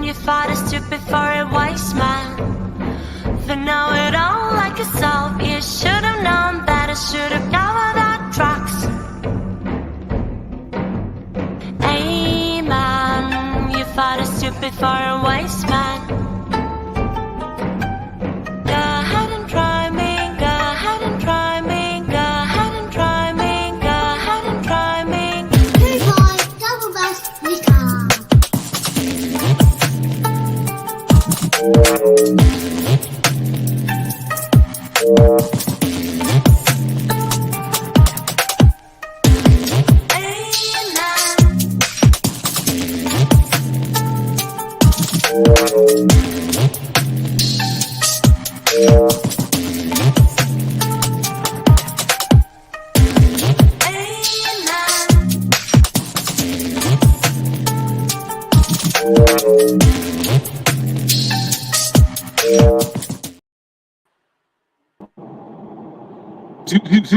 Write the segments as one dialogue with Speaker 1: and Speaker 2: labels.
Speaker 1: You fought as stupid for a wise man. For know it all like yourself. You should have known that I should have covered our tracks. Amen. You fought as stupid for a wise man. Go ahead and try me. Go ahead and try me. Go ahead and try me. Go ahead and try me.
Speaker 2: Hey boy, double bass recap.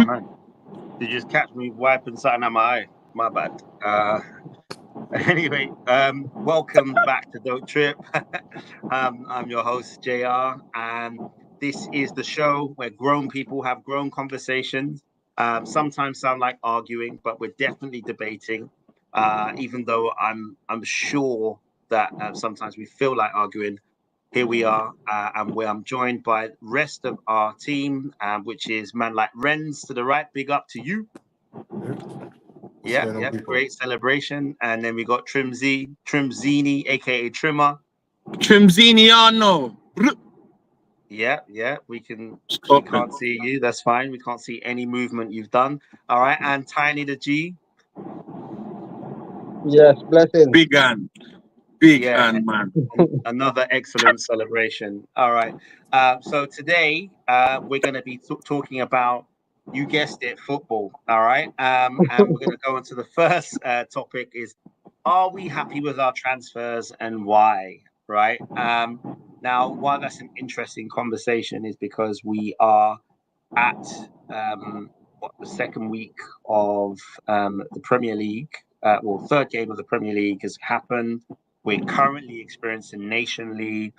Speaker 3: Man, you just catch me wiping something out my eye. My bad. Anyway, welcome back to Don't Trip. I'm your host, JR, and this is the show where grown people have grown conversations. Sometimes sound like arguing, but we're definitely debating. Even though I'm sure that sometimes we feel like arguing. Here we are, and where I'm joined by the rest of our team, which is man like Renz to the right. Big up to you. Yeah, great celebration. And then we got Trimzini, aka Trimmer.
Speaker 4: Trimziniano.
Speaker 3: Yeah, we can't see you. That's fine. We can't see any movement you've done. All right, and Tiny the G.
Speaker 5: Yes, blessing.
Speaker 4: Big hand. Big hand, man.
Speaker 3: Another excellent celebration. All right. So today we're going to be talking about, you guessed it, football. All right. And we're going to go into the first topic is, are we happy with our transfers and why? Right. Now, why that's an interesting conversation is because we are at the second week of the Premier League. Third game of the Premier League has happened. We're currently experiencing Nation League,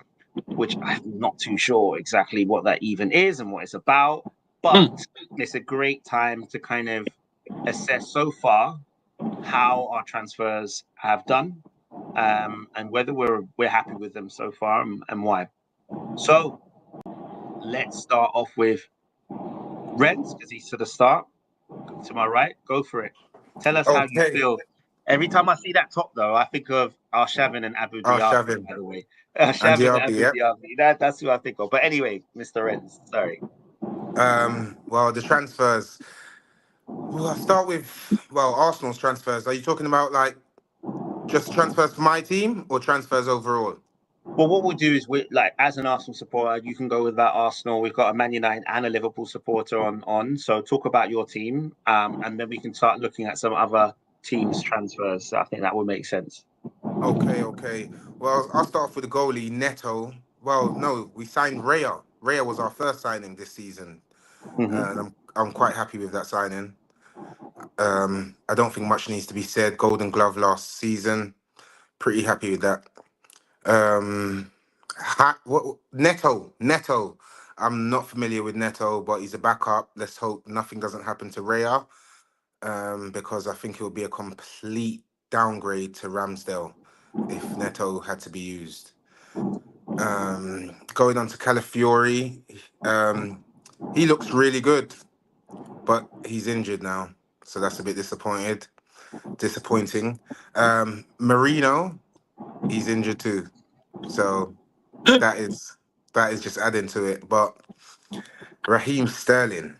Speaker 3: which I'm not too sure exactly what that even is and what it's about. But it's a great time to kind of assess so far how our transfers have done, and whether we're happy with them so far and why. So let's start off with Renz, because he's to the start. To my right, go for it. Tell us how you feel. Every time I see that top, though, I think of Arshavin and Abu Dhabi, by the way. Arshavin and Abu Dhabi. That's who I think of. But anyway, Mr. Renz, sorry.
Speaker 6: Well, the transfers. Well, I'll start with, Arsenal's transfers. Are you talking about, like, just transfers for my team or transfers overall?
Speaker 3: Well, what we'll do is, as an Arsenal supporter, you can go with that Arsenal. We've got a Man United and a Liverpool supporter on. So talk about your team, and then we can start looking at some other teams' transfers. So I think that would make sense.
Speaker 6: Okay. Well, I'll start off with the goalie, Neto. Well, no, we signed Raya. Raya was our first signing this season. And I'm quite happy with that signing. I don't think much needs to be said. Golden Glove last season. Pretty happy with that. Neto. I'm not familiar with Neto, but he's a backup. Let's hope nothing doesn't happen to Raya, because I think it would be a complete downgrade to Ramsdale if Neto had to be used. Going on to Calafiori, he looks really good, but he's injured now, so that's a bit disappointing. Marino, he's injured too, so that is just adding to it. But Raheem Sterling,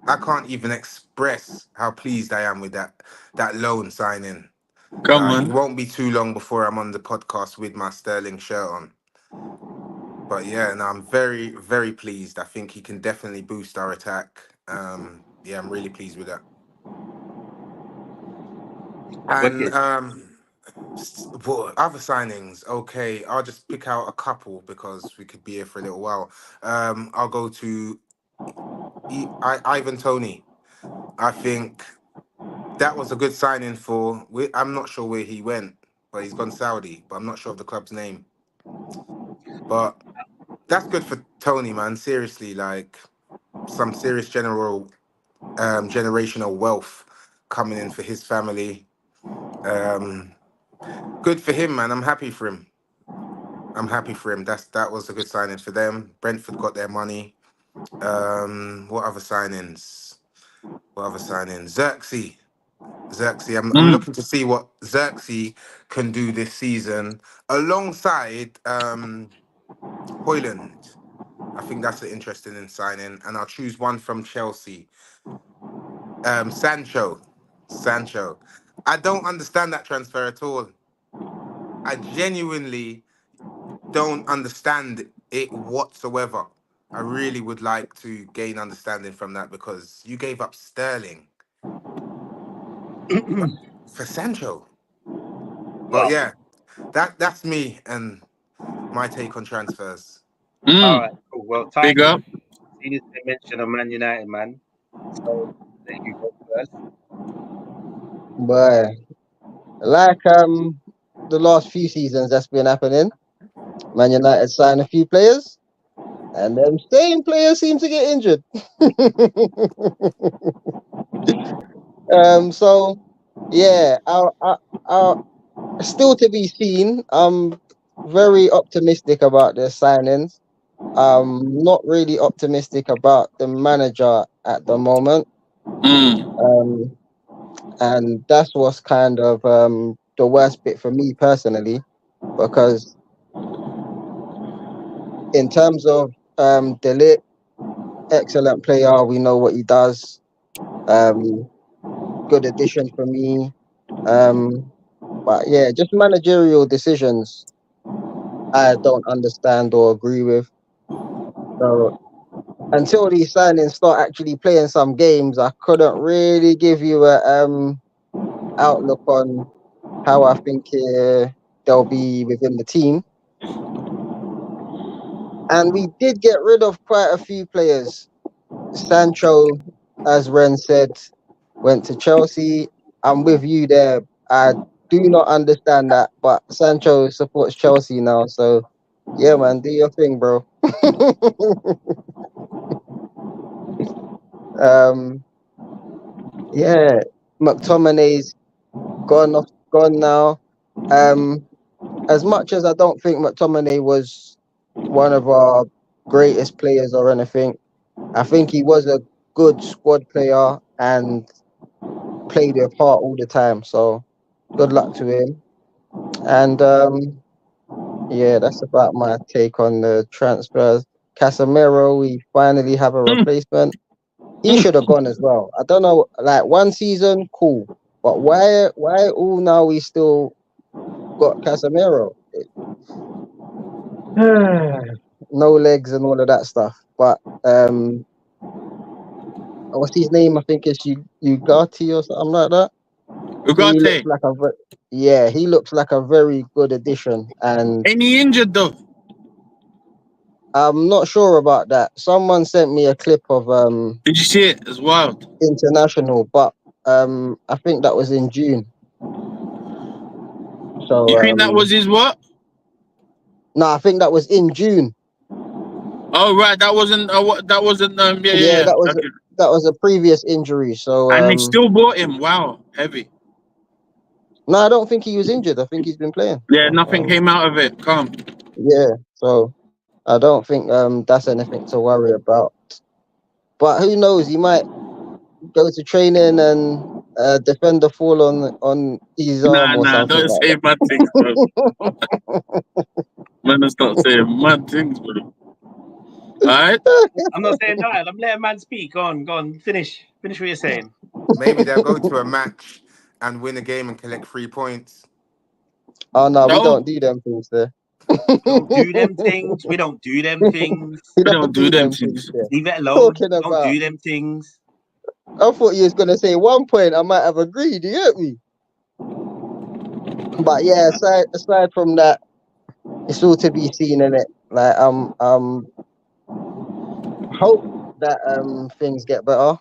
Speaker 6: I can't even express how pleased I am with that loan signing. It won't be too long before I'm on the podcast with my Sterling shirt on. But yeah, no, I'm very, very pleased. I think he can definitely boost our attack. I'm really pleased with that. And other signings, okay, I'll just pick out a couple because we could be here for a little while. I'll go to Ivan Toney. I think that was a good signing I'm not sure where he went, but he's gone Saudi. But I'm not sure of the club's name. But that's good for Tony, man. Seriously, like some serious generational wealth coming in for his family. Good for him, man. I'm happy for him. That was a good signing for them. Brentford got their money. What other signings? Xerxes. I'm looking to see what Xerxes can do this season alongside Hoyland. I think that's an interesting signing, and I'll choose one from Chelsea. Sancho. I don't understand that transfer at all. I genuinely don't understand it whatsoever. I really would like to gain understanding from that because you gave up Sterling for Sancho. But yeah, that's me and my take on transfers.
Speaker 3: All right, cool. Well,
Speaker 4: Big up.
Speaker 3: He needs to mention a Man United man. So there you go first.
Speaker 5: But like the last few seasons that's been happening, Man United signed a few players, and them same players seem to get injured. So yeah, I'll still to be seen. I'm very optimistic about their signings. Not really optimistic about the manager at the moment. And that's what's kind of the worst bit for me personally, because in terms of De Ligt, excellent player, we know what he does. Good addition for me. But yeah, just managerial decisions I don't understand or agree with. So until these signings start actually playing some games, I couldn't really give you a outlook on how I think they'll be within the team. And we did get rid of quite a few players. Sancho, as Ren said, went to Chelsea. I'm with you there. I do not understand that, but Sancho supports Chelsea now. So, yeah, man, do your thing, bro. Yeah, McTominay's gone now. As much as I don't think McTominay was one of our greatest players or anything, I think he was a good squad player and played with heart all the time. So good luck to him. And yeah, that's about my take on the transfers. Casemiro, we finally have a replacement. He should have gone as well. I don't know, like one season, cool. But why all now we still got Casemiro? No legs and all of that stuff. But what's his name? I think it's Ugarte or something like that. He looks like a very good addition. And
Speaker 4: ain't he injured though?
Speaker 5: I'm not sure about that. Someone sent me a clip of
Speaker 4: Did you see it? It's wild.
Speaker 5: International, but I think that was in June. So
Speaker 4: you think that was his what?
Speaker 5: No, I think that was in June.
Speaker 4: Oh right, that wasn't yeah.
Speaker 5: That was a previous injury. So
Speaker 4: and they still bought him. Wow, heavy.
Speaker 5: No, I don't think he was injured. I think he's been playing.
Speaker 4: Yeah, nothing came out of it. Calm.
Speaker 5: Yeah, so I don't think that's anything to worry about. But who knows? He might go to training and defend the fall on his arm or something.
Speaker 4: Don't say mad things, bro. Man, stop saying mad things, bro. Alright?
Speaker 3: I'm not saying that. I'm letting man speak. Go on. Finish what you're saying.
Speaker 6: Maybe they'll go to a match and win a game and collect 3 points.
Speaker 5: Oh no, we don't do them things there.
Speaker 3: Don't do them things. We don't do them things.
Speaker 4: We don't do them things.
Speaker 3: Leave it alone. Don't do them things.
Speaker 5: I thought you was gonna say 1 point. I might have agreed. You get me? But yeah, aside from that, it's all to be seen in it. Like hope that things get better,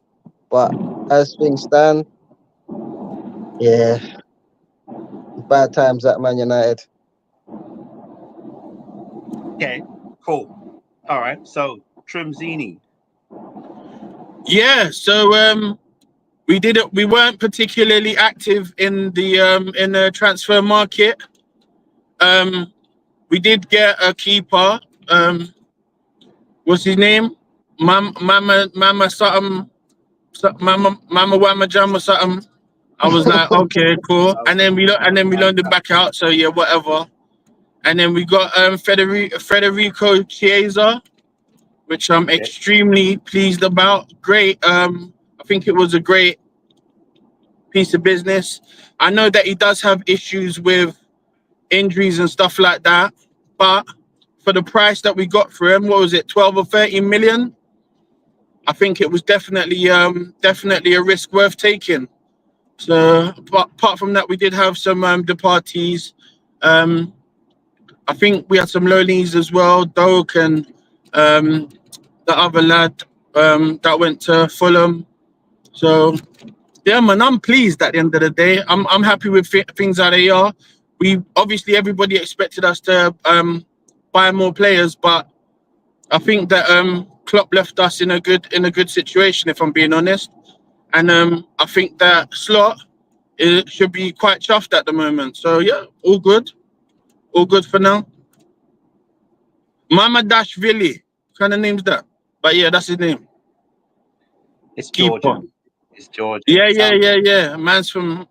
Speaker 5: but as things stand, yeah, bad times at Man United.
Speaker 3: Okay, cool. All right. So Trimzini.
Speaker 4: Yeah, so we weren't particularly active in the transfer market. We did get a keeper. What's his name? Mama something, Mama Wama Jam or something. I was like, okay, cool. And then we loaned it back out. So yeah, whatever. And then we got Federico Chiesa, which I'm extremely pleased about. Great. I think it was a great piece of business. I know that he does have issues with injuries and stuff like that, but for the price that we got for him, what was it, 12 or 13 million? I think it was definitely a risk worth taking. So, but apart from that, we did have some departees. I think we had some loanies as well, Doak and the other lad that went to Fulham. So, yeah, man, I'm pleased at the end of the day. I'm happy with things how they are. We obviously everybody expected us to buy more players, but I think that Klopp left us in a good situation, if I'm being honest. And I think that Slot should be quite chuffed at the moment. So yeah, all good for now. Mama Dashvili, what kind of name's that? But yeah, that's his name.
Speaker 3: It's
Speaker 4: Keeper.
Speaker 3: Georgian. It's Georgian.
Speaker 4: Yeah. Man's from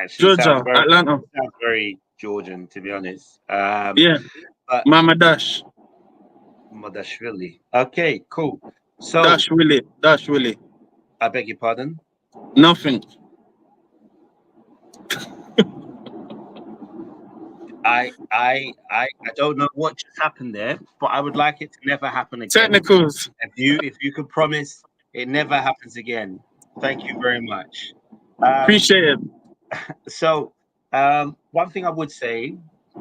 Speaker 4: Georgia, Atlanta.
Speaker 3: Sounds very Georgian, to be honest.
Speaker 4: Yeah,
Speaker 3: but
Speaker 4: Mama Dash.
Speaker 3: Madashvili. Okay, cool. So
Speaker 4: Dash Willie.
Speaker 3: I beg your pardon.
Speaker 4: Nothing.
Speaker 3: I don't know what just happened there, but I would like it to never happen again.
Speaker 4: Technicals.
Speaker 3: If you could promise it never happens again, thank you very much.
Speaker 4: Appreciate it.
Speaker 3: So one thing I would say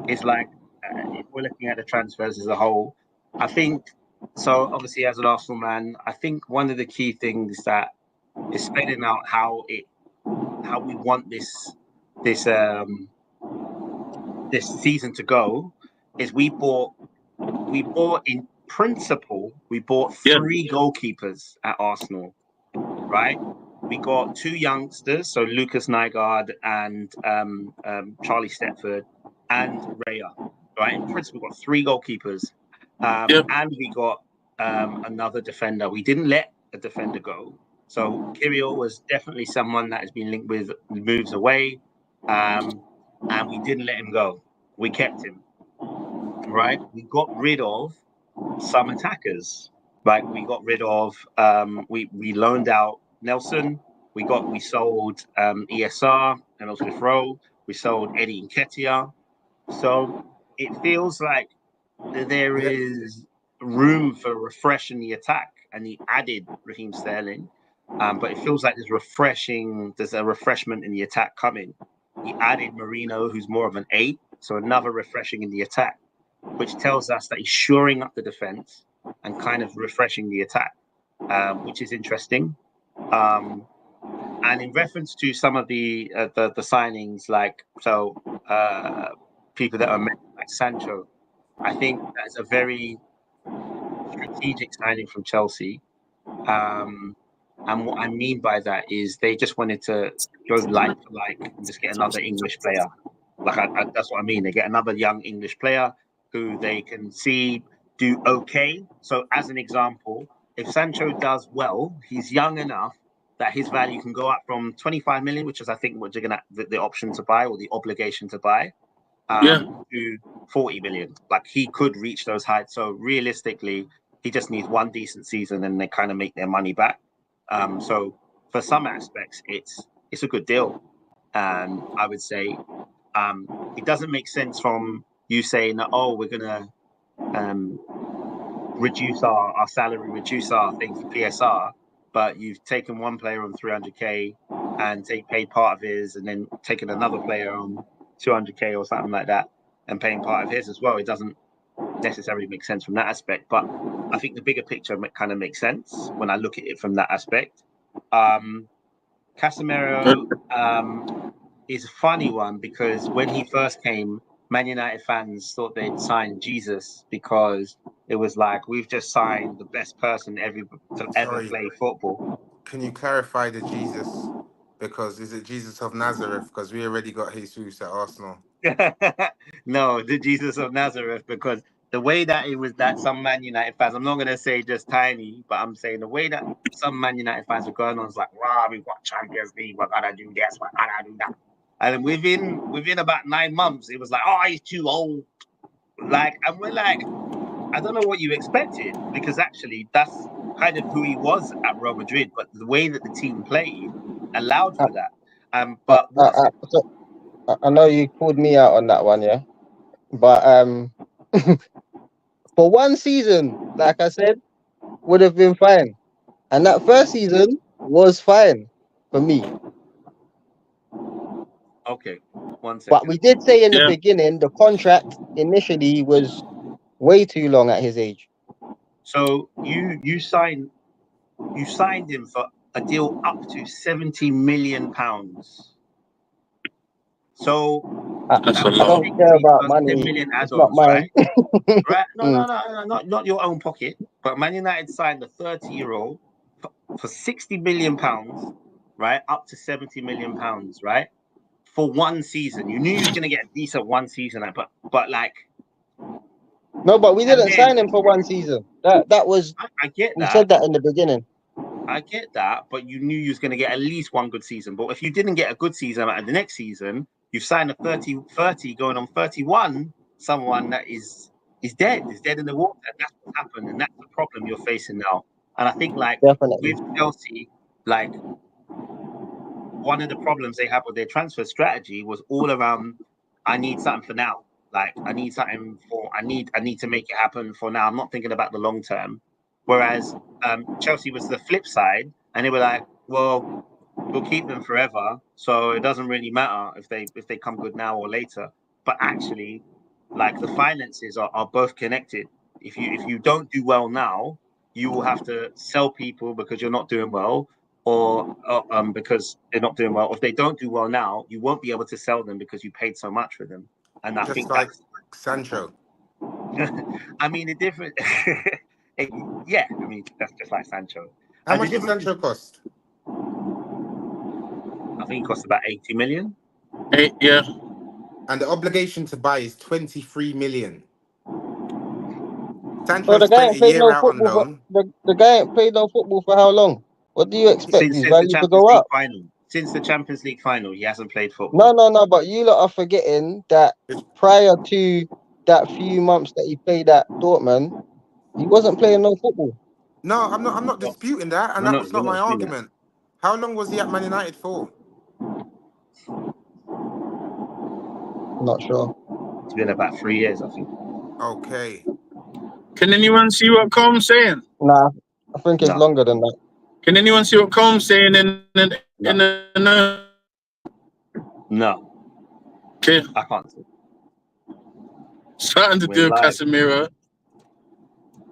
Speaker 3: is like if we're looking at the transfers as a whole, I think so. Obviously, as an Arsenal man, I think one of the key things that is spelling out how we want this season to go is we bought in principle three goalkeepers at Arsenal, right? We got two youngsters, so Lucas Nygaard and Charlie Stepford and Raya, right? In principle, we got three goalkeepers, and we got another defender. We didn't let a defender go, so Kirill was definitely someone that has been linked with moves away. And we didn't let him go. We kept him, right? We got rid of some attackers. Like we got rid of, we loaned out Nelson. We sold ESR and also Smith Rowe. We sold Eddie Nketiah. So it feels like there is room for refresh in the attack, and he added Raheem Sterling. But it feels like there's a refreshment in the attack coming. He added Marino, who's more of an 8, so another refreshing in the attack, which tells us that he's shoring up the defense and kind of refreshing the attack, which is interesting. And in reference to some of the signings, people that are mentioned, like Sancho, I think that's a very strategic signing from Chelsea. And what I mean by that is they just wanted to go like for like and just get another English player. That's what I mean. They get another young English player who they can see do okay. So as an example, if Sancho does well, he's young enough that his value can go up from 25 million, which is I think what you're gonna the option to buy or the obligation to buy, to 40 million. Like he could reach those heights. So realistically, he just needs one decent season and they kind of make their money back. So for some aspects, it's a good deal. And I would say it doesn't make sense from you saying that, oh, we're going to reduce our salary, reduce our thing for PSR, but you've taken one player on 300k and paid part of his and then taken another player on 200k or something like that and paying part of his as well. It doesn't necessarily make sense from that aspect, but I think the bigger picture kind of makes sense when I look at it from that aspect. Casemiro, is a funny one because when he first came, Man United fans thought they'd sign Jesus because it was like we've just signed the best person to ever
Speaker 6: Sorry,
Speaker 3: play football.
Speaker 6: can you clarify the Jesus? Because is it Jesus of Nazareth? Because we already got Jesus at Arsenal.
Speaker 3: No, the Jesus of Nazareth, because the way that it was that some Man United fans, I'm not going to say just tiny, but I'm saying the way that some Man United fans were going on is like, wow, we've got Champions League, we're going to do this, we're going to do that. And within about 9 months, it was like, oh, he's too old. Like, and we're like, I don't know what you expected, because actually that's kind of who he was at Real Madrid, but the way that the team played allowed for that. But
Speaker 5: So I know you called me out on that one, yeah. But for one season, like I said, would have been fine. And that first season was fine for me.
Speaker 3: okay, 1 second.
Speaker 5: But we did say in the
Speaker 4: Yeah.
Speaker 5: beginning the contract initially was way too long at his age.
Speaker 3: So you signed him for a deal up to £70 million. So
Speaker 4: That's a
Speaker 5: I
Speaker 4: lot.
Speaker 5: don't care about money.
Speaker 3: 10 million
Speaker 5: It's not
Speaker 3: add-ons,
Speaker 5: mine.
Speaker 3: right? Right? No, not your own pocket. But Man United signed a 30-year-old for £60 million, right? Up to £70 million, right? For one season. You knew you was gonna get a decent one season, but like.
Speaker 5: No, but we didn't
Speaker 3: then,
Speaker 5: sign him for one season. That was
Speaker 3: I get
Speaker 5: we
Speaker 3: that.
Speaker 5: said that in the beginning.
Speaker 3: I get that, but you knew you was going to get at least one good season. But if you didn't get a good season at the next season, you've signed a 30 going on 31, someone that is dead in the water. And that's what happened, and that's the problem you're facing now. And I think, like,
Speaker 5: Definitely.
Speaker 3: with Chelsea, like, one of the problems they have with their transfer strategy was all around, I need something for now. Like, I need something for, I need to make it happen for now. I'm not thinking about the long term. Whereas Chelsea was the flip side, and they were like, well, we'll keep them forever, so it doesn't really matter if they come good now or later. But actually, like, the finances are both connected. If you don't do well now, you will have to sell people because you're not doing well, or because they're not doing well. If they don't do well now, you won't be able to sell them because you paid so much for them. And I
Speaker 6: Just
Speaker 3: think
Speaker 6: like Sancho.
Speaker 3: I mean, the difference. Yeah, I mean, that's just like Sancho.
Speaker 6: How much did Sancho cost?
Speaker 3: I think it cost about 80 million.
Speaker 4: Yeah.
Speaker 6: And the obligation to buy is 23 million.
Speaker 5: So
Speaker 6: Sancho
Speaker 5: the guy
Speaker 6: spent
Speaker 5: ain't
Speaker 6: a
Speaker 5: played
Speaker 6: year
Speaker 5: no
Speaker 6: out
Speaker 5: football.
Speaker 6: on loan.
Speaker 5: The guy ain't played no football for how long? What do you expect? His
Speaker 3: Since the
Speaker 5: value to
Speaker 3: Champions
Speaker 5: go
Speaker 3: League
Speaker 5: up?
Speaker 3: final. Since the Champions League final, he hasn't played football.
Speaker 5: No. But you lot are forgetting that prior to that few months that he played at Dortmund, he wasn't playing no football.
Speaker 6: No, I'm not disputing that, and
Speaker 3: We're
Speaker 6: that's not my
Speaker 3: not saying that.
Speaker 6: argument. How long was he at Man United for?
Speaker 5: Not sure.
Speaker 3: It's been about 3 years, I think.
Speaker 6: Okay.
Speaker 4: Can anyone see what Combs saying?
Speaker 5: Nah, I think it's
Speaker 3: No.
Speaker 5: longer than that.
Speaker 4: Can anyone see what Combs saying in the
Speaker 3: No,
Speaker 4: Okay.
Speaker 3: I can't see.
Speaker 4: Something to
Speaker 3: We're
Speaker 4: do with
Speaker 3: live.
Speaker 4: Casemiro.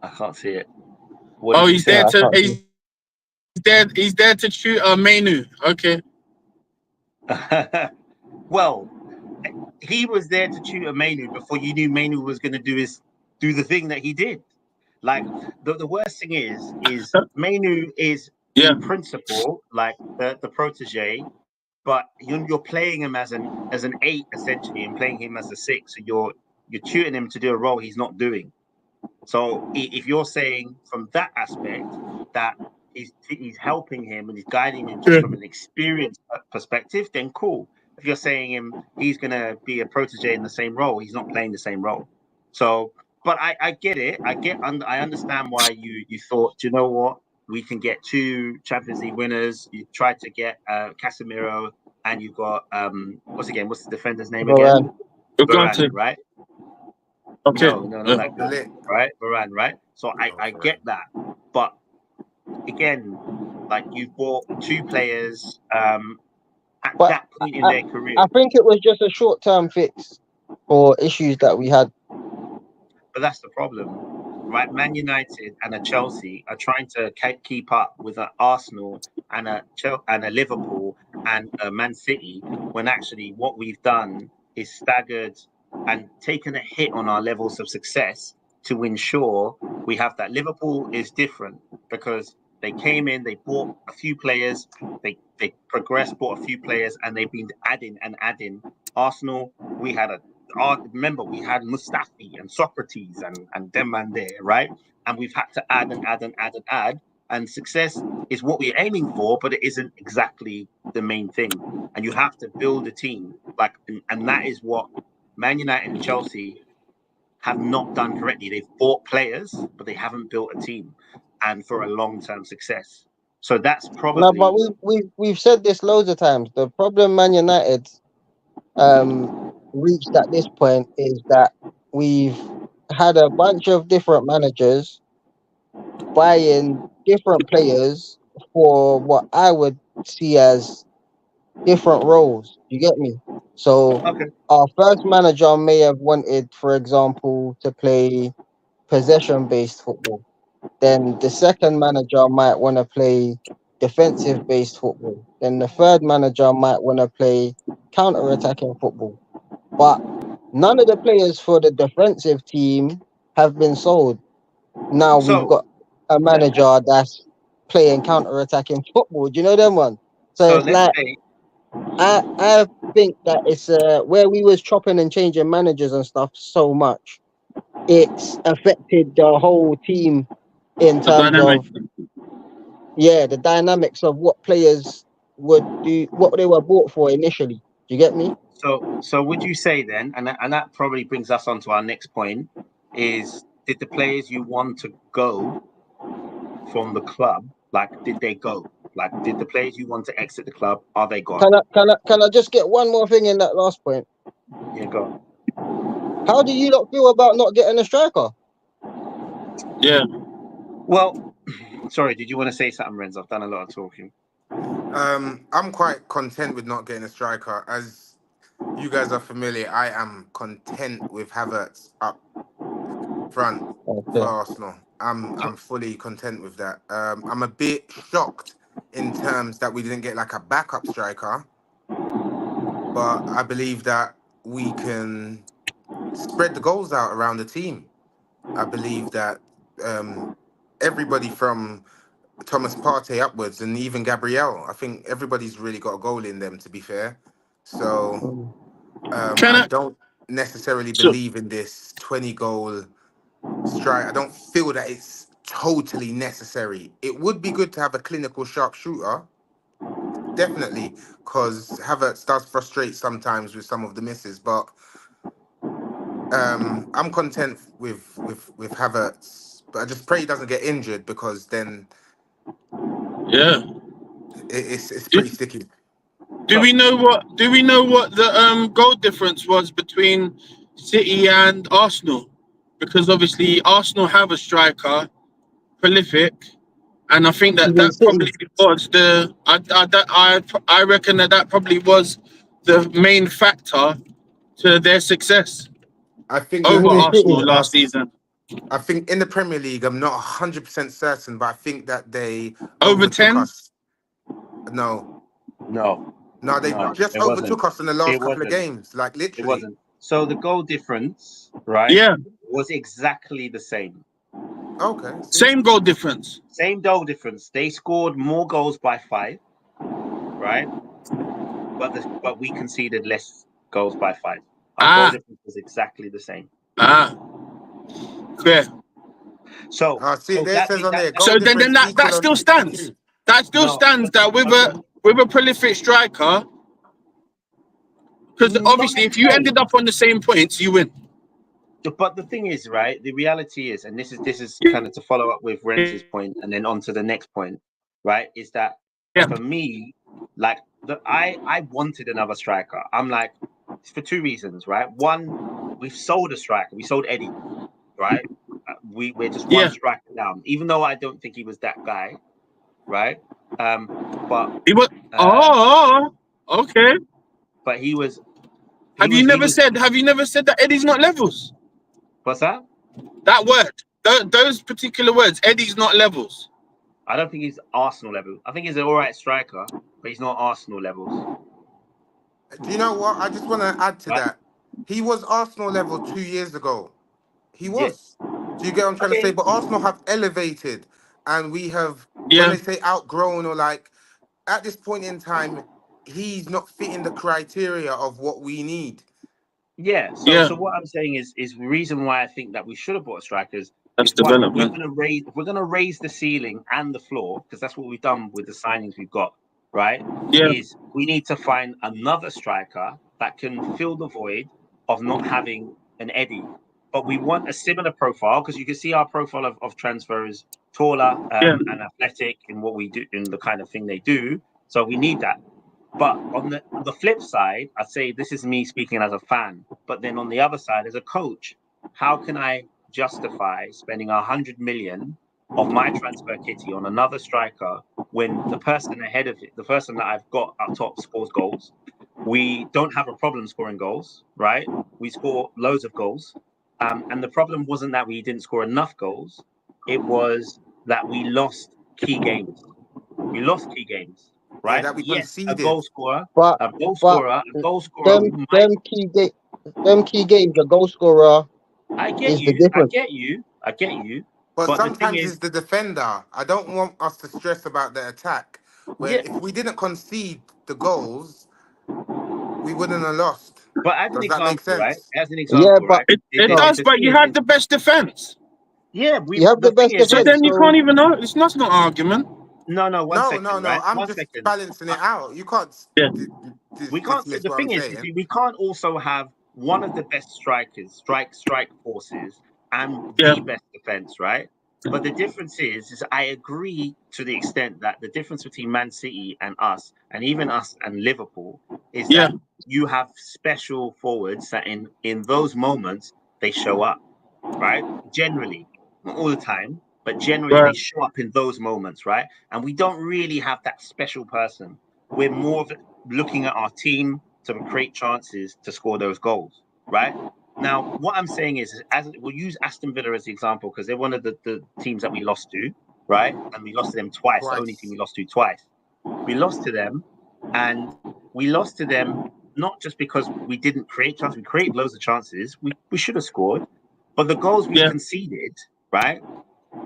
Speaker 3: I can't see it. What
Speaker 4: Oh,
Speaker 3: did he
Speaker 4: he's
Speaker 3: say?
Speaker 4: there
Speaker 5: I
Speaker 4: to
Speaker 5: can't
Speaker 4: he's there to shoot Mainu. Okay.
Speaker 3: Well, he was there to tutor Mainu before you knew Mainu was going to do the thing that he did. Like, the worst thing is Mainu is
Speaker 4: Yeah.
Speaker 3: in principle like the protege, but you're playing him as an 8 essentially, and playing him as a 6. So you're tutoring him to do a role he's not doing. So if you're saying from that aspect that he's helping him and he's guiding him just from an experience perspective, then cool. If you're saying he's going to be a protege in the same role, he's not playing the same role. So, but I get it. I understand why you thought, do you know what? We can get 2 Champions League winners. You tried to get Casemiro, and you got what's the defender's name again? Varane, right?
Speaker 4: Okay.
Speaker 3: No, not like that.
Speaker 6: Lit.
Speaker 3: Right? Varane, right? So I
Speaker 6: Varane.
Speaker 3: get that. But again, like, you bought 2 players at
Speaker 5: But
Speaker 3: that point in their career.
Speaker 5: I think it was just a short-term fix for issues that we had.
Speaker 3: But that's the problem, right? Man United and a Chelsea are trying to keep up with an Arsenal and a Liverpool and Man City, when actually what we've done is staggered and taken a hit on our levels of success to ensure we have that. Liverpool is different because they came in, they bought a few players, they progressed, bought a few players, and they've been adding and adding. Arsenal, we had remember, we had Mustafi and Socrates and them and there, right? And we've had to add and add and add and add. And success is what we're aiming for, but it isn't exactly the main thing. And you have to build a team, and that is what Man United and Chelsea have not done correctly. They've bought players, but they haven't built a team, and for a long-term success. So that's probably.
Speaker 5: No, but we've said this loads of times. The problem Man United reached at this point is that we've had a bunch of different managers buying different players for what I would see as different roles. You get me? So
Speaker 3: Okay.
Speaker 5: our first manager may have wanted, for example, to play possession-based football. Then the second manager might want to play defensive-based football. Then the third manager might want to play counter-attacking football. But none of the players for the defensive team have been sold. Now we've got a manager that's playing counter-attacking football. Do you know them one? So it's like I think that it's where we was chopping and changing managers and stuff so much, it's affected the whole team in terms of the dynamics of what players would do, what they were bought for initially. Do you get me?
Speaker 3: So would you say then, and that probably brings us on to our next point, is did the players you want to go from the club, like did they go? Like did the players you want to exit the club, are they gone?
Speaker 5: Can I just get one more thing in that last point?
Speaker 3: Yeah, go.
Speaker 5: How do you lot feel about not getting a striker?
Speaker 4: Yeah.
Speaker 3: Well, sorry, did you want to say something, Renz? I've done a lot of talking.
Speaker 6: I'm quite content with not getting a striker. As you guys are familiar, I am content with Havertz up front for Arsenal. I'm fully content with that. I'm a bit shocked in terms that we didn't get like a backup striker, but I believe that we can spread the goals out around the team. I believe that everybody from Thomas Partey upwards and even Gabriel, I think everybody's really got a goal in them, to be fair. So I don't necessarily believe in this 20-goal strike. I don't feel that it's totally necessary. It would be good to have a clinical sharpshooter, definitely, because Havertz does frustrate sometimes with some of the misses, but I'm content with Havertz, but I just pray he doesn't get injured, because then it's pretty sticky.
Speaker 4: Do we know what the goal difference was between City and Arsenal? Because obviously Arsenal have a striker, prolific, and I think that probably was I reckon that probably was the main factor to their success.
Speaker 6: I think
Speaker 4: over Arsenal last season.
Speaker 6: I think in the Premier League, I'm not 100% certain, but I think that they
Speaker 4: over 10
Speaker 6: us. No, they just overtook us in the last couple of games, like literally.
Speaker 3: It wasn't. So the goal difference, right?
Speaker 4: Yeah,
Speaker 3: was exactly the same.
Speaker 6: Okay.
Speaker 4: Same goal difference.
Speaker 3: Same goal difference. They scored more goals by 5, right? But we conceded less goals by 5. Our goal difference was exactly the same.
Speaker 4: Fair.
Speaker 3: So
Speaker 4: then that still stands. That still stands that with a prolific striker, because obviously if you ended up on the same points, you win.
Speaker 3: But the thing is, right? The reality is, and this is kind of to follow up with Renz's point, and then on to the next point, right? Is that for me, like I wanted another striker. I'm like, for 2 reasons, right? One, we've sold a striker. We sold Eddie, right? We're just one striker down, even though I don't think he was that guy, right? But
Speaker 4: he was. Okay.
Speaker 3: But he was.
Speaker 4: Have you never said that Eddie's not levels?
Speaker 3: What's that?
Speaker 4: That word. Those particular words. Eddie's not levels.
Speaker 3: I don't think he's Arsenal level. I think he's an all right striker, but he's not Arsenal levels.
Speaker 6: Do you know what? I just want to add to
Speaker 3: Right.
Speaker 6: that. He was Arsenal level 2 years ago. He
Speaker 3: Yeah.
Speaker 6: was. Do you get what I'm trying to
Speaker 3: Okay.
Speaker 6: say? But Arsenal have elevated, and we have, when
Speaker 4: Yeah.
Speaker 6: they say outgrown, or like, at this point in time, he's not fitting the criteria of what we need.
Speaker 3: Yeah. So
Speaker 4: Yeah.
Speaker 3: so what I'm saying is the reason why I think that we should have bought strikers.
Speaker 4: That's
Speaker 3: Is what
Speaker 4: development.
Speaker 3: if we're gonna raise the ceiling and the floor, because that's what we've done with the signings we've got, right?
Speaker 4: Yeah.
Speaker 3: Is we need to find another striker that can fill the void of not having an Eddie. But we want a similar profile, because you can see our profile of transfer is taller
Speaker 4: Yeah.
Speaker 3: and athletic in what we do, in the kind of thing they do. So we need that. But on the flip side, I'd say this is me speaking as a fan. But then on the other side, as a coach, how can I justify spending 100 million of my transfer kitty on another striker when the person ahead of it, the person that I've got up top, scores goals? We don't have a problem scoring goals, right? We score loads of goals. And the problem wasn't that we didn't score enough goals. It was that we lost key games. We lost key games,
Speaker 6: Yeah,
Speaker 3: right?
Speaker 6: that we
Speaker 3: Yes, a
Speaker 6: conceded.
Speaker 3: goal scorer,
Speaker 5: But
Speaker 3: a goal
Speaker 5: but
Speaker 3: scorer
Speaker 5: them
Speaker 3: might.
Speaker 5: them key games, the goal scorer
Speaker 3: I get
Speaker 5: is the
Speaker 3: you,
Speaker 5: difference.
Speaker 3: I get you.
Speaker 6: But
Speaker 3: But the thing
Speaker 6: sometimes
Speaker 3: is,
Speaker 6: it's the defender. I don't want us to stress about the attack. When
Speaker 3: yeah.
Speaker 6: if we didn't concede the goals, we wouldn't have lost.
Speaker 3: But as an
Speaker 6: Does that make
Speaker 3: example, right?
Speaker 6: sense?
Speaker 3: As an
Speaker 5: Yeah,
Speaker 3: example,
Speaker 5: but
Speaker 3: right?
Speaker 4: It
Speaker 5: no,
Speaker 4: does,
Speaker 3: The
Speaker 4: but
Speaker 3: thing
Speaker 4: you
Speaker 3: is,
Speaker 4: have the best defense.
Speaker 3: yeah,
Speaker 5: you have the best
Speaker 3: thing is,
Speaker 4: So
Speaker 5: defense.
Speaker 4: then you
Speaker 5: So
Speaker 4: can't even know. It's not an argument.
Speaker 3: no, one
Speaker 6: No,
Speaker 3: second,
Speaker 6: no, no.
Speaker 3: right?
Speaker 6: I'm
Speaker 3: 1
Speaker 6: just
Speaker 3: second.
Speaker 6: balancing it out. You can't
Speaker 4: Yeah.
Speaker 3: We can't say,
Speaker 6: dismiss
Speaker 3: the
Speaker 6: what I'm
Speaker 3: thing is, you
Speaker 6: saying.
Speaker 3: see, we can't also have one of the best strikers, strike forces, and
Speaker 4: Yeah.
Speaker 3: the best defense, right? But the difference is I agree to the extent that the difference between Man City and us, and even us and Liverpool, is
Speaker 4: Yeah.
Speaker 3: that you have special forwards that in those moments they show up, right? Generally, not all the time, but generally they
Speaker 4: Right.
Speaker 3: show up in those moments, right? And we don't really have that special person. We're more of looking at our team to create chances to score those goals, right? Now, what I'm saying is, as we'll use Aston Villa as the example, because they're one of the teams that we lost to, right? And we lost to them twice. The only team we lost to twice. We lost to them, and we lost to them not just because we didn't create chances. We created loads of chances. We should have scored, but the goals we
Speaker 4: Yeah.
Speaker 3: conceded, right,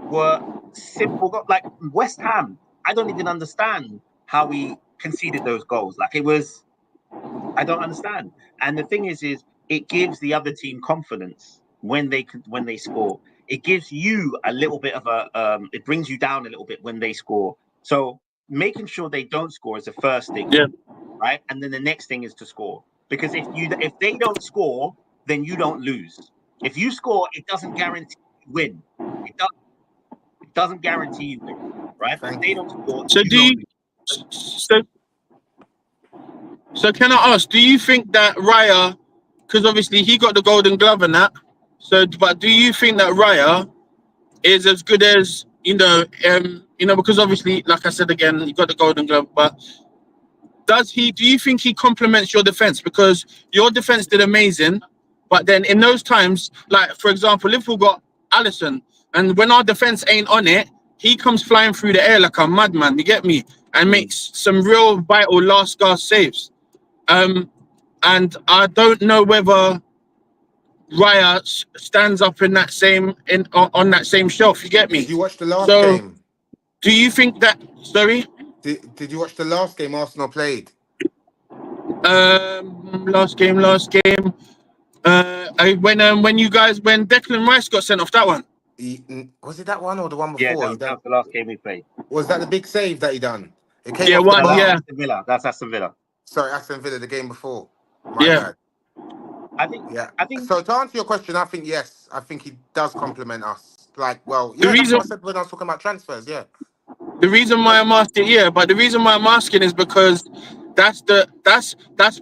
Speaker 3: were simple. Like West Ham, I don't even understand how we conceded those goals. Like it was, I don't understand. And the thing is it gives the other team confidence when they score. It gives you a little bit of it brings you down a little bit when they score. So making sure they don't score is the first thing,
Speaker 4: Yeah.
Speaker 3: right? And then the next thing is to score. Because if they don't score, then you don't lose. If you score, it doesn't guarantee you win. It doesn't guarantee you win, right? But if they don't score,
Speaker 4: So
Speaker 3: you
Speaker 4: do
Speaker 3: don't
Speaker 4: you?
Speaker 3: lose.
Speaker 4: So can I ask? Do you think that Raya, because obviously he got the Golden Glove and that. So, but do you think that Raya is as good as because obviously, like I said again, he got the Golden Glove, but do you think he complements your defense? Because your defense did amazing, but then in those times, like for example, Liverpool got Alisson, and when our defense ain't on it, he comes flying through the air like a madman. You get me? And makes some real vital last gasp saves. And I don't know whether Raya stands up in that same on that same shelf. You get me?
Speaker 6: Did you watch the last
Speaker 4: So,
Speaker 6: game?
Speaker 4: do you think that? Sorry.
Speaker 6: Did you watch the last game Arsenal played?
Speaker 4: Last game. When Declan Rice got sent off, that one.
Speaker 6: Was it that one or the one
Speaker 3: Yeah,
Speaker 6: before?
Speaker 3: that was the last game we played.
Speaker 6: Was that the big save that he done? It came
Speaker 4: Yeah,
Speaker 6: off the
Speaker 4: one,
Speaker 6: bar.
Speaker 4: yeah.
Speaker 3: Aston Villa. That's Aston Villa.
Speaker 6: Sorry, Aston Villa, the game before. My
Speaker 4: Yeah.
Speaker 6: bad.
Speaker 3: I think.
Speaker 6: Yeah.
Speaker 3: I think.
Speaker 6: So to answer your question, I think yes. I think he does complement us. Like, well,
Speaker 4: The
Speaker 6: yeah, that's
Speaker 4: reason-
Speaker 6: what I said when I was talking about transfers. Yeah.
Speaker 4: The reason why I'm asking, the reason why I'm asking is because that's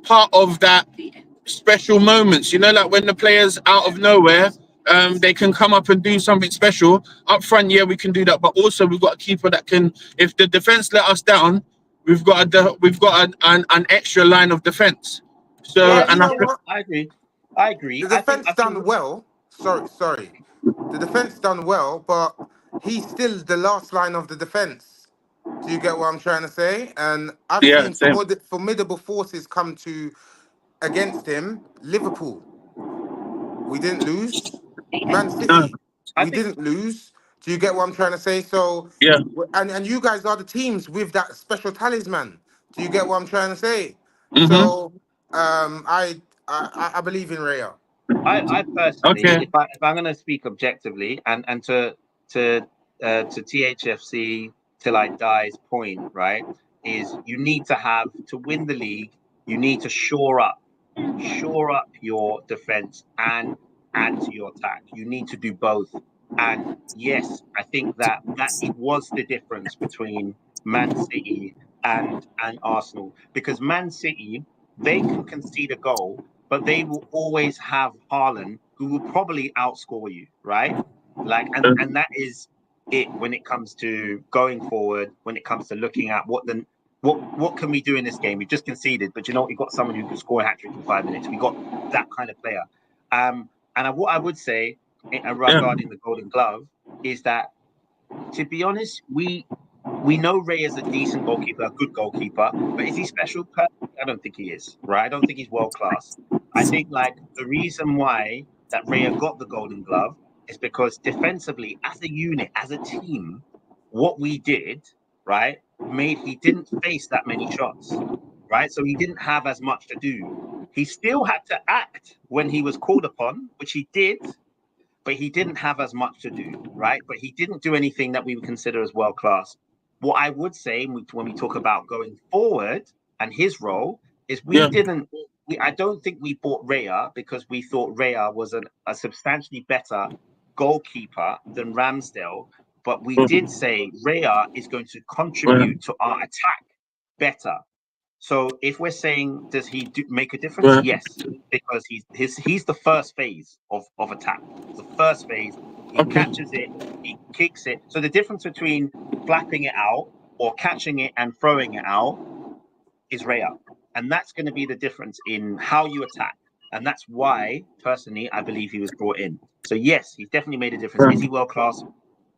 Speaker 4: part of that special moments. You know, like when the players out of nowhere, they can come up and do something special. Up front, yeah, we can do that, but also we've got a keeper that can. If the defense let us down, we've got an extra line of defense. So,
Speaker 6: Well,
Speaker 4: and
Speaker 6: you know what?
Speaker 3: I agree.
Speaker 6: The defense done well. Sorry. The defense done well, but he's still the last line of the defense. Do you get what I'm trying to say? And I've
Speaker 4: Yeah,
Speaker 6: seen
Speaker 4: same.
Speaker 6: formidable forces come to against him. Liverpool, we didn't lose. Man
Speaker 4: Uh,
Speaker 6: City,
Speaker 3: I
Speaker 6: we
Speaker 3: think
Speaker 6: didn't lose. Do you get what I'm trying to say? So,
Speaker 4: yeah.
Speaker 6: and you guys are the teams with that special talisman. Do you get what I'm trying to say?
Speaker 4: Mm-hmm.
Speaker 6: So, I believe in Raya.
Speaker 3: I personally,
Speaker 4: Okay.
Speaker 3: if I'm going to speak objectively, and to THFC till I die's point, right, is you need to have to win the league. You need to shore up your defense and add to your attack. You need to do both. And yes, I think that it was the difference between Man City and Arsenal, because Man City, they can concede a goal, but they will always have Haaland, who will probably outscore you, right? Like, and that is it when it comes to going forward. When it comes to looking at what can we do in this game? We've just conceded, but you know what? We've got someone who can score a hat trick in 5 minutes. We got that kind of player. What I would say regarding the Golden Glove is that, to be honest, we know Ray is a decent goalkeeper, a good goalkeeper, but is he special? I don't think he is, right? I don't think he's world class. I think like the reason why that Raya got the Golden Glove is because defensively, as a unit, as a team, what we did, right, made he didn't face that many shots, right? So he didn't have as much to do. He still had to act when he was called upon, which he did, but he didn't have as much to do, right? But he didn't do anything that we would consider as world class. What I would say when we talk about going forward and his role is
Speaker 4: Yeah.
Speaker 3: I don't think we bought Raya because we thought Raya was a substantially better goalkeeper than Ramsdale, but we did say Raya is going to contribute to our attack better. So if we're saying, does he make a difference? Yes, because he's the first phase of attack. The first phase, he catches it, he kicks it. So the difference between flapping it out or catching it and throwing it out is Raya. And that's going to be the difference in how you attack. And that's why, personally, I believe he was brought in. So yes, he's definitely made a difference. Is he world class?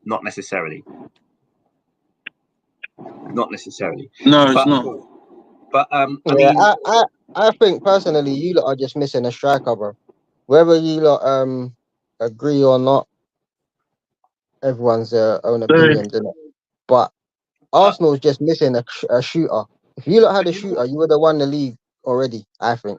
Speaker 3: Not necessarily. Not necessarily.
Speaker 4: No, it's
Speaker 3: But
Speaker 4: not.
Speaker 3: cool. But I
Speaker 5: Yeah,
Speaker 3: mean,
Speaker 5: I think personally, you lot are just missing a striker, bro. Whether you lot agree or not, everyone's own opinion, isn't it? But Arsenal's just missing a shooter. If you lot had a shooter, you would have won the league already, I think.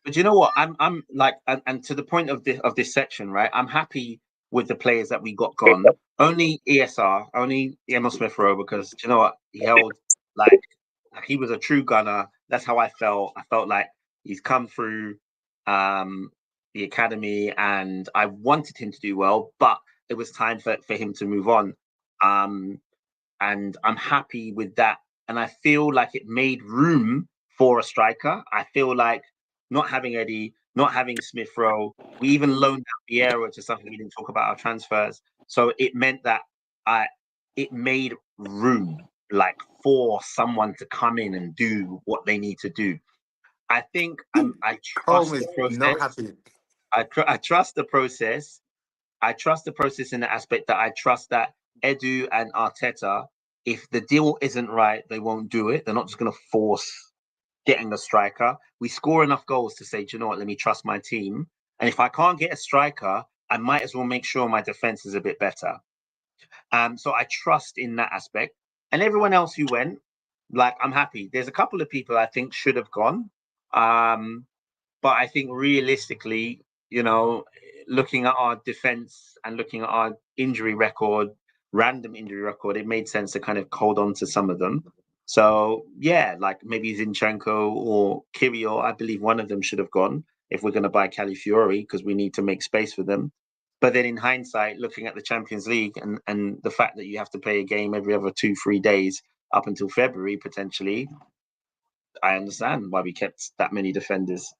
Speaker 3: But you know what? I'm like, and to the point of this section, right? I'm happy with the players that we got gone. Only ESR, only Emil Smith Rowe, because you know what? He held like he was a true gunner. That's how I felt. I felt like he's come through the academy, and I wanted him to do well, but it was time for him to move on. And I'm happy with that. And I feel like it made room for a striker. I feel like not having Eddie, not having Smith Rowe, we even loaned out Vieira to something we didn't talk about our transfers. So it meant that it made room like for someone to come in and do what they need to do. I think I trust
Speaker 6: Home
Speaker 3: the
Speaker 6: is not
Speaker 3: process.
Speaker 6: happy.
Speaker 3: I trust the process. I trust the process in the aspect that I trust that Edu and Arteta, if the deal isn't right, they won't do it. They're not just going to force getting a striker. We score enough goals to say, do you know what, let me trust my team. And if I can't get a striker, I might as well make sure my defense is a bit better. So I trust in that aspect. And everyone else who went, like, I'm happy. There's a couple of people I think should have gone. But I think realistically, you know, looking at our defense and looking at our injury record, random injury record, it made sense to kind of hold on to some of them. So yeah, like maybe Zinchenko or Kirill, I believe one of them should have gone if we're going to buy Calafiori, because we need to make space for them. But then in hindsight, looking at the Champions League and the fact that you have to play a game every other 2-3 days up until February potentially, I understand why we kept that many defenders.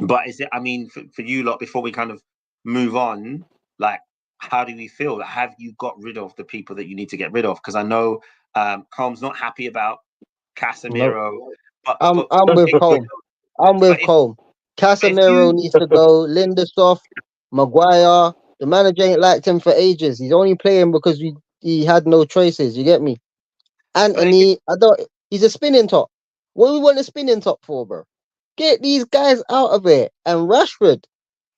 Speaker 3: But is it, I mean, for you lot, before we kind of move on, like, how do we feel? Have you got rid of the people that you need to get rid of? Because I know Colm's not happy about Casemiro. But
Speaker 5: I'm with Colm. I'm with Colm. Casemiro needs to go. Lindelof, Maguire. The manager ain't liked him for ages. He's only playing because he had no choices. You get me? Anthony, I don't. He's a spinning top. What do we want a spinning top for, bro? Get these guys out of it. And Rashford,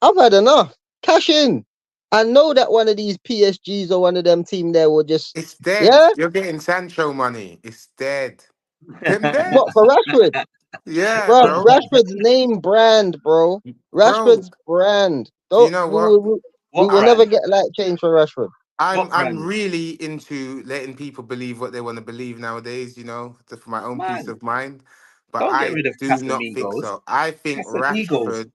Speaker 5: I've had enough. Cash in. I know that one of these PSGs or one of them team there will just,
Speaker 6: It's dead.
Speaker 5: yeah.
Speaker 6: You're getting Sancho money. It's dead. Them dead.
Speaker 5: What for Rashford,
Speaker 6: Yeah,
Speaker 5: bro?
Speaker 6: bro.
Speaker 5: Rashford's name brand, bro.
Speaker 6: Bro,
Speaker 5: Rashford's brand.
Speaker 6: do you
Speaker 5: Don't
Speaker 6: know
Speaker 5: we
Speaker 6: what?
Speaker 5: will we
Speaker 3: What
Speaker 5: will
Speaker 6: I'm
Speaker 5: never
Speaker 3: brand?
Speaker 5: get light change for Rashford.
Speaker 3: What
Speaker 6: I'm
Speaker 3: brand?
Speaker 6: really into letting people believe what they want to believe nowadays, for my own peace
Speaker 3: Man,
Speaker 6: of mind. But
Speaker 3: don't get
Speaker 6: I
Speaker 3: rid of
Speaker 6: do not think
Speaker 3: Casamigos.
Speaker 6: so.
Speaker 3: Casamigos.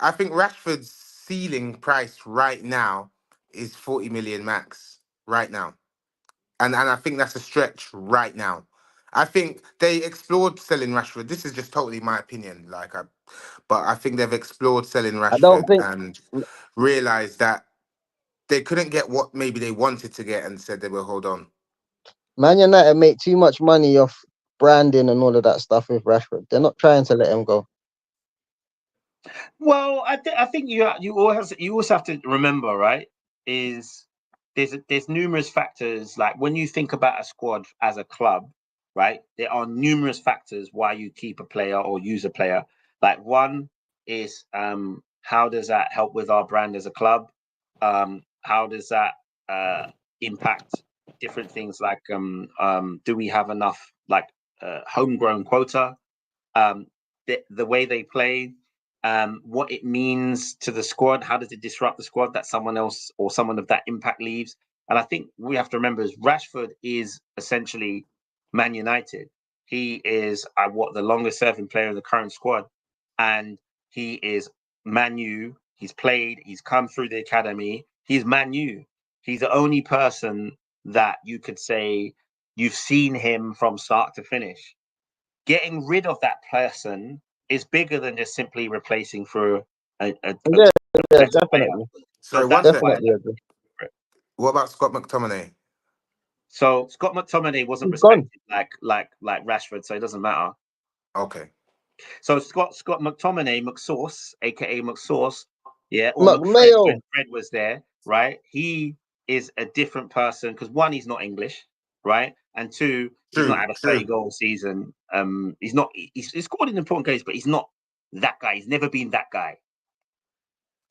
Speaker 6: I think Rashford's ceiling price right now is 40 million max. Right now. And I think that's a stretch right now. I think they explored selling Rashford. This is just totally my opinion. But I think they've explored selling
Speaker 5: I don't
Speaker 6: Rashford
Speaker 5: think
Speaker 6: and realized that they couldn't get what maybe they wanted to get and said they will hold on.
Speaker 5: Man United make too much money off branding and all of that stuff with Rashford. They're not trying to let him go.
Speaker 3: Well, I think you also have to remember, right? Is there's numerous factors, like when you think about a squad as a club, right? There are numerous factors why you keep a player or use a player. Like one is how does that help with our brand as a club? How does that impact different things like do we have enough like homegrown quota? The way they play, what it means to the squad, how does it disrupt the squad that someone else or someone of that impact leaves? And I think we have to remember is Rashford is essentially Man United. He is what the longest serving player in the current squad, and he is Man U. He's played. He's come through the academy. He's Man U. He's the only person that you could say you've seen him from start to finish. Getting rid of that person is bigger than just simply replacing for a
Speaker 5: Yeah, yeah,
Speaker 3: better player.
Speaker 5: definitely,
Speaker 3: So
Speaker 6: Sorry, one
Speaker 3: that's
Speaker 6: sec.
Speaker 3: why.
Speaker 5: definitely agree.
Speaker 6: What about Scott McTominay?
Speaker 3: So Scott McTominay wasn't
Speaker 5: He's gone.
Speaker 3: respected like Rashford, so it doesn't matter.
Speaker 6: Okay.
Speaker 3: So Scott McTominay, McSauce, aka McSauce, yeah, or McFred
Speaker 5: McMayo.
Speaker 3: when Fred was there, right? He is a different person because one, he's not English, right? And two, he's not
Speaker 6: True,
Speaker 3: had a 30
Speaker 6: true.
Speaker 3: goal season. He's not he's scored in important games, but he's not that guy. He's never been that guy.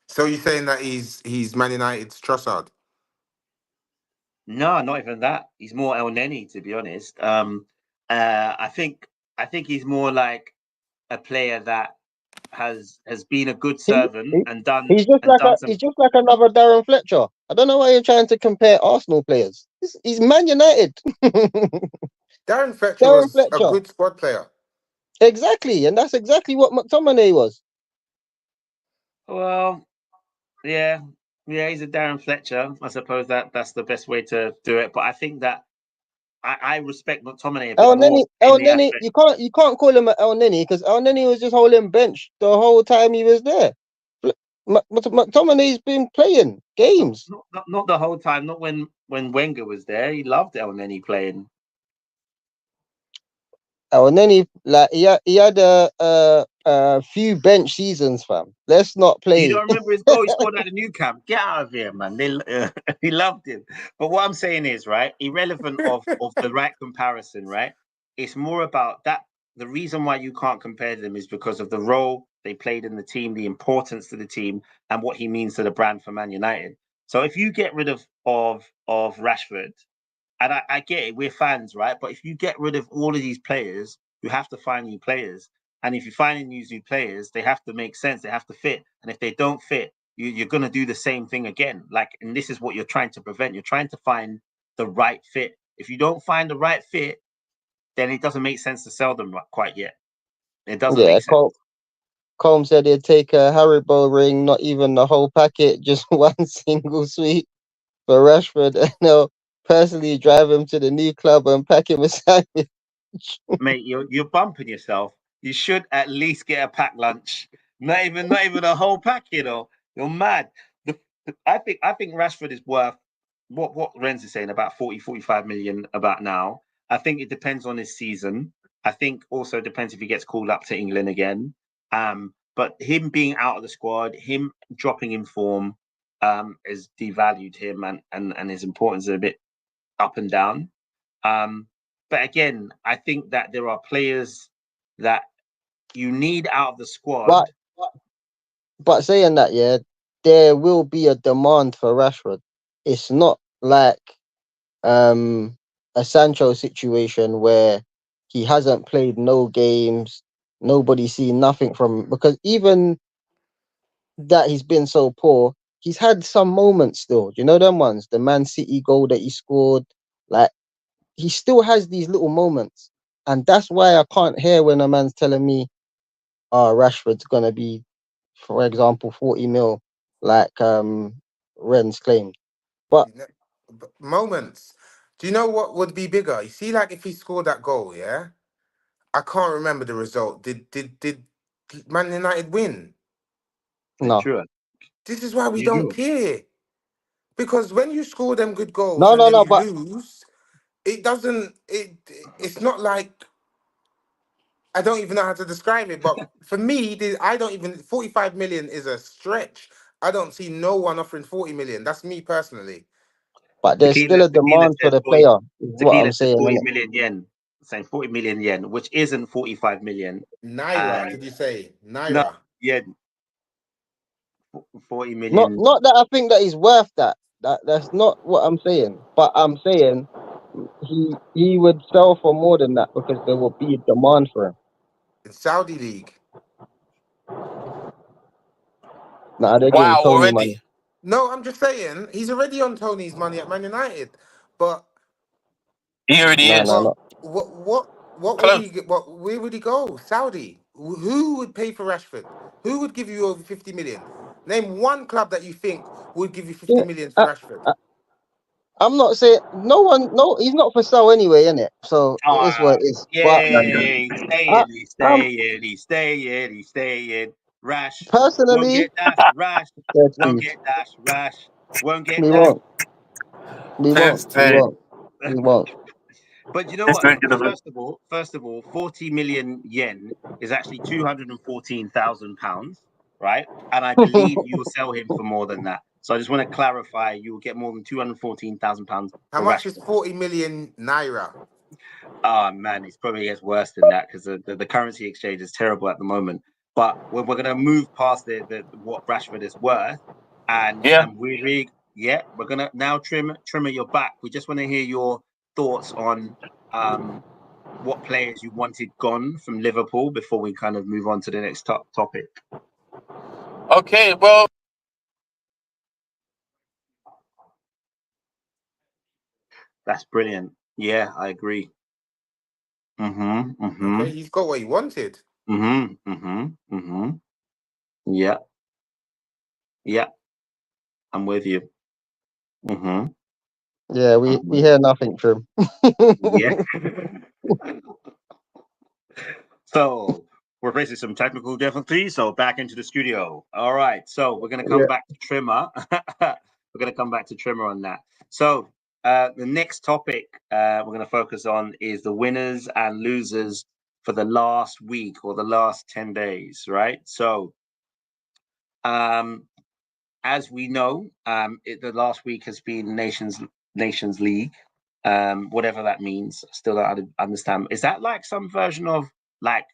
Speaker 6: So you're saying that he's Man United's Trossard?
Speaker 3: No, not even that. He's more El Neni, to be honest. I think he's more like a player that has been a good
Speaker 5: He,
Speaker 3: servant
Speaker 5: he,
Speaker 3: and
Speaker 5: he's just like another Darren Fletcher. I don't know why you're trying to compare Arsenal players. He's Man United.
Speaker 6: Darren Fletcher
Speaker 5: Darren
Speaker 6: was a
Speaker 5: Fletcher.
Speaker 6: good squad player.
Speaker 5: Exactly, and that's exactly what McTominay was.
Speaker 3: well, yeah, yeah, he's a Darren Fletcher. I suppose that's the best way to do it. But I think that I respect McTominay a bit more in
Speaker 5: El
Speaker 3: the
Speaker 5: Neni,
Speaker 3: aspect.
Speaker 5: you can't call him El Neni because El Neni was just holding bench the whole time he was there. McTominay's been playing games.
Speaker 3: Not the whole time. Not when Wenger was there. He loved El Neni playing.
Speaker 5: Oh, and then he had a few bench seasons, fam. Let's not
Speaker 3: You
Speaker 5: play.
Speaker 3: don't remember his goal he scored at the new camp? Get out of here, man. He loved him. But what I'm saying is, right, irrelevant of the right comparison, right? It's more about that. The reason why you can't compare them is because of the role they played in the team, the importance to the team, and what he means to the brand for Man United. So if you get rid of Rashford, and I get it, we're fans, right? But if you get rid of all of these players, you have to find new players. And if you're finding these new players, they have to make sense, they have to fit. And if they don't fit, you're going to do the same thing again. Like, and this is what you're trying to prevent. You're trying to find the right fit. If you don't find the right fit, then it doesn't make sense to sell them quite yet. It doesn't
Speaker 5: Yeah,
Speaker 3: make sense.
Speaker 5: Colm said he'd take a Haribo ring, not even the whole packet, just one single sweet for Rashford. And he'll personally drive him to the new club and pack him a sandwich.
Speaker 3: Mate, you're bumping yourself. You should at least get a pack lunch. Not even a whole pack, you know. You're mad. I think Rashford is worth what Renz is saying about 40, 45 million about now. I think it depends on his season. I think also depends if he gets called up to England again. But him being out of the squad, him dropping in form, has devalued him and his importance is a bit up and down. Um, But again, I think that there are players that you need out of the squad.
Speaker 5: But saying that, yeah, there will be a demand for Rashford. It's not like a Sancho situation where he hasn't played no games, nobody's seen nothing from him. Because even that he's been so poor, he's had some moments still. You know them ones, the Man City goal that he scored. Like he still has these little moments, and that's why I can't hear when a man's telling me, "Oh, Rashford's gonna be, for example, 40 mil, like Ren's claimed." But
Speaker 6: You know, moments. Do you know what would be bigger? You see, like if he scored that goal, yeah. I can't remember the result. Did Man United win?
Speaker 5: no,
Speaker 3: True.
Speaker 6: This is why we
Speaker 3: You
Speaker 6: don't
Speaker 3: do.
Speaker 6: care. Because when you score them good goals
Speaker 5: no,
Speaker 6: and
Speaker 5: no,
Speaker 6: then
Speaker 5: no.
Speaker 6: you
Speaker 5: But
Speaker 6: lose, it doesn't. It's not like I don't even know how to describe it. But for me, I don't even 45 million is a stretch. I don't see no one offering 40 million. That's me personally.
Speaker 5: there's still a
Speaker 3: Tequila
Speaker 5: demand for
Speaker 3: said
Speaker 5: the
Speaker 3: 40.
Speaker 5: player. Is what
Speaker 3: Tequila
Speaker 5: I'm
Speaker 3: said
Speaker 5: saying,
Speaker 3: 40
Speaker 5: innit?
Speaker 3: million yen. Saying 40 million yen, which isn't 45 million.
Speaker 6: Naira,
Speaker 3: And
Speaker 6: did you say?
Speaker 3: no
Speaker 6: Naira.
Speaker 3: yen, 40
Speaker 5: Not
Speaker 3: million.
Speaker 5: not that I think that he's worth that. That's not what I'm saying. But I'm saying he would sell for more than that because there will be a demand for him.
Speaker 6: In Saudi League.
Speaker 5: Nah, they're getting
Speaker 4: Wow,
Speaker 5: Tony money.
Speaker 4: already.
Speaker 6: No, I'm just saying he's already on Tony's money at Man United. But
Speaker 4: He already
Speaker 5: No, no,
Speaker 4: is.
Speaker 6: But
Speaker 5: no.
Speaker 6: what would
Speaker 4: Close.
Speaker 6: he get? Where would he go? Saudi. Who would pay for Rashford? Who would give you over 50 million? Name one club that you think would give you 50
Speaker 5: Yeah,
Speaker 6: million for
Speaker 5: I,
Speaker 6: Rashford.
Speaker 5: I'm not saying no one. No, he's not for sale anyway, innit? So it is what it is. But
Speaker 3: Yay! Stay
Speaker 5: I,
Speaker 3: in, he
Speaker 5: I'm
Speaker 3: stay in, he stay in, he stay in. Rash won't
Speaker 5: personally,
Speaker 3: get dashed. Rash
Speaker 5: said
Speaker 3: won't
Speaker 5: Steve,
Speaker 3: get dashed. Rash won't get
Speaker 5: we
Speaker 3: dashed.
Speaker 5: won't, we
Speaker 4: Let's
Speaker 5: won't, we
Speaker 4: say.
Speaker 5: won't, we won't.
Speaker 3: But you know
Speaker 4: Let's
Speaker 3: what?
Speaker 4: make it a
Speaker 3: First of all, 40 million yen is actually 214,000 pounds, right? And I believe you will sell him for more than that. So I just want to clarify: you will get more than 214,000 pounds
Speaker 6: How
Speaker 3: for
Speaker 6: much is
Speaker 3: Rashford.
Speaker 6: 40 million naira?
Speaker 3: Oh man, it's probably gets worse than that because the currency exchange is terrible at the moment. But we're going to move past the what Rashford is worth, and
Speaker 4: Yeah.
Speaker 3: we're gonna now Trimmer your back. We just want to hear your thoughts on what players you wanted gone from Liverpool before we kind of move on to the next topic.
Speaker 4: Okay, well,
Speaker 3: That's brilliant. Yeah, I agree.
Speaker 6: Okay, he's got what he wanted.
Speaker 3: Yeah, yeah, I'm with you.
Speaker 5: Yeah, we hear nothing from
Speaker 3: Yeah. So we're facing some technical difficulties. So back into the studio. All right. So we're going to come
Speaker 5: Yeah.
Speaker 3: back to Trimmer. We're going to come back to Trimmer on that. So the next topic we're going to focus on is the winners and losers for the last week or the last 10 days, right? So as we know, the last week has been Nations League, whatever that means. Still don't understand. Is that like some version of like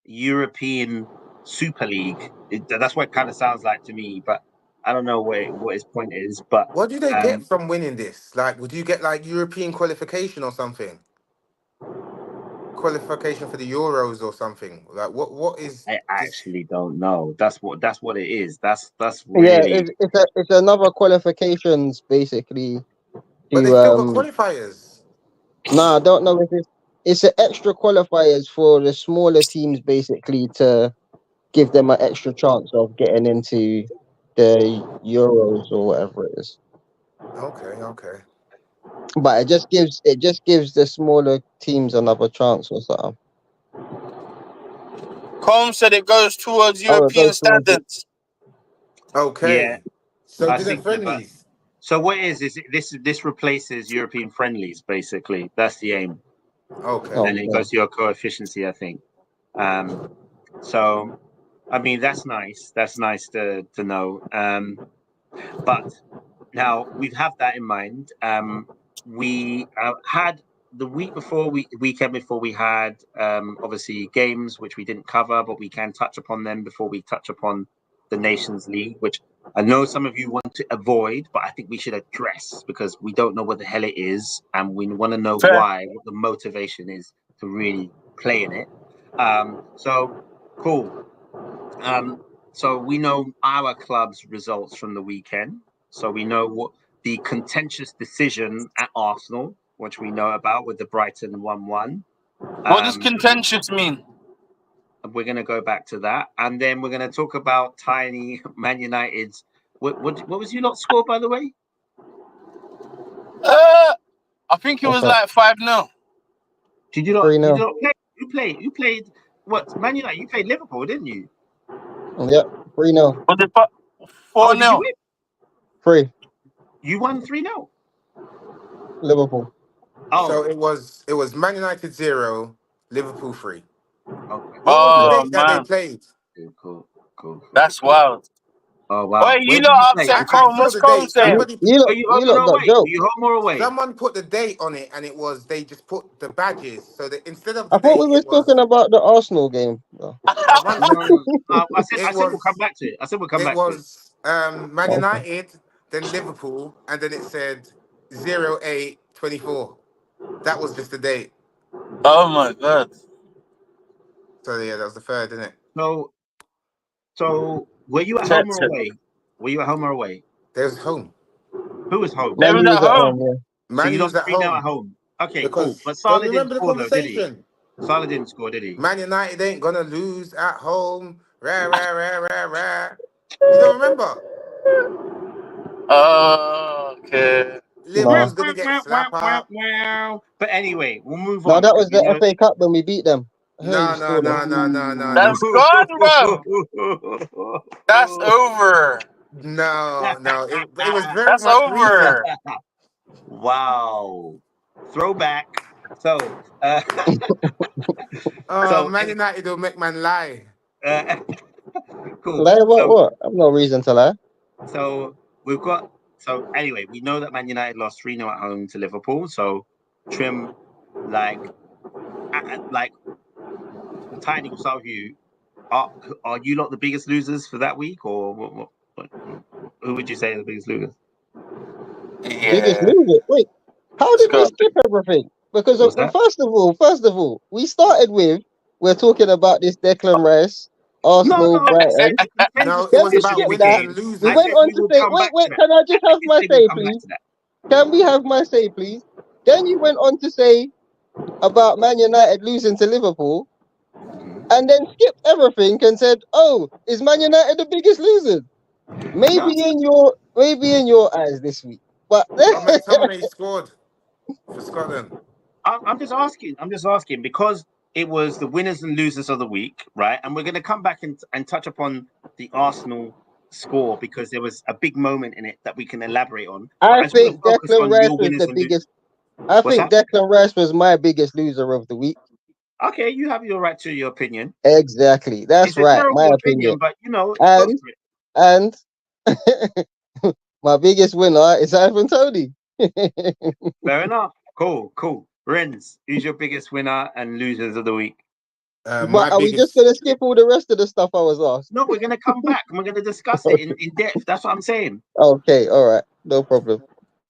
Speaker 3: European Super League? That's what it kind of sounds like to me, but I don't know what his point is. But
Speaker 6: What do they get
Speaker 3: um,
Speaker 6: from winning this? Like, would you get like European qualification or something? Qualification for the Euros or something? Like, what is
Speaker 3: I
Speaker 6: this?
Speaker 3: actually don't know. That's what it is. That's
Speaker 5: Yeah,
Speaker 3: really
Speaker 5: it's another qualifications basically
Speaker 6: But they
Speaker 5: to
Speaker 6: still got qualifiers.
Speaker 5: no, I don't know if it's an extra qualifiers for the smaller teams basically to give them an extra chance of getting into the Euros or whatever it is.
Speaker 6: Okay, okay.
Speaker 5: But it just gives the smaller teams another chance or something.
Speaker 4: Combs said it goes towards
Speaker 5: Oh, it
Speaker 4: European
Speaker 5: goes towards it.
Speaker 4: standards.
Speaker 3: yeah.
Speaker 6: Okay. So
Speaker 3: I
Speaker 6: do the
Speaker 3: think that, but
Speaker 6: friendlies.
Speaker 3: so what is this replaces European friendlies basically? That's the aim,
Speaker 6: Okay.
Speaker 3: and it
Speaker 5: Okay.
Speaker 3: goes to your coefficiency, I think. So I mean that's nice. That's nice to know. But now we have that in mind. We had the weekend before, we had obviously games which we didn't cover, but we can touch upon them before we touch upon the Nations League, which I know some of you want to avoid, but I think we should address because we don't know what the hell it is, and we want to know
Speaker 4: Fair.
Speaker 3: why, what the motivation is to really play in it. So cool. So we know our club's results from the weekend. So we know what the contentious decision at Arsenal, which we know about with the Brighton 1-1.
Speaker 4: What does contentious mean?
Speaker 3: We're going to go back to that, and then we're going to talk about tiny Man United's. What was your lot score, by the way?
Speaker 4: I think it was
Speaker 5: What's
Speaker 4: like 5-0.
Speaker 3: Did you not?
Speaker 5: 3-0.
Speaker 3: Did you not play? You played what? Man United. You played Liverpool, didn't you?
Speaker 5: Yep, 3-0.
Speaker 4: Was it
Speaker 3: Oh, did you
Speaker 4: 4-0?
Speaker 3: win?
Speaker 5: 3.
Speaker 3: You won 3-0.
Speaker 5: Liverpool.
Speaker 3: Oh,
Speaker 6: So it was Man United 0, Liverpool 3.
Speaker 3: okay.
Speaker 6: What was the
Speaker 4: Oh,
Speaker 6: date that they
Speaker 4: man.
Speaker 6: played?
Speaker 3: Cool.
Speaker 4: That's wild.
Speaker 3: Oh wow.
Speaker 4: Wait,
Speaker 3: Where
Speaker 4: you
Speaker 3: did
Speaker 4: lot
Speaker 3: play?
Speaker 4: upset
Speaker 6: I
Speaker 4: Cole?
Speaker 6: saw
Speaker 4: What's
Speaker 6: the
Speaker 4: Cole
Speaker 6: date.
Speaker 4: saying?
Speaker 3: Were you home or
Speaker 5: got
Speaker 3: away?
Speaker 5: jokes.
Speaker 3: Were you home or away?
Speaker 6: Someone put the date on it, and it was they just put the badges. So that instead of
Speaker 5: I
Speaker 6: the
Speaker 5: thought we
Speaker 6: date,
Speaker 5: was
Speaker 6: it was
Speaker 5: talking about the Arsenal game. though.
Speaker 6: one
Speaker 3: No.
Speaker 6: second.
Speaker 3: I said
Speaker 6: It
Speaker 3: we'll
Speaker 6: was
Speaker 3: come back to it. I said we'll come
Speaker 6: it
Speaker 3: back to it.
Speaker 6: was Man
Speaker 5: Okay.
Speaker 6: United, then Liverpool, and then it said 08/24. That was just the date.
Speaker 4: Oh my god.
Speaker 6: So yeah, that was the third, isn't it?
Speaker 3: So were you at
Speaker 4: Check,
Speaker 3: home or
Speaker 4: check.
Speaker 3: away? Were you at home or away?
Speaker 6: There's home.
Speaker 3: Who was home?
Speaker 4: They
Speaker 5: Man,
Speaker 4: was
Speaker 5: you
Speaker 4: at
Speaker 5: was at
Speaker 4: home.
Speaker 5: home, yeah.
Speaker 3: So
Speaker 6: Man
Speaker 3: you
Speaker 6: U was
Speaker 3: lost
Speaker 6: at
Speaker 3: 3-0 at
Speaker 6: home
Speaker 3: home. Okay, cool.
Speaker 6: because
Speaker 3: But
Speaker 6: don't
Speaker 3: Salah
Speaker 6: you
Speaker 3: didn't
Speaker 6: remember the
Speaker 3: score though, did he?
Speaker 6: conversation?
Speaker 3: Salah didn't score, did he?
Speaker 6: Man United ain't gonna lose at home. Rah rah rah rah rah. You don't remember?
Speaker 4: Okay.
Speaker 6: Liverpool's gonna get slap up.
Speaker 3: But anyway, we'll move
Speaker 5: No,
Speaker 3: on.
Speaker 5: that was
Speaker 3: because we
Speaker 5: the FA Cup when we beat them. I heard
Speaker 6: No,
Speaker 5: you
Speaker 6: no,
Speaker 5: scored
Speaker 6: no,
Speaker 5: them.
Speaker 6: no, no, no,
Speaker 4: That's
Speaker 6: no.
Speaker 4: gone, bro. That's over.
Speaker 6: No, no. It was very
Speaker 4: That's
Speaker 6: much recent.
Speaker 4: over.
Speaker 3: Wow. Throwback. So,
Speaker 6: Man United will make man lie.
Speaker 3: cool.
Speaker 5: Lie about what? I've no reason to lie.
Speaker 3: So we've got. So anyway, we know that Man United lost 3-0 at home to Liverpool. So Trim, like Tiny will start with you. Are you lot the biggest losers for that week, or what, who would you say are the biggest losers?
Speaker 5: Biggest
Speaker 4: Yeah.
Speaker 5: loser. Wait, how did we
Speaker 4: Scott.
Speaker 5: skip everything? Because
Speaker 3: What's that?
Speaker 5: first of all, we started with we're talking about this Declan Rice, Arsenal, Brighton.
Speaker 6: No, it
Speaker 5: Can
Speaker 6: was
Speaker 5: we
Speaker 6: about
Speaker 5: skip
Speaker 6: winners
Speaker 5: that?
Speaker 6: and
Speaker 5: We
Speaker 6: losers.
Speaker 5: went on to say, wait, can I just have my say, please? Can we have my say, please? Then you went on to say about Man United losing to Liverpool, and then skipped everything and said, "Oh, is Man United the biggest loser?" Maybe in your eyes this week, but
Speaker 6: McTominay scored for Scotland.
Speaker 3: I'm just asking because it was the winners and losers of the week, right? And we're going to come back and touch upon the Arsenal score because there was a big moment in it that we can elaborate on.
Speaker 5: I think Declan Rice was the biggest. I think Declan Rice was my biggest loser of the week.
Speaker 3: Okay, you have your right to your opinion.
Speaker 5: Exactly, that's
Speaker 3: it's
Speaker 5: right, my opinion.
Speaker 3: But you know,
Speaker 5: and my biggest winner is Ivan Toney.
Speaker 3: Fair enough. Cool. Renz, who's your biggest winner and losers of the week?
Speaker 5: But are we just going to skip all the rest of the stuff I was asked?
Speaker 3: No, we're going to come back and we're going to discuss it in depth. That's what I'm saying.
Speaker 5: Okay, all right. No problem.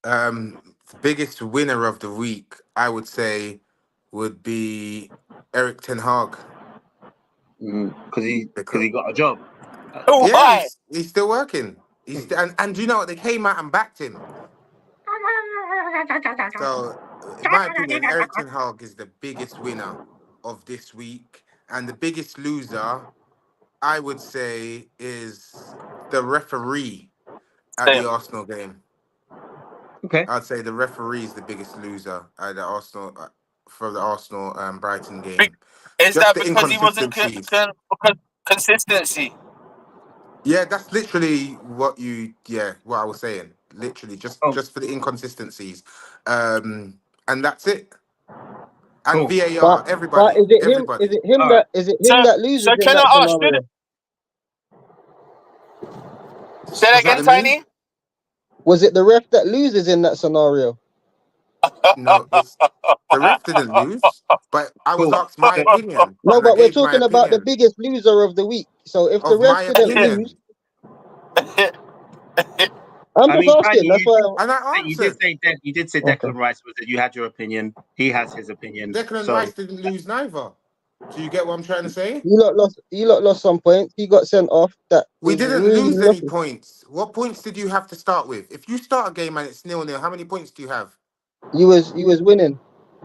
Speaker 6: The biggest winner of the week, I would say, would be Erik ten Hag.
Speaker 3: Because he got a job.
Speaker 6: Yeah, he's still working. And you know what? They came out and backed him. So, in my opinion, Erik ten Hag is the biggest winner of this week. And the biggest loser, I would say, is the referee at the Arsenal game.
Speaker 3: Okay.
Speaker 6: I'd say the referee is the biggest loser at the Arsenal for the Arsenal Brighton game.
Speaker 4: Is
Speaker 6: Just
Speaker 4: that
Speaker 6: the
Speaker 4: because he wasn't consistency?
Speaker 6: Yeah, that's literally what I was saying. Literally, just for the inconsistencies, and that's it. And VAR, everybody.
Speaker 5: But is it
Speaker 6: everybody.
Speaker 5: Is it him that loses?
Speaker 4: So
Speaker 5: in
Speaker 4: can
Speaker 5: that
Speaker 4: I ask?
Speaker 5: scenario?
Speaker 4: Say that again, Tiny.
Speaker 5: Was it the ref that loses in that scenario?
Speaker 6: No, it's the ref didn't lose, but I was
Speaker 3: Cool.
Speaker 6: asked my
Speaker 3: So,
Speaker 6: opinion,
Speaker 5: No,
Speaker 6: and I
Speaker 5: but we're
Speaker 6: gave my
Speaker 5: talking about the
Speaker 6: opinion
Speaker 5: biggest loser of the week. So if the
Speaker 6: of
Speaker 5: ref
Speaker 6: my
Speaker 5: didn't
Speaker 6: opinion,
Speaker 5: lose, I'm
Speaker 3: I
Speaker 5: just
Speaker 3: mean, Tiny,
Speaker 5: asking. That's why.
Speaker 6: and I
Speaker 3: you did
Speaker 6: answered.
Speaker 3: say you did say
Speaker 5: Okay.
Speaker 3: Declan Rice was that you had your opinion. He has his opinion.
Speaker 6: Declan
Speaker 3: So
Speaker 6: Rice didn't lose neither. Do you get what I'm trying to say?
Speaker 5: You lot lost. You lot lost some points. He got sent off. That
Speaker 6: We
Speaker 5: was
Speaker 6: didn't
Speaker 5: really
Speaker 6: lose any
Speaker 5: nothing.
Speaker 6: points. What points did you have to start with? If you start a game and it's 0-0, how many points do you have?
Speaker 5: You was winning.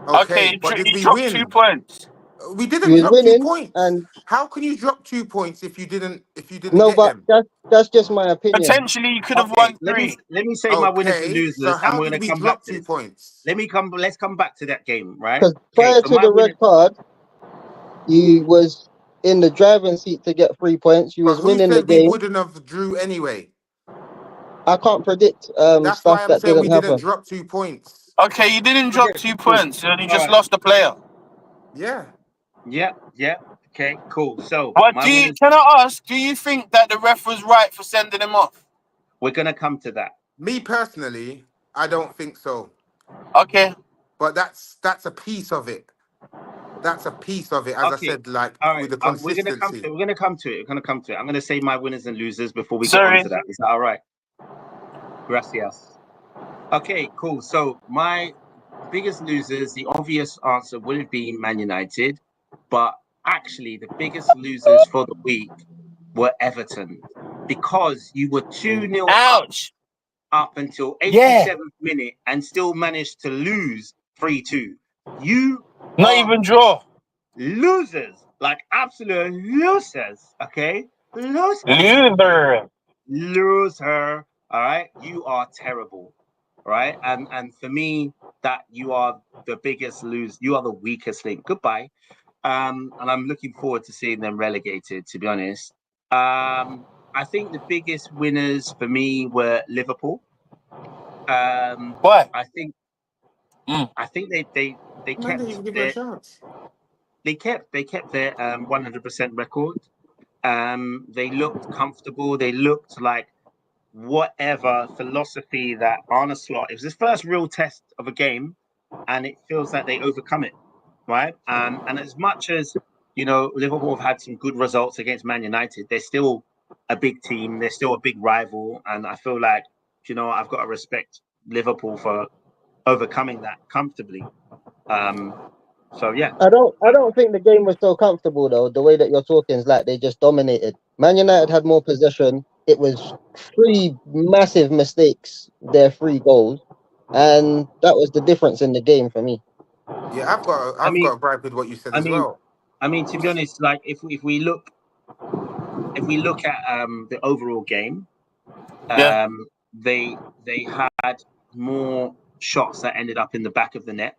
Speaker 6: Okay,
Speaker 4: Okay,
Speaker 6: but did
Speaker 4: you
Speaker 6: we
Speaker 4: dropped 2
Speaker 6: win?
Speaker 4: points.
Speaker 6: We
Speaker 5: You
Speaker 6: didn't
Speaker 5: was
Speaker 6: drop two
Speaker 5: winning,
Speaker 6: points.
Speaker 5: and
Speaker 6: How can you drop 2 points if you didn't
Speaker 5: no,
Speaker 6: get
Speaker 5: but
Speaker 6: them?
Speaker 5: that's just my opinion.
Speaker 4: Potentially, you could have
Speaker 3: okay,
Speaker 4: won 3.
Speaker 3: let me say my winners and
Speaker 6: Okay, so
Speaker 3: losers, and
Speaker 6: how
Speaker 3: we're
Speaker 6: did
Speaker 3: gonna
Speaker 6: we
Speaker 3: come back
Speaker 6: drop
Speaker 3: to
Speaker 6: two
Speaker 3: this.
Speaker 6: points?
Speaker 3: Let's come back to that game, right?
Speaker 5: Because
Speaker 3: Okay,
Speaker 5: prior
Speaker 3: so
Speaker 5: to
Speaker 3: my
Speaker 5: the red
Speaker 3: winners.
Speaker 5: card, you was in the driving seat to get 3 points. You
Speaker 6: But
Speaker 5: was
Speaker 6: who
Speaker 5: winning the
Speaker 6: said we
Speaker 5: game.
Speaker 6: wouldn't have drew anyway?
Speaker 5: I can't predict
Speaker 6: That's
Speaker 5: stuff
Speaker 6: why I'm
Speaker 5: that
Speaker 6: saying we
Speaker 5: didn't
Speaker 6: didn't
Speaker 5: happen.
Speaker 6: drop 2 points.
Speaker 4: Okay, you didn't drop
Speaker 3: Okay,
Speaker 4: 2
Speaker 3: cool.
Speaker 4: points. You
Speaker 3: All
Speaker 4: just
Speaker 3: right.
Speaker 4: lost the player.
Speaker 6: Yeah.
Speaker 3: Yeah. Okay, cool. So
Speaker 4: But
Speaker 3: my winners.
Speaker 4: can I ask, do you think that the ref was right for sending him off?
Speaker 3: We're gonna come to that.
Speaker 6: Me personally, I don't think so.
Speaker 4: Okay.
Speaker 6: But that's a piece of it. That's a piece of it, as I
Speaker 3: Okay.
Speaker 6: said, like
Speaker 3: All right.
Speaker 6: with the
Speaker 3: We're gonna come to
Speaker 6: consistency.
Speaker 3: it. We're gonna come to it. We're gonna come to it. I'm gonna say my winners and losers before we get
Speaker 4: Sorry.
Speaker 3: onto that. Is that all right? Gracias. Okay, cool. So my biggest losers, the obvious answer would have been Man United, but actually the biggest losers for the week were Everton because you were 2-0
Speaker 4: Ouch.
Speaker 3: up until
Speaker 4: Yeah.
Speaker 3: 87th minute and still managed to lose 3-2. You
Speaker 4: Not
Speaker 3: are
Speaker 4: even draw.
Speaker 3: losers, like absolute losers. Okay,
Speaker 4: Loser.
Speaker 3: loser. All right, you are terrible. Right, and for me, that you are the biggest lose. You are the weakest link. Goodbye. And I'm looking forward to seeing them relegated. To be honest, I think the biggest winners for me were Liverpool.
Speaker 4: Why?
Speaker 3: I think
Speaker 4: Mm.
Speaker 3: I think they
Speaker 6: Man didn't
Speaker 3: kept
Speaker 6: even give her a
Speaker 3: their
Speaker 6: chance.
Speaker 3: 100% record. They looked comfortable. They looked like whatever philosophy that Arne Slot. It was his first real test of a game, and it feels like they overcome it, right? And as much as Liverpool have had some good results against Man United, they're still a big team. They're still a big rival, and I feel like I've got to respect Liverpool for overcoming that comfortably. So yeah.
Speaker 5: I don't think the game was so comfortable though. The way that you're talking is like they just dominated. Man United had more possession. It was 3 massive mistakes, their 3 goals, and that was the difference in the game for me.
Speaker 6: Yeah,
Speaker 3: I
Speaker 6: I've
Speaker 3: mean,
Speaker 6: got a gripe with what you said
Speaker 3: I
Speaker 6: as
Speaker 3: mean,
Speaker 6: well.
Speaker 3: to be honest, like if we look at the overall game,
Speaker 4: Yeah.
Speaker 3: they had more shots that ended up in the back of the net,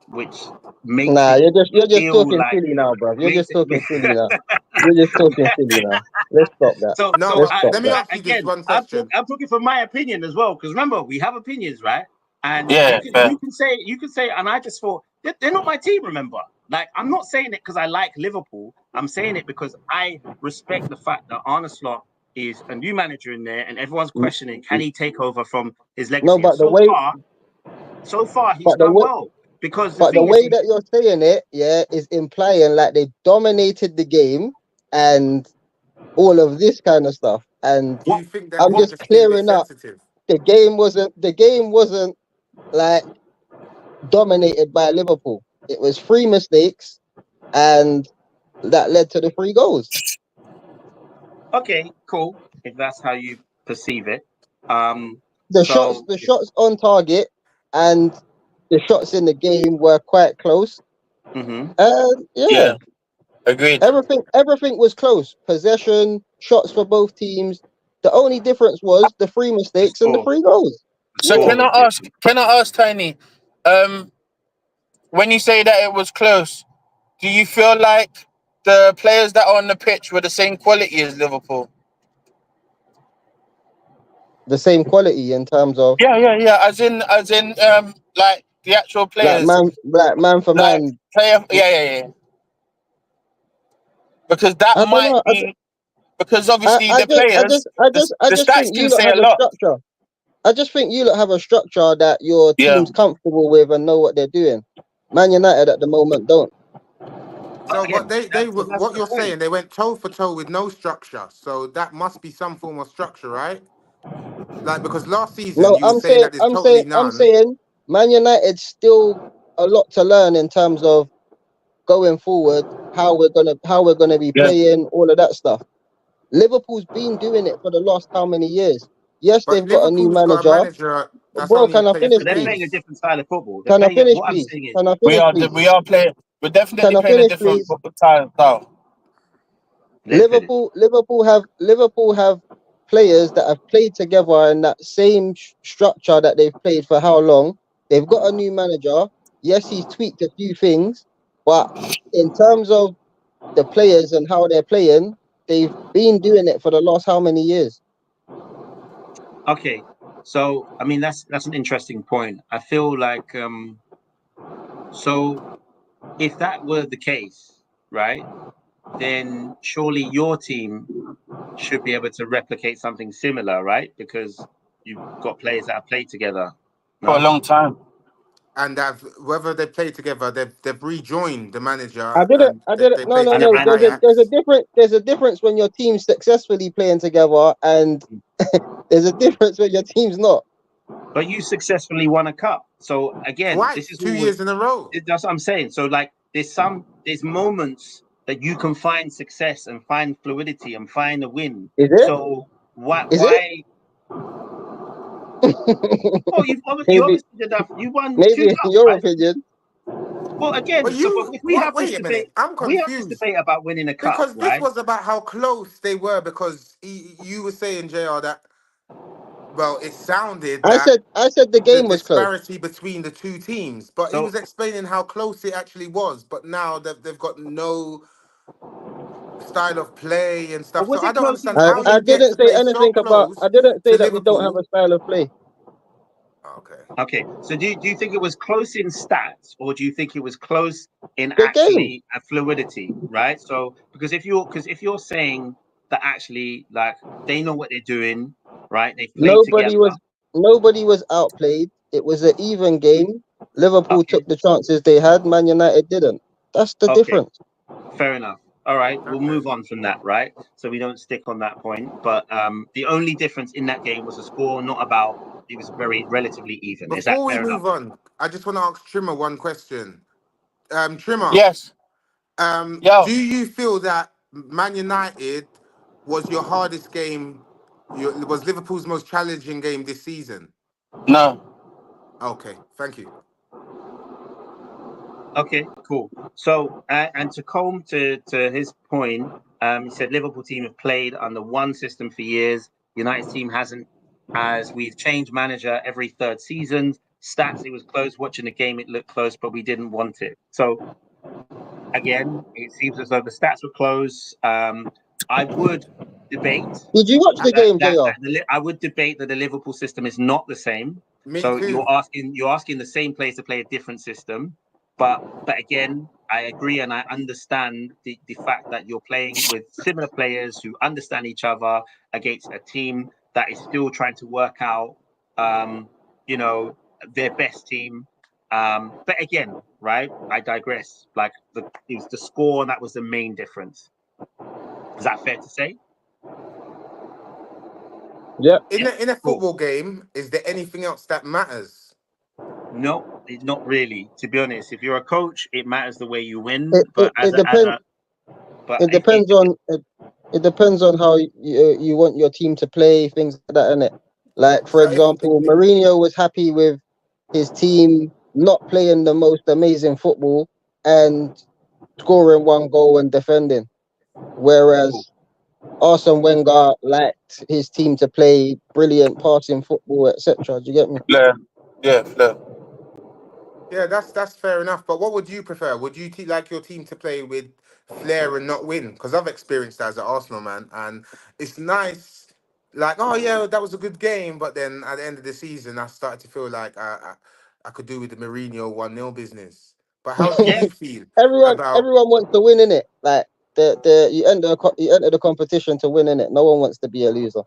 Speaker 3: which makes
Speaker 5: Nah,
Speaker 3: it
Speaker 5: you're just
Speaker 3: feel
Speaker 5: talking
Speaker 3: like
Speaker 5: silly now, bro. You're
Speaker 3: makes
Speaker 5: just
Speaker 3: it.
Speaker 5: talking silly now. You're just talking silly now. Let's stop that.
Speaker 3: So
Speaker 6: No,
Speaker 3: so
Speaker 5: Let's
Speaker 6: but
Speaker 5: stop
Speaker 6: let me
Speaker 5: that.
Speaker 6: ask you this
Speaker 3: again,
Speaker 6: one question.
Speaker 3: I'm talking from my opinion as well, because remember we have opinions, right? And
Speaker 4: Yeah, fair.
Speaker 3: you can say, and I just thought they're not my team. Remember, like I'm not saying it because I like Liverpool. I'm saying it because I respect the fact that Arne Slot is a new manager in there, and everyone's questioning can he take over from his
Speaker 5: No,
Speaker 3: legacy. And
Speaker 5: but
Speaker 3: so far he's
Speaker 5: but the
Speaker 3: done
Speaker 5: way,
Speaker 3: well because the
Speaker 5: but the
Speaker 3: thing is,
Speaker 5: way that you're saying it, yeah, is implying like they dominated the game and all of this kind of stuff. And
Speaker 6: Do you think that
Speaker 5: I'm
Speaker 6: we're
Speaker 5: just
Speaker 6: just being a bit
Speaker 5: clearing up.
Speaker 6: sensitive?
Speaker 5: The game wasn't like dominated by Liverpool. It was 3 mistakes, and that led to the 3 goals.
Speaker 3: okay, cool, if that's how you perceive it.
Speaker 5: The
Speaker 3: So
Speaker 5: shots on target, and the shots in the game were quite close.
Speaker 3: mhm.
Speaker 5: And yeah,
Speaker 4: Yeah. Agreed.
Speaker 5: everything was close. Possession, shots for both teams. The only difference was the 3
Speaker 3: The
Speaker 5: mistakes and the
Speaker 3: score,
Speaker 5: 3 goals.
Speaker 3: the
Speaker 4: So
Speaker 3: score
Speaker 5: Yeah.
Speaker 3: was different.
Speaker 4: can I ask Tiny, when you say that it was close, do you feel like the players that are on the pitch were the same quality as Liverpool?
Speaker 5: The same quality in terms of
Speaker 4: Yeah. As in like the actual players,
Speaker 5: like man for
Speaker 4: like
Speaker 5: man.
Speaker 4: player yeah. Because that
Speaker 5: I don't
Speaker 4: might
Speaker 5: know.
Speaker 4: be because obviously the players,
Speaker 5: I
Speaker 4: the
Speaker 5: just think
Speaker 4: stats
Speaker 5: you
Speaker 4: can
Speaker 5: lot
Speaker 4: say a
Speaker 5: had a
Speaker 4: lot.
Speaker 5: structure. I just think you lot have a structure that your
Speaker 4: Yeah.
Speaker 5: team's comfortable with and know what they're doing. Man United at the moment don't.
Speaker 6: So,
Speaker 3: Again,
Speaker 6: but they
Speaker 3: that's
Speaker 6: what
Speaker 3: the
Speaker 6: you're
Speaker 3: point.
Speaker 6: saying, they went toe for toe with no structure. So that must be some form of structure, right? Like because last season
Speaker 5: No,
Speaker 6: you were saying that there's totally
Speaker 5: I'm
Speaker 6: none.
Speaker 5: saying, Man United still a lot to learn in terms of going forward, how we're gonna be
Speaker 4: Yeah.
Speaker 5: playing, all of that stuff. Liverpool's been doing it for the last how many years? Yes,
Speaker 6: But
Speaker 5: they've got a new
Speaker 6: Liverpool's got a
Speaker 5: manager.
Speaker 6: manager that's
Speaker 5: Bro,
Speaker 6: only
Speaker 5: can I
Speaker 6: playing
Speaker 5: finish,
Speaker 3: But they're
Speaker 6: 6
Speaker 5: please?
Speaker 3: playing a
Speaker 6: games.
Speaker 3: different style of football. They're
Speaker 5: Can I
Speaker 3: playing.
Speaker 5: finish,
Speaker 3: What I'm
Speaker 5: please?
Speaker 3: saying is,
Speaker 5: Can I
Speaker 4: We
Speaker 5: finish,
Speaker 4: are
Speaker 5: please?
Speaker 4: we're
Speaker 5: Can
Speaker 4: definitely
Speaker 5: I
Speaker 4: playing a
Speaker 5: finish,
Speaker 4: different
Speaker 5: please?
Speaker 4: style.
Speaker 3: let him finish.
Speaker 5: Liverpool have players that have played together in that same structure that they've played for how long? They've got a new manager. Yes, he's tweaked a few things, but in terms of the players and how they're playing, they've been doing it for the last how many years?
Speaker 3: Okay, so I mean that's an interesting point. I feel like so if that were the case, right, then surely your team should be able to replicate something similar, right? Because you've got players that have played together.
Speaker 4: For a
Speaker 3: No?
Speaker 4: long time.
Speaker 6: And whether they play together, they've rejoined the manager
Speaker 5: I didn't.
Speaker 6: and
Speaker 5: I
Speaker 6: they
Speaker 5: didn't. No,
Speaker 6: played
Speaker 5: no,
Speaker 3: And
Speaker 6: together
Speaker 5: no.
Speaker 6: in
Speaker 3: and
Speaker 5: There's a
Speaker 6: Ajax.
Speaker 5: different. There's a difference when your team's successfully playing together, and there's a difference when your team's not.
Speaker 3: but you successfully won a cup. So again, this
Speaker 6: Twice,
Speaker 3: is
Speaker 6: 2 years in a row.
Speaker 3: that's what I'm saying. So like there's moments that you can find success and find fluidity and find a win.
Speaker 5: Is it?
Speaker 3: So why
Speaker 5: Is it?
Speaker 3: why well you
Speaker 5: maybe,
Speaker 3: obviously did that. You won two
Speaker 5: maybe in
Speaker 3: cups,
Speaker 5: your
Speaker 3: right?
Speaker 5: opinion.
Speaker 3: Well again,
Speaker 6: But
Speaker 3: so but
Speaker 6: you,
Speaker 3: if we
Speaker 6: what?
Speaker 3: have this
Speaker 6: Wait a
Speaker 3: debate,
Speaker 6: minute, I'm
Speaker 3: we have this
Speaker 6: confused
Speaker 3: debate about winning a cup,
Speaker 6: because this
Speaker 3: right?
Speaker 6: was about how close they were. Because you were saying, Jr., that well, it sounded that
Speaker 5: I said the
Speaker 6: the
Speaker 5: game was close.
Speaker 6: disparity between the two teams, but he
Speaker 3: So
Speaker 6: was explaining how close it actually was. But now they've got no style of play and
Speaker 3: but
Speaker 6: stuff. So
Speaker 3: was
Speaker 6: I
Speaker 3: it
Speaker 6: don't
Speaker 3: close
Speaker 6: understand
Speaker 3: in
Speaker 6: how
Speaker 5: I
Speaker 6: you get
Speaker 5: didn't
Speaker 6: to
Speaker 5: say
Speaker 6: play so
Speaker 5: anything about.
Speaker 6: close
Speaker 5: I didn't say
Speaker 6: to
Speaker 5: that we don't have
Speaker 6: Liverpool.
Speaker 5: a style of play.
Speaker 6: Okay.
Speaker 3: okay. So do you think it was close in stats or do you think it was close in
Speaker 5: The game.
Speaker 3: actually fluidity, right? So because if you're saying that actually like they know what they're doing, right? They've played together.
Speaker 5: Nobody was. Nobody was outplayed. It was an even game. Liverpool
Speaker 3: Okay,
Speaker 5: took the chances they had. Man United didn't. That's the
Speaker 3: okay,
Speaker 5: difference.
Speaker 3: fair enough. All right, we'll
Speaker 6: Okay.
Speaker 3: move on from that, right? So we don't stick on that point. But the only difference in that game was the score, not about it was very relatively even. Is that
Speaker 6: Before we
Speaker 3: fair enough?
Speaker 6: move on, I just want to ask Trimmer one question. Trimmer,
Speaker 4: Yes.
Speaker 6: do
Speaker 4: Yo.
Speaker 6: you feel that Man United was your hardest game? Was Liverpool's most challenging game this season?
Speaker 4: No.
Speaker 6: Okay, thank you.
Speaker 3: Okay, cool. So, and to Combe to his point, he said Liverpool team have played under one system for years. United team hasn't, as we've changed manager every third season. Stats, it was close. Watching the game, it looked close, but we didn't want it. So, again, it seems as though the stats were close. I would debate
Speaker 5: Did you watch the game, JR?
Speaker 3: I would debate that the Liverpool system is not the same.
Speaker 6: Me
Speaker 3: So
Speaker 6: too.
Speaker 3: you're asking the same players to play a different system. But again, I agree and I understand the fact that you're playing with similar players who understand each other against a team that is still trying to work out, you know, their best team. But again, right? I digress. Like it was the score, and that was the main difference. Is that fair to say?
Speaker 5: Yeah.
Speaker 6: In
Speaker 3: Yeah.
Speaker 6: a
Speaker 3: Cool.
Speaker 6: football game, is there anything else that matters?
Speaker 3: No, not really. To be honest, if you're a coach, it matters the way you win.
Speaker 5: It,
Speaker 3: But
Speaker 5: it depends.
Speaker 3: but
Speaker 5: It depends on. It depends on how you want your team to play, things like that, innit? Like for
Speaker 6: So
Speaker 5: example, Mourinho was happy with his team not playing the most amazing football and scoring one goal and defending,
Speaker 3: cool.
Speaker 5: whereas Arsene Wenger liked his team to play brilliant passing football, etc. Do you get me?
Speaker 4: Flair. Yeah, Flair.
Speaker 6: yeah, that's fair enough. But what would you prefer? Would you like your team to play with flair and not win? Because I've experienced that as an Arsenal man, and it's nice. Like, oh yeah, that was a good game, but then at the end of the season, I started to feel like I could do with the Mourinho 1-0 business. But how do
Speaker 3: Yeah,
Speaker 6: you feel about?
Speaker 5: Everyone wants to win in it. Like you enter the competition to win in it. No one wants to be a loser.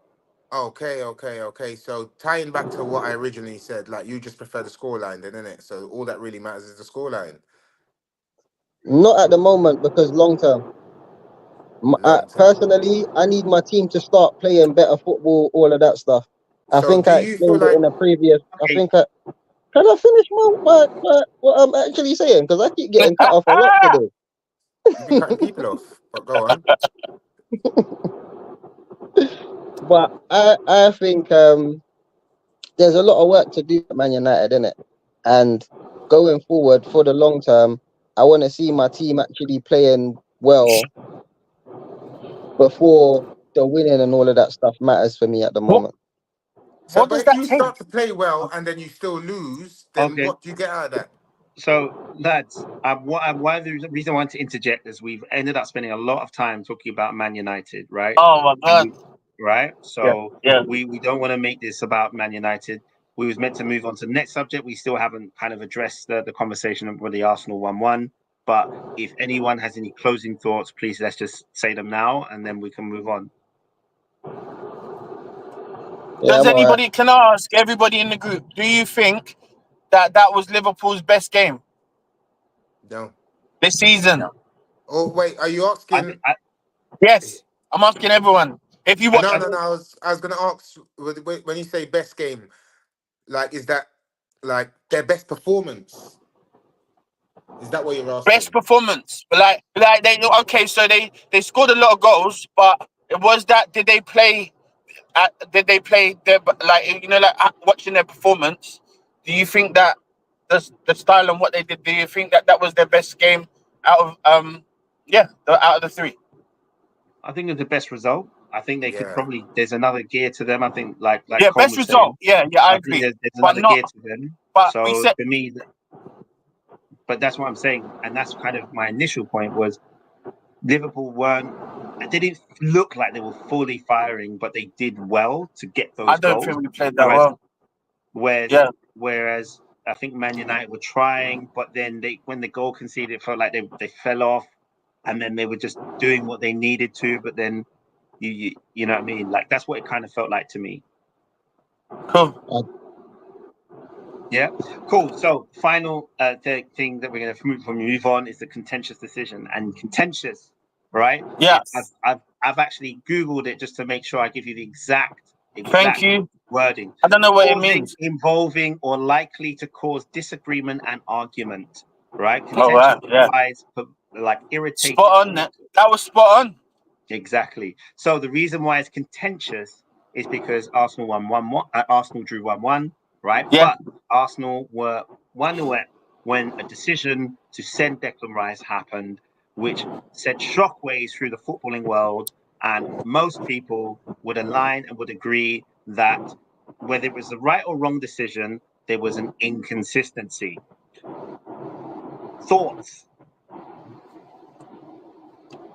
Speaker 6: Okay. So tying back to what I originally said, like you just prefer the scoreline, then, innit? So all that really matters is the scoreline.
Speaker 5: Not at the moment because long term.
Speaker 6: Long term.
Speaker 5: Personally, I need my team to start playing better football, all of that stuff. I
Speaker 6: So
Speaker 5: think
Speaker 6: do
Speaker 5: I
Speaker 6: you feel
Speaker 5: explained it
Speaker 6: like
Speaker 5: in a previous. I
Speaker 3: Okay.
Speaker 5: think I can I finish what I'm actually saying because I keep getting cut off a lot today.
Speaker 6: you've been cutting people off? But go on.
Speaker 5: But I think there's a lot of work to do at Man United, in it, and going forward for the long term, I want to see my team actually playing well before the winning and all of that stuff matters for me at the
Speaker 4: What
Speaker 5: moment.
Speaker 6: So,
Speaker 4: what
Speaker 6: but
Speaker 4: does
Speaker 6: if
Speaker 4: that
Speaker 6: you
Speaker 4: take?
Speaker 6: start to play well and then you still lose, then
Speaker 3: Okay.
Speaker 6: what do you get out of that?
Speaker 3: So, lads, why the reason I want to interject is we've ended up spending a lot of time talking about Man United, right?
Speaker 4: Oh my
Speaker 3: And
Speaker 4: god.
Speaker 3: right?
Speaker 4: Yeah.
Speaker 3: So
Speaker 4: Yeah.
Speaker 3: we don't want to make this about Man United. We was meant to move on to the next subject. We still haven't kind of addressed the conversation with the Arsenal 1-1. But if anyone has any closing thoughts, please let's just say them now, and then we can move on.
Speaker 5: Yeah,
Speaker 4: Does
Speaker 5: I'm alright.
Speaker 4: anybody? Can I ask everybody in the group? Do you think that was Liverpool's best game
Speaker 6: No.
Speaker 4: this season?
Speaker 6: Oh wait, are you asking?
Speaker 4: Yes, I'm asking everyone. If you watch,
Speaker 6: No. I was gonna ask when you say best game, like is that like their best performance? Is that what you're
Speaker 4: best
Speaker 6: asking?
Speaker 4: performance, like they okay. So they scored a lot of goals, but it was that did they play? Did they play their like like watching their performance? Do you think that the style and what they did? Do you think that was their best game out of out of the three?
Speaker 3: I think it's the best result. I think they could
Speaker 6: Yeah.
Speaker 3: probably. There's another gear to them. I think, like
Speaker 4: Yeah,
Speaker 3: Cole
Speaker 4: best
Speaker 3: was saying.
Speaker 4: result. Yeah, I
Speaker 3: I think
Speaker 4: agree.
Speaker 3: there's
Speaker 4: But
Speaker 3: another
Speaker 4: not.
Speaker 3: gear to them.
Speaker 4: But we
Speaker 3: So
Speaker 4: said
Speaker 3: for me, but that's what I'm saying, and that's kind of my initial point was Liverpool weren't. They didn't look like they were fully firing, but they did well to get
Speaker 4: I
Speaker 3: those
Speaker 4: don't
Speaker 3: goals.
Speaker 4: think we played that
Speaker 3: Whereas,
Speaker 4: well.
Speaker 3: whereas,
Speaker 4: Yeah,
Speaker 3: whereas I think Man United were trying, but then when the goal conceded, it felt like they fell off, and then they were just doing what they needed to. But then you know what I mean? Like that's what it kind of felt like to me.
Speaker 4: cool.
Speaker 3: Yeah, cool. So final thing that we're going to move on is the contentious decision and contentious, right?
Speaker 4: Yeah,
Speaker 3: I've actually Googled it just to make sure I give you the exact
Speaker 4: thank you.
Speaker 3: wording.
Speaker 4: I don't know what it
Speaker 3: Causing,
Speaker 4: means.
Speaker 3: involving, or likely to cause disagreement and argument, right?
Speaker 4: All
Speaker 3: Contentious
Speaker 4: right, yeah,
Speaker 3: implies like irritating.
Speaker 4: spot on. That was spot on.
Speaker 3: Exactly. So the reason why it's contentious is because Arsenal won 1-1. Arsenal drew 1-1, right?
Speaker 4: Yeah,
Speaker 3: But Arsenal were 1-0 when a decision to send Declan Rice happened, which sent shockwaves through the footballing world. And most people would align and would agree that whether it was the right or wrong decision, there was an inconsistency. Thoughts?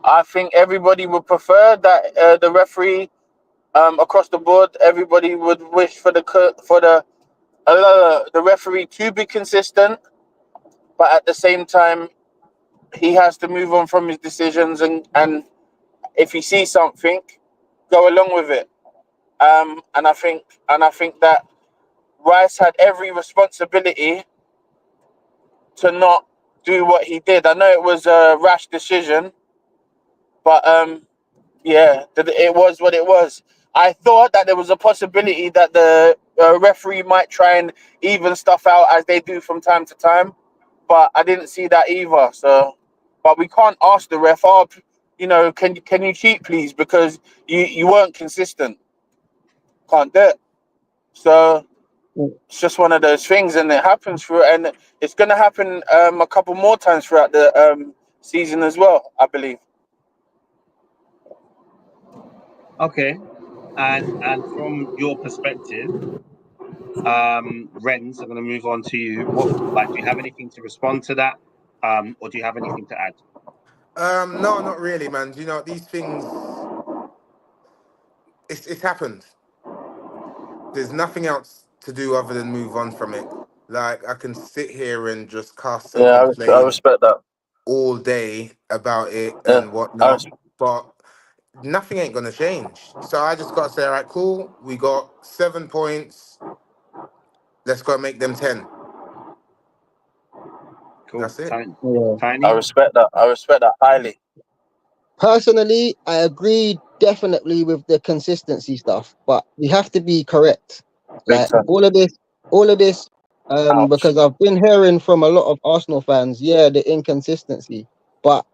Speaker 4: I think everybody would prefer that the referee across the board. Everybody would wish for the referee to be consistent, but at the same time, he has to move on from his decisions and if he sees something, go along with it. And I think that Rice had every responsibility to not do what he did. I know it was a rash decision, but yeah, it was what it was. I thought that there was a possibility that the referee might try and even stuff out as they do from time to time, but I didn't see that either. So, but we can't ask the ref, oh, can you cheat, please, because you weren't consistent. Can't do it. So it's just one of those things, and it happens and it's going to happen a couple more times throughout the season as well, I believe.
Speaker 3: Okay. And from your perspective, Renz, I'm going to move on to you. Do you have anything to respond to that, or do you have anything to add?
Speaker 6: No, not really, man. You know, these things. It's happened. There's nothing else to do other than move on from it. Like I can sit here and just cast and
Speaker 4: Yeah, I
Speaker 6: complain
Speaker 4: respect that.
Speaker 6: all day about it
Speaker 4: Yeah,
Speaker 6: and whatnot, but nothing ain't gonna change. So I just gotta say, all right, cool. We got 7 points. Let's go make them 10.
Speaker 3: Cool.
Speaker 6: That's it.
Speaker 5: Yeah.
Speaker 3: Tiny.
Speaker 4: I respect that. I respect that highly.
Speaker 5: Personally, I agree definitely with the consistency stuff, but we have to be correct.
Speaker 4: Big
Speaker 5: Like
Speaker 4: time.
Speaker 5: all of this,
Speaker 4: Ouch.
Speaker 5: because I've been hearing from a lot of Arsenal fans, yeah, the inconsistency. But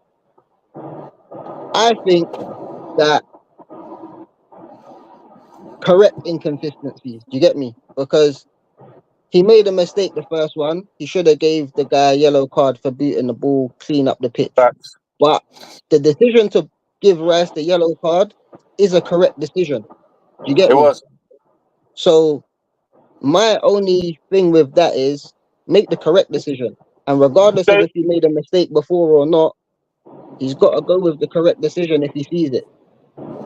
Speaker 5: I think that correct inconsistencies. Do you get me? Because he made a mistake the first one. He should have gave the guy a yellow card for beating the ball, clean up the pitch.
Speaker 4: Facts.
Speaker 5: But the decision to give Rice the yellow card is a correct decision. Do you get
Speaker 4: It
Speaker 5: me?
Speaker 4: was.
Speaker 5: So my only thing with that is make the correct decision. And regardless of
Speaker 4: So,
Speaker 5: if he made a mistake before or not, he's got to go with the correct decision if he sees it.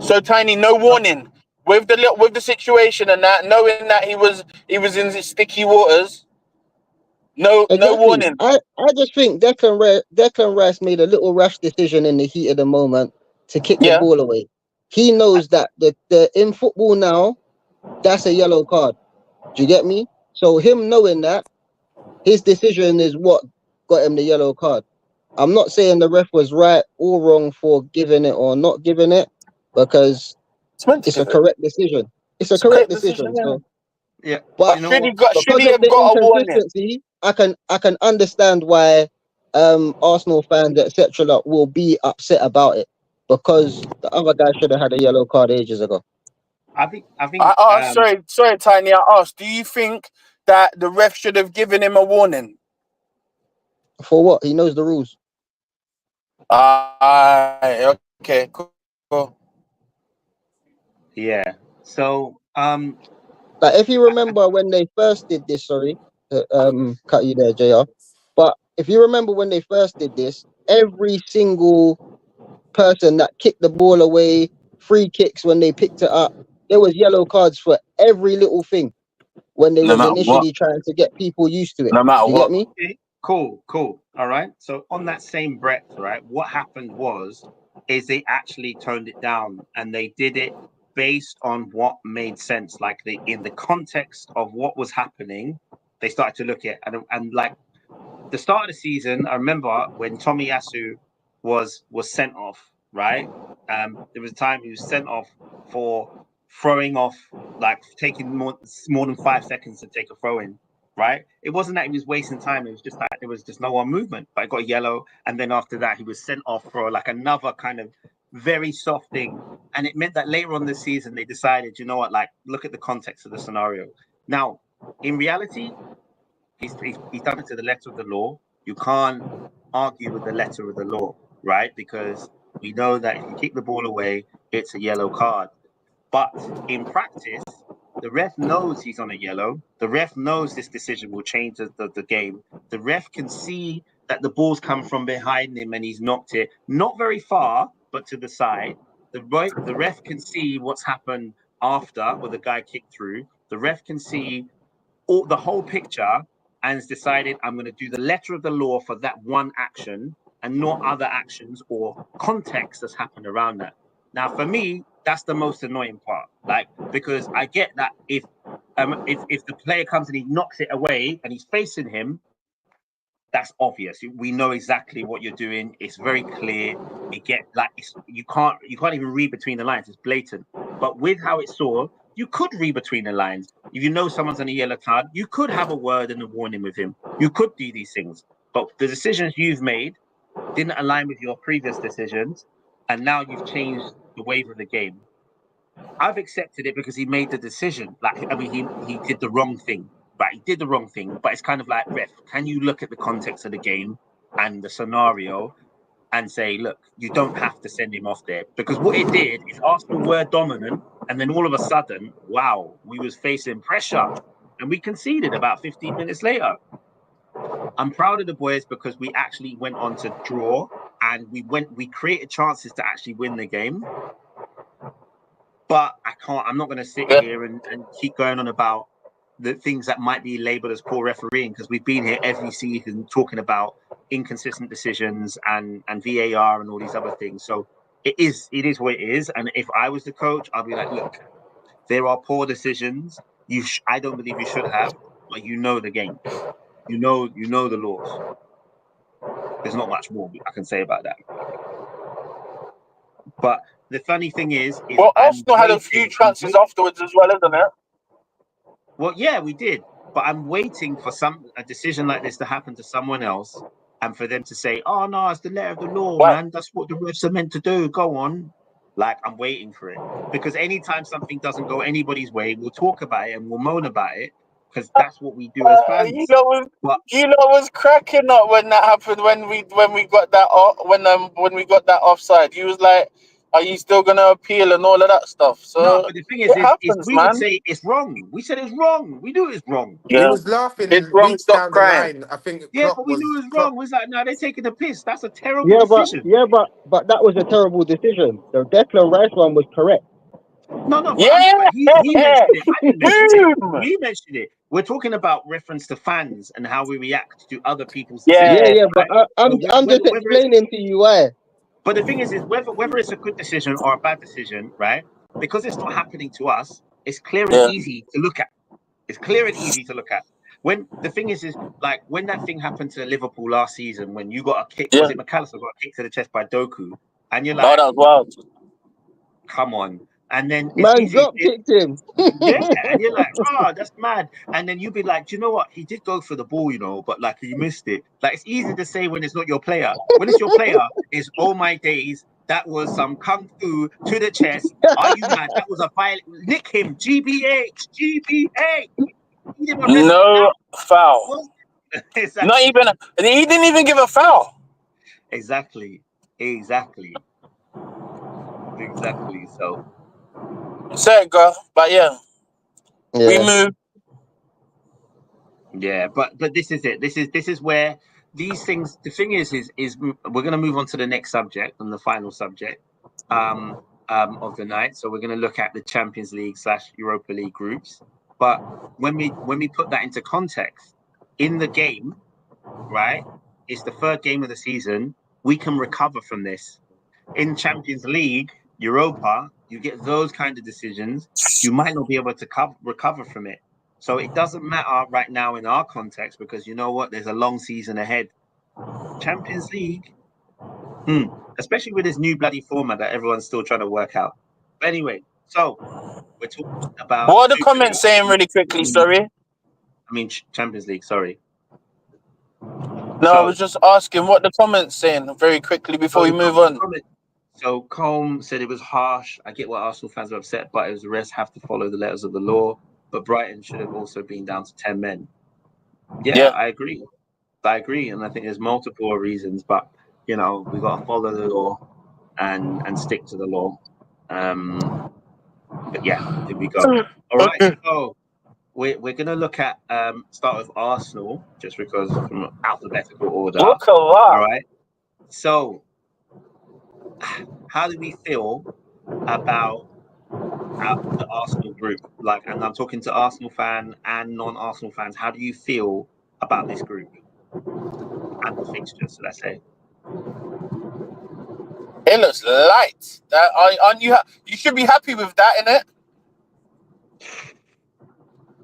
Speaker 4: so Tiny, no warning with the situation and that, knowing that he was in the sticky waters. No
Speaker 5: Exactly.
Speaker 4: warning.
Speaker 5: I just think Declan Rice made a little rash decision in the heat of the moment to kick the
Speaker 4: Yeah.
Speaker 5: ball away. He knows that the in football now, that's a yellow card. Do you get me? So him knowing that, his decision is what got him the yellow card. I'm not saying the ref was right or wrong for giving it or not giving it, because
Speaker 4: It's meant to
Speaker 5: it's a
Speaker 4: give it.
Speaker 5: correct decision. It's a
Speaker 4: It's a
Speaker 5: correct
Speaker 4: correct
Speaker 5: decision.
Speaker 4: decision. Yeah.
Speaker 5: So,
Speaker 3: Yeah.
Speaker 5: but
Speaker 3: You know
Speaker 4: Should
Speaker 3: what?
Speaker 5: because
Speaker 4: he
Speaker 5: of
Speaker 4: have
Speaker 5: the
Speaker 4: got a warning?
Speaker 5: inconsistency, I can understand why Arsenal fans, etc., will be upset about it, because the other guy should have had a yellow card ages ago.
Speaker 3: I think.
Speaker 4: I asked, sorry, Tiny. I asked, do you think that the ref should have given him a warning?
Speaker 5: For what? He knows the rules.
Speaker 4: Okay, cool.
Speaker 3: Yeah. So
Speaker 5: Like if you remember when they first did this, sorry, cut you there, JR. But if you remember when they first did this, every single person that kicked the ball away, free kicks when they picked it up, there was yellow cards for every little thing when they
Speaker 4: No
Speaker 5: was
Speaker 4: matter what.
Speaker 5: initially trying to get people used to it.
Speaker 4: No matter
Speaker 5: Do you get
Speaker 4: what.
Speaker 5: me?
Speaker 3: okay, cool. All right. So on that same breath, right, what happened is they actually toned it down and they did it based on what made sense. Like in the context of what was happening, they started to look at and like the start of the season. I remember when Tomiyasu was sent off, right? There was a time he was sent off for throwing off, like taking more than 5 seconds to take a throw in, right? It wasn't that he was wasting time. It was just that there was just no one movement. But it got yellow, and then after that, he was sent off for like another kind of very soft thing, and it meant that later on this season they decided, you know what, like look at the context of the scenario. Now, in reality, he's done it to the letter of the law. You can't argue with the letter of the law, right? Because we know that if you kick the ball away, it's a yellow card. But in practice, the ref knows he's on a yellow. The ref knows this decision will change the game. The ref can see that the ball's come from behind him and he's knocked it, not very far, but to the side. The ref can see what's happened after, or the guy kicked through. The ref can see the whole picture and has decided, I'm going to do the letter of the law for that one action and not other actions or context that's happened around that. Now, for me, that's the most annoying part. Like, because I get that if the player comes and he knocks it away and he's facing him, that's obvious. We know exactly what you're doing. It's very clear. You can't even read between the lines. It's blatant. But with how it saw, you could read between the lines. If you know someone's on a yellow card, you could have a word and a warning with him. You could do these things. But the decisions you've made didn't align with your previous decisions, and now you've changed the wave of the game. I've accepted it because he made the decision. Like, I mean, he did the wrong thing. Right, he did the wrong thing, but it's kind of like, ref, can you look at the context of the game and the scenario and say, look, you don't have to send him off there? Because what it did is Arsenal were dominant, and then all of a sudden, wow, we was facing pressure, and we conceded about 15 minutes later. I'm proud of the boys because we actually went on to draw, and we created chances to actually win the game. But I'm not going to sit here and keep going on about the things that might be labeled as poor refereeing, because we've been here every season talking about inconsistent decisions and VAR and all these other things. So it is what it is. And if I was the coach, I'd be like, look, there are poor decisions. I don't believe you should have, but you know the game. You know the laws. There's not much more I can say about that. But the funny thing is
Speaker 4: well, Arsenal had a few chances afterwards as well, isn't it?
Speaker 3: Well, yeah, we did. But I'm waiting for a decision like this to happen to someone else, and for them to say, "Oh no, it's the letter of the law, man. That's what the refs are meant to do. Go on." Like, I'm waiting for it, because anytime something doesn't go anybody's way, we'll talk about it and we'll moan about it, because that's what we do as fans.
Speaker 4: You know was cracking up when that happened, when we got that when we got that offside. He was like, "Are you still gonna appeal and all of that stuff?" So
Speaker 3: no, but the thing is we would say it's wrong. We said it's wrong. We knew it's wrong.
Speaker 6: He was laughing.
Speaker 4: It's wrong. Stop crying.
Speaker 6: I think.
Speaker 3: Yeah, but we knew it was wrong. We was like, no, they're taking the piss. That's a terrible decision.
Speaker 5: But that was a terrible decision. The Declan Rice one was correct.
Speaker 3: No, but he mentioned it. I didn't mention it. He mentioned it. We're talking about reference to fans and how we react to other people's decisions.
Speaker 5: Yeah. But I'm just explaining to you why.
Speaker 3: But the thing is whether it's a good decision or a bad decision, right? Because it's not happening to us, it's clear and easy to look at. It's clear and easy to look at. When the thing is like when that thing happened to Liverpool last season, when you got a kick, was it McAllister got a kick to the chest by Doku, and you're like,
Speaker 4: that was wild.
Speaker 3: Come on. And then
Speaker 5: man drop kicked him.
Speaker 3: Yeah, and you're like, oh, that's mad. And then you'd be like, do you know what? He did go for the ball, but like he missed it. Like, it's easy to say when it's not your player. When it's your player, it's oh my days. That was some kung fu to the chest. Are you mad? That was a violent. Nick him. GBH.
Speaker 4: No foul.
Speaker 3: Exactly.
Speaker 4: Not even. He didn't even give a foul.
Speaker 3: Exactly. So.
Speaker 4: Say it, girl. But we move.
Speaker 3: Yeah, but this is it. This is where these things. The thing is we're going to move on to the next subject and the final subject of the night. So we're going to look at the Champions League / Europa League groups. But when we put that into context, in the game, right? It's the third game of the season. We can recover from this. In Champions League, Europa, you get those kind of decisions, you might not be able to recover from it. So it doesn't matter right now in our context, because you know what? There's a long season ahead. Champions League, especially with this new bloody format that everyone's still trying to work out. But anyway, so we're talking about...
Speaker 4: What are the comments saying really quickly, sorry?
Speaker 3: I mean, Champions League, sorry.
Speaker 4: No, I was just asking what the comments saying very quickly before we move on.
Speaker 3: So Colm said it was harsh. I get why Arsenal fans are upset, but it was the rest have to follow the letters of the law. But Brighton should have also been down to 10 men. Yeah. I agree. And I think there's multiple reasons, but we've got to follow the law and stick to the law. But yeah, here we go. All right, so we're going to look at start with Arsenal, just because from alphabetical order. All right. So how do we feel about the Arsenal group? Like, and I'm talking to Arsenal fan and non-Arsenal fans. How do you feel about this group and the fixtures? So let's say
Speaker 4: it looks light. You should be happy with that, innit?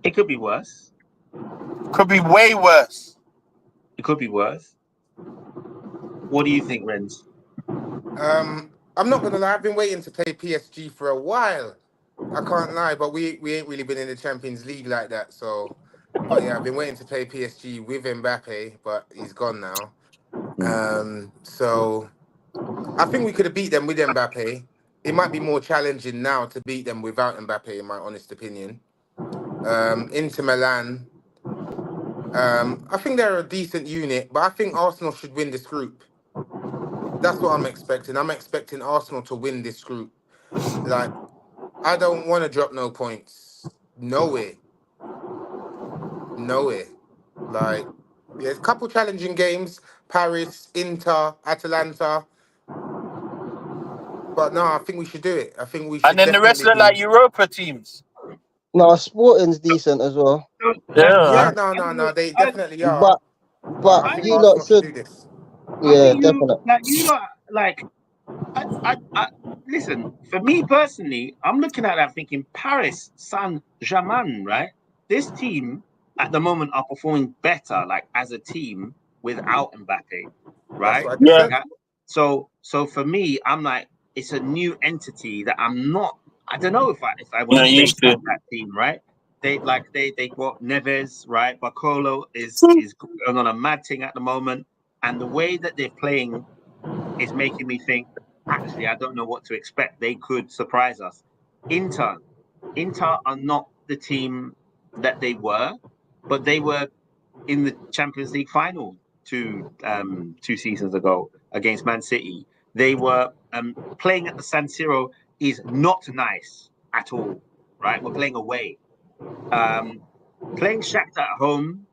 Speaker 3: It could be worse.
Speaker 4: Could be way worse.
Speaker 3: It could be worse. What do you think, Renz?
Speaker 6: I'm not gonna lie. I've been waiting to play PSG for a while. I can't lie, but we ain't really been in the Champions League like that. So, but yeah, I've been waiting to play PSG with Mbappe, but he's gone now. So I think we could have beat them with Mbappe. It might be more challenging now to beat them without Mbappe, in my honest opinion. Inter Milan, I think they're a decent unit, but I think Arsenal should win this group. That's what I'm expecting. I'm expecting Arsenal to win this group. Like, I don't want to drop no points. Nowhere. Like, there's a couple challenging games. Paris, Inter, Atalanta. But no, I think we should do it. I think we should.
Speaker 4: And then the rest are like Europa teams.
Speaker 5: No, Sporting's decent as well.
Speaker 6: Yeah, no, they definitely are.
Speaker 5: But you lot should do this. Yeah, definitely.
Speaker 3: Like, you lot, like, I listen. For me personally, I'm looking at that thinking Paris Saint-Germain, right? This team at the moment are performing better, like as a team without Mbappe,
Speaker 6: That's
Speaker 3: right?
Speaker 6: what I just
Speaker 4: Yeah.
Speaker 6: said.
Speaker 3: So for me, I'm like, it's a new entity that I'm not. I don't know if I want
Speaker 4: Not
Speaker 3: to say
Speaker 4: used to.
Speaker 3: that team, right? They got Neves, right? Barcolo is going on a mad thing at the moment, and the way that they're playing is making me think. Actually, I don't know what to expect. They could surprise us. Inter, Inter are not the team that they were, but they were in the Champions League final two seasons ago against Man City. They were playing at the San Siro is not nice at all, right? We're playing away. Playing Shakhtar at home,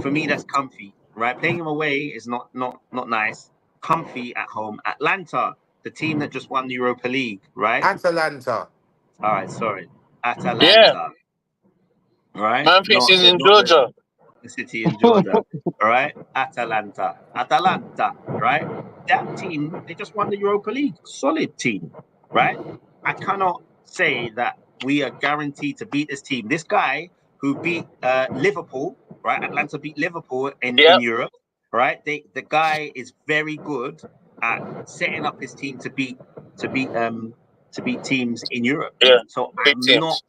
Speaker 3: for me, that's comfy, right? Playing them away is not nice. Comfy at home. Atlanta, the team that just won the Europa League, right?
Speaker 6: Atalanta.
Speaker 3: All right, sorry,
Speaker 4: Yeah.
Speaker 3: Atalanta, right?
Speaker 4: Man thinks
Speaker 3: Not
Speaker 4: he's in
Speaker 3: not
Speaker 4: Georgia.
Speaker 3: the city in Georgia, all right? Atalanta, right? That team, they just won the Europa League. Solid team, right? I cannot say that we are guaranteed to beat this team. This guy who beat Liverpool, right? Atlanta beat Liverpool in
Speaker 4: Yep.
Speaker 3: Europe, right? The guy is very good at setting up his team to beat teams in Europe.
Speaker 4: Yeah.
Speaker 3: So
Speaker 4: Big teams.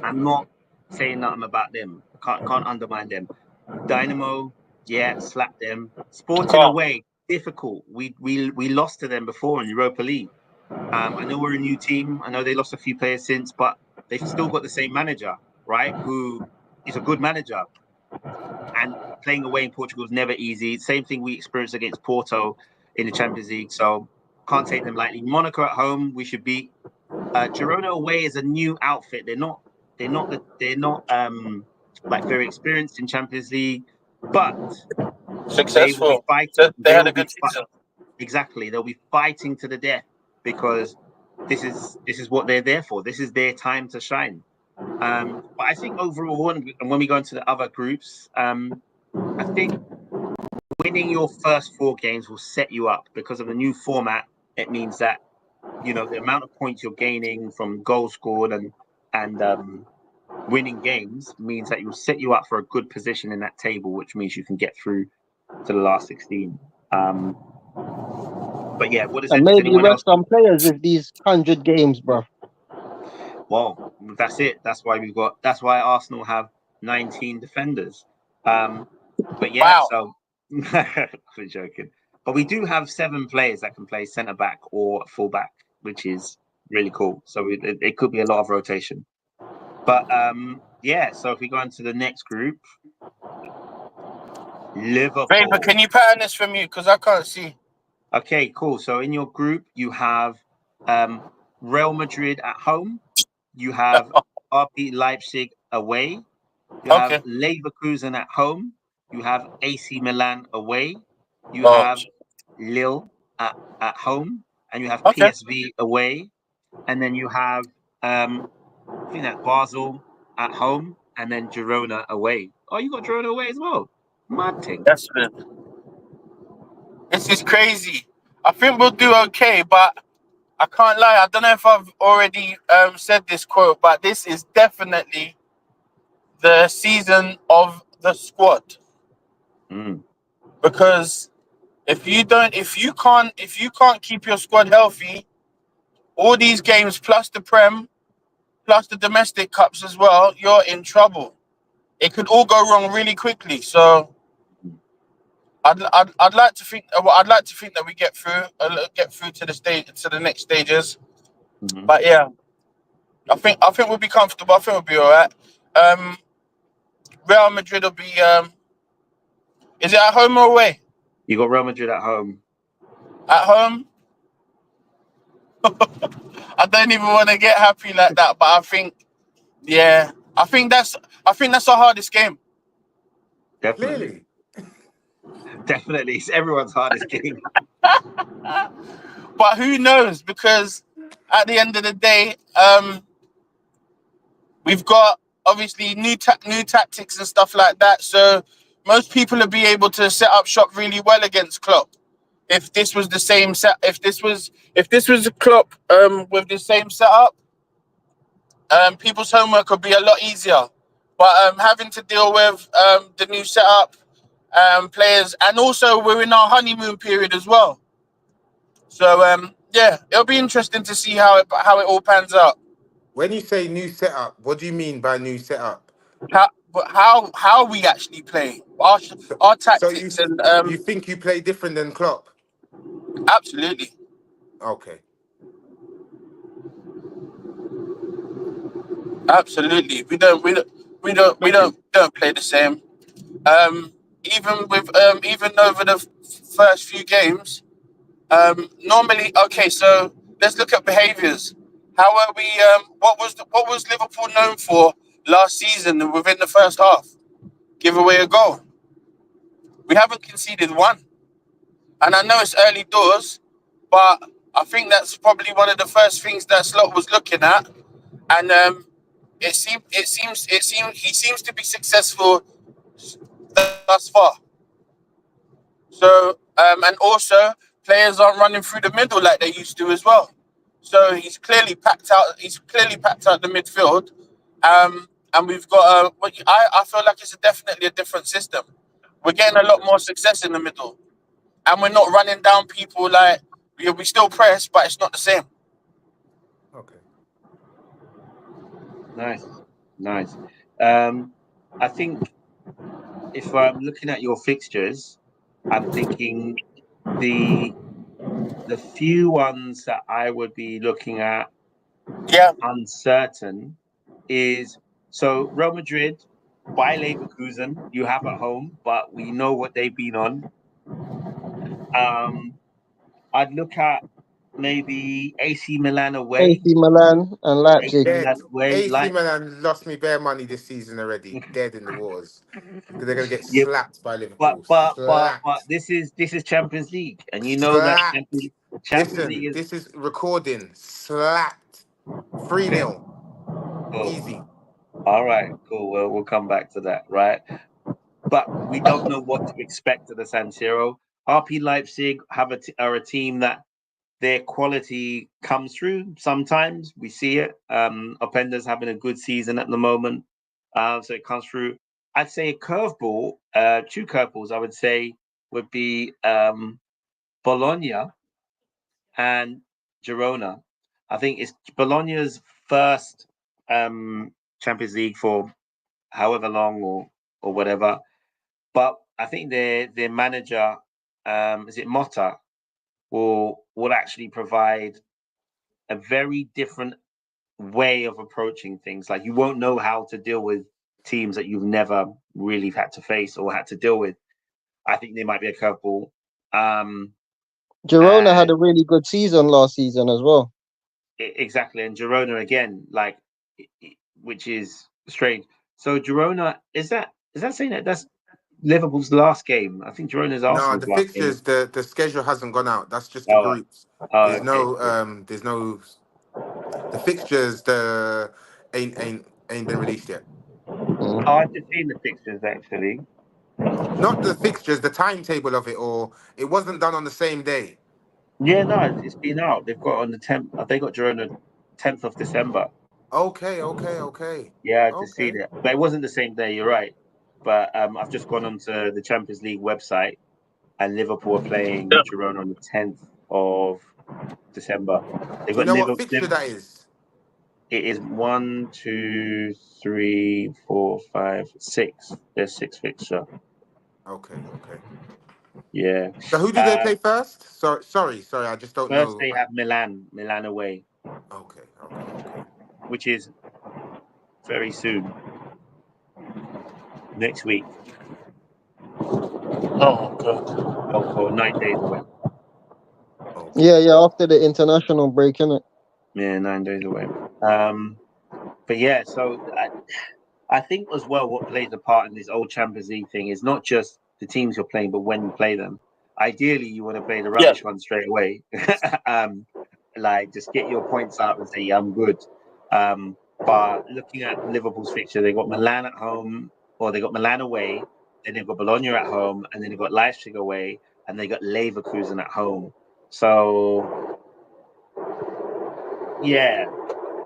Speaker 3: I'm not saying nothing about them. Can't undermine them. Dynamo, yeah, slap them. Sporting
Speaker 4: Can't.
Speaker 3: away, difficult. We lost to them before in Europa League. I know we're a new team. I know they lost a few players since, but they've still got the same manager, right? Who is a good manager. And playing away in Portugal is never easy. Same thing we experienced against Porto in the Champions League. So can't take them lightly. Monaco at home, we should beat. Girona away is a new outfit. They're not like very experienced in Champions League, but they will be
Speaker 4: Successful.
Speaker 3: fighting.
Speaker 4: They had a good season.
Speaker 3: Exactly. They'll be fighting to the death because this is what they're there for. This is their time to shine. But I think overall, and when we go into the other groups, I think winning your first 4 games will set you up because of the new format. It means that the amount of points you're gaining from goals scored and winning games means that it will set you up for a good position in that table, which means you can get through to the last 16. But yeah, what is it?
Speaker 5: And
Speaker 3: Does
Speaker 5: maybe
Speaker 3: anyone else?
Speaker 5: rest some players with these 100 games, bro.
Speaker 3: Well, that's it. That's why Arsenal have 19 defenders. But yeah,
Speaker 4: Wow.
Speaker 3: so I'm joking. But we do have 7 players that can play centre back or full back, which is really cool. So it could be a lot of rotation. But yeah, so if we go into the next group, Liverpool.
Speaker 4: Vapor, can you pattern this for me? Because I can't see.
Speaker 3: Okay, cool. So in your group, you have Real Madrid at home. You have RB Leipzig away. You have Leverkusen at home. You have AC Milan away. You have Lille at home. And you have PSV away. And then you have, I think that's Basel at home. And then Girona away. Oh, you got Girona away as well. Mad thing.
Speaker 4: That's it. This is crazy. I think we'll do okay, but I can't lie. I don't know if I've already said this quote, but this is definitely the season of the squad. Because if you can't keep your squad healthy, all these games plus the Prem, plus the domestic cups as well, you're in trouble. It could all go wrong really quickly. So I'd like to think that we get through to the next stages. But yeah, I think we'll be comfortable. I think we'll be all right. Real Madrid will be. Is it at home or away?
Speaker 3: You got Real Madrid at home.
Speaker 4: At home. I don't even want to get happy like that, but I think that's our hardest game.
Speaker 3: Definitely. Definitely, it's everyone's hardest game.
Speaker 4: But who knows? Because at the end of the day, we've got obviously new tactics and stuff like that. So most people will be able to set up shop really well against Klopp. if this was the same set, if this was a Klopp with the same setup, people's homework would be a lot easier. But having to deal with the new setup, players, and also we're in our honeymoon period as well. So yeah, it'll be interesting to see how it all pans out.
Speaker 6: When you say new setup, what do you mean by new setup?
Speaker 4: How we actually play our
Speaker 6: So
Speaker 4: tactics and
Speaker 6: you think you play different than Klopp?
Speaker 4: absolutely.
Speaker 6: Okay.
Speaker 4: Absolutely, we don't play the same. Even over the first few games, normally, okay. So let's look at behaviours. How are we? What was Liverpool known for last season within the first half? Give away a goal. We haven't conceded one, and I know it's early doors, but I think that's probably one of the first things that Slot was looking at, and he seems to be successful thus far. So and also players aren't running through the middle like they used to as well. So he's clearly packed out. He's clearly packed out the midfield, and we've got I feel like it's definitely a different system. We're getting a lot more success in the middle, and we're not running down people like we still press, but it's not the same.
Speaker 6: Okay.
Speaker 3: Nice. I think if I'm looking at your fixtures, I'm thinking the few ones that I would be looking at
Speaker 4: Yeah,
Speaker 3: uncertain is so Real Madrid by Leverkusen you have at home, but we know what they've been on. I'd look at maybe AC Milan away.
Speaker 5: AC Milan and
Speaker 3: AC
Speaker 5: Leipzig.
Speaker 3: Milan
Speaker 6: Dead.
Speaker 3: away,
Speaker 6: AC
Speaker 3: like
Speaker 6: Milan lost me bare money this season already. Dead in the wars. Because they're gonna get
Speaker 3: yeah,
Speaker 6: slapped by
Speaker 3: but
Speaker 6: Liverpool.
Speaker 3: but but but
Speaker 6: Slapped.
Speaker 3: this is Champions League, and you know that
Speaker 6: Slapped.
Speaker 3: Champions
Speaker 6: Listen,
Speaker 3: League is
Speaker 6: this is recording. Slapped. 3-0.
Speaker 3: cool.
Speaker 6: Easy.
Speaker 3: All right, cool. Well, we'll come back to that, right? But we don't know what to expect at the San Siro. RP Leipzig are a team that their quality comes through. Sometimes we see it. Openda's having a good season at the moment, so it comes through. I'd say a curveball, two curveballs. I would say would be Bologna and Girona. I think it's Bologna's first Champions League for however long or whatever. But I think their manager, is it Motta, will actually provide a very different way of approaching things. Like you won't know how to deal with teams that you've never really had to face or had to deal with. I think there might be a couple.
Speaker 5: Girona had a really good season last season as well.
Speaker 3: Exactly, and Girona again, like, which is strange. So Girona is that saying that that's Liverpool's last game? I think Girona's
Speaker 6: No,
Speaker 3: Arsenal's
Speaker 6: the
Speaker 3: last game.
Speaker 6: fixtures, the schedule hasn't gone out. That's just the
Speaker 3: Oh,
Speaker 6: groups.
Speaker 3: okay.
Speaker 6: There's no the fixtures ain't been released yet.
Speaker 3: Oh, I've just seen the fixtures actually.
Speaker 6: Not the fixtures, the timetable of it, or it wasn't done on the same day.
Speaker 3: Yeah, no, it's been out. They've got on the 10th. They got Girona 10th of December.
Speaker 6: Okay.
Speaker 3: Yeah, I just seen it, but it wasn't the same day. You're right. But I've just gone onto the Champions League website, and Liverpool are playing Girona on the 10th of December. They've
Speaker 6: Do you
Speaker 3: got
Speaker 6: know what
Speaker 3: Liverpool.
Speaker 6: fixture that is?
Speaker 3: It is 1, 2, 3, 4, 5, 6. There's 6 fixture.
Speaker 6: Okay.
Speaker 3: Yeah.
Speaker 6: So who do they play first? Sorry, I just don't
Speaker 3: First,
Speaker 6: know.
Speaker 3: they have Milan away.
Speaker 6: Okay.
Speaker 3: Which is very soon. Next week.
Speaker 4: Oh god.
Speaker 3: Or 9 days away.
Speaker 6: Okay.
Speaker 5: Yeah, after the international break, innit?
Speaker 3: Yeah, 9 days away. But yeah, so I think as well what plays a part in this old Champions League thing is not just the teams you're playing, but when you play them. Ideally, you want to play the rubbish one straight away. Like, just get your points up and say, yeah, I'm good. But looking at Liverpool's fixture, they got Milan at home, or they got Milan away, then they've got Bologna at home, and then they've got Leipzig away. and they got Leverkusen at home. So yeah,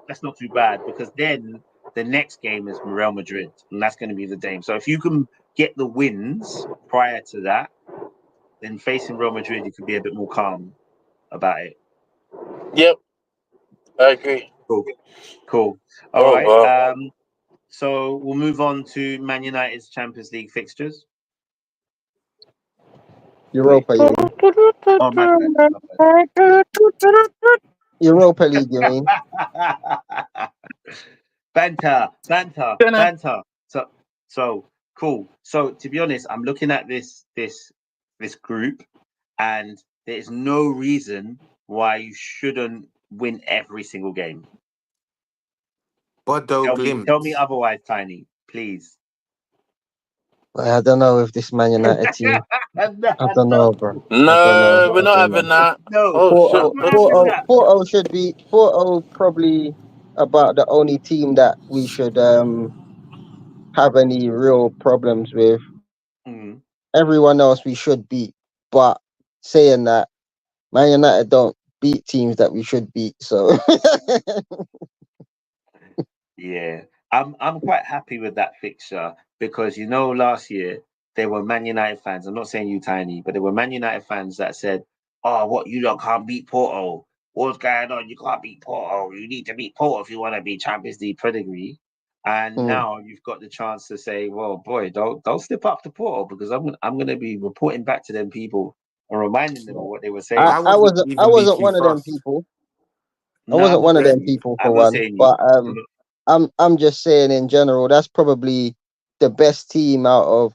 Speaker 3: that's not too bad because then the next game is Real Madrid, and that's going to be the game. So if you can get the wins prior to that, then facing Real Madrid, you can be a bit more calm about it.
Speaker 4: Yep, I agree.
Speaker 3: Cool. All
Speaker 4: Oh
Speaker 3: right.
Speaker 4: wow.
Speaker 3: So we'll move on to Man United's Champions League fixtures.
Speaker 5: Europa, you mean?
Speaker 3: Oh, my bad.
Speaker 5: Europa League, you mean?
Speaker 3: banter. So cool. So to be honest, I'm looking at this group, and there's no reason why you shouldn't win every single game.
Speaker 6: Bodo
Speaker 3: Tell me
Speaker 6: Glimt.
Speaker 3: otherwise, Tiny, please.
Speaker 5: Well, I don't know if this Man United team. I don't know, bro. I don't
Speaker 4: No,
Speaker 5: know.
Speaker 4: we're
Speaker 5: I
Speaker 4: not
Speaker 5: don't know.
Speaker 4: having that.
Speaker 3: No,
Speaker 4: Oh shit.
Speaker 3: I'm not having that.
Speaker 5: Porto should be Porto probably about the only team that we should have any real problems with.
Speaker 3: Mm.
Speaker 5: Everyone else we should beat. But saying that, Man United don't beat teams that we should beat. So
Speaker 3: Yeah, I'm quite happy with that fixture because last year there were Man United fans. I'm not saying you, Tiny, but there were Man United fans that said, "Oh, what you lot can't beat Porto? What's going on? You can't beat Porto. You need to beat Porto if you want to be Champions League pedigree." And
Speaker 5: Mm.
Speaker 3: now you've got the chance to say, "Well, boy, don't slip up to Porto because I'm gonna be reporting back to them people and reminding them of what they were saying."
Speaker 5: I,
Speaker 6: I
Speaker 5: I
Speaker 6: wouldn't
Speaker 5: wasn't I
Speaker 6: even be
Speaker 5: wasn't
Speaker 6: too
Speaker 5: one of them
Speaker 6: fast.
Speaker 5: people. I
Speaker 3: No,
Speaker 5: wasn't
Speaker 3: I'm not
Speaker 5: one of them
Speaker 3: saying you.
Speaker 5: people for
Speaker 3: I'm not
Speaker 5: one.
Speaker 3: saying you.
Speaker 5: But I'm just saying in general, that's probably the best team out of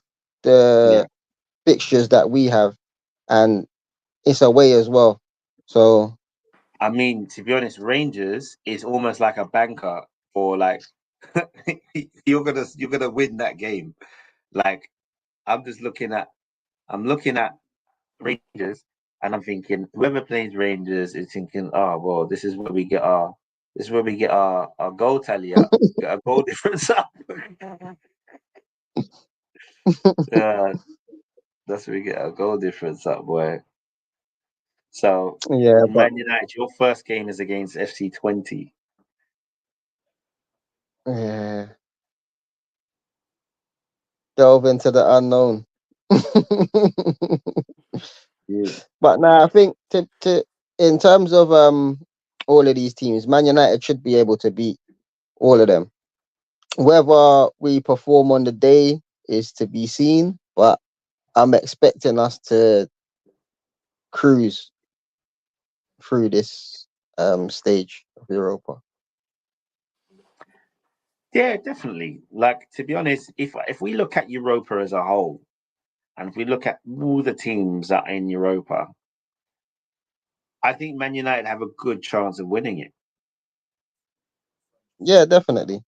Speaker 3: Yeah.
Speaker 5: the fixtures that we have, and it's away as well. So
Speaker 3: I mean, to be honest, Rangers is almost like a banker for like you're gonna win that game. Like I'm looking at Rangers and I'm thinking whoever plays Rangers is thinking, oh well, this is where we get our goal tally up, get our goal difference up. Yeah, that's where we get our goal difference up, boy. So
Speaker 5: yeah, but
Speaker 3: Man United, your first game is against FC20.
Speaker 5: yeah, delve into the unknown.
Speaker 3: Yeah.
Speaker 5: But now I think to in terms of all of these teams, Man United should be able to beat all of them. Whether we perform on the day is to be seen, but I'm expecting us to cruise through this stage of Europa.
Speaker 3: Yeah, definitely. Like to be honest, if we look at Europa as a whole, and if we look at all the teams that are in Europa, I think Man United have a good chance of winning it.
Speaker 5: Yeah, definitely.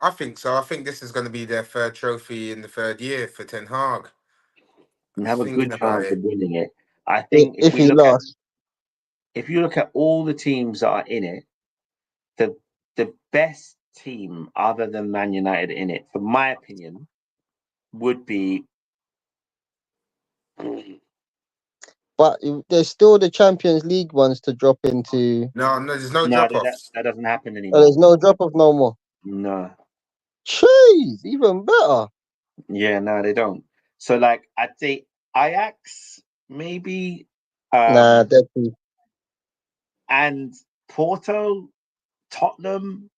Speaker 6: I think so. I think this is going to be their third trophy in the third year for Ten Hag. I
Speaker 3: And
Speaker 6: was
Speaker 3: have a good
Speaker 6: thinking about
Speaker 3: chance of
Speaker 6: it.
Speaker 3: winning it. I think
Speaker 5: If he lost,
Speaker 3: if you look at all the teams that are in it, the best team other than Man United in it, for my opinion, would be
Speaker 5: but there's still the Champions League ones to drop into.
Speaker 6: No, there's no
Speaker 3: no,
Speaker 6: drop offs.
Speaker 3: that doesn't happen
Speaker 5: Oh,
Speaker 3: anymore.
Speaker 5: there's no drop off no more.
Speaker 3: No.
Speaker 5: Jeez, even better.
Speaker 3: Yeah, no, they don't. So like I'd say Ajax, maybe
Speaker 5: Nah, definitely.
Speaker 3: and Porto, Tottenham,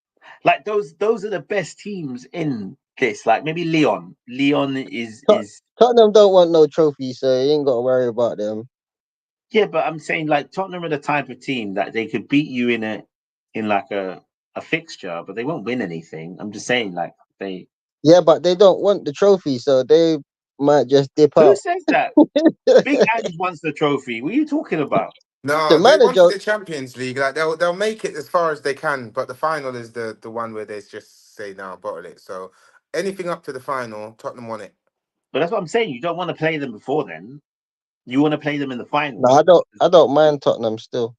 Speaker 3: like those are the best teams in this. Like maybe Leon. Leon is
Speaker 5: Tottenham don't want no trophy, so you ain't got to worry about them.
Speaker 3: yeah, but I'm saying like Tottenham are the type of team that they could beat you in like a fixture, but they won't win anything. I'm just saying like they
Speaker 5: Yeah, but they don't want the trophy, so they might just dip
Speaker 3: who
Speaker 5: out.
Speaker 3: says that? Big Ange wants the trophy. What are you talking about?
Speaker 5: The
Speaker 6: No, they want
Speaker 5: manager,
Speaker 6: the Champions League. Like they'll make it as far as they can, but the final is the one where they just say now bottle it. So anything up to the final, Tottenham won it.
Speaker 3: But that's what I'm saying. You don't want to play them before then. You want to play them in the final.
Speaker 5: no, I don't mind Tottenham still.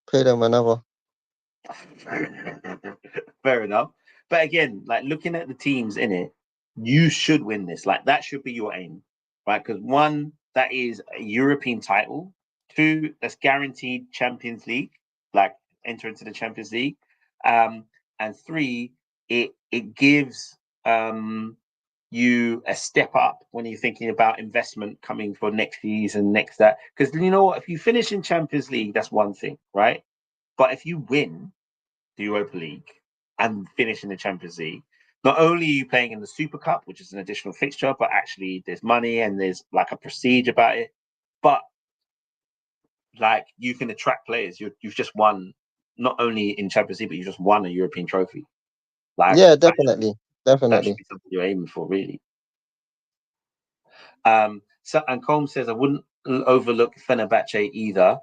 Speaker 5: Play them whenever.
Speaker 3: Fair enough. But again, like looking at the teams in it, you should win this. Like that should be your aim, right? Because one, that is a European title. 2, that's guaranteed Champions League, like enter into the Champions League. And 3, it gives you a step up when you're thinking about investment coming for next season, next that. Because you know what, if you finish in Champions League, that's one thing, right? But if you win the Europa League and finish in the Champions League, not only are you playing in the Super Cup, which is an additional fixture, but actually there's money and there's like a prestige about it. But like you can attract players. You've just won not only in Champions League, but you just won a European trophy. Like
Speaker 5: Yeah, definitely,
Speaker 3: that should
Speaker 5: definitely.
Speaker 3: be something you're aiming for, really. So, and Colm says I wouldn't overlook Fenerbahce either.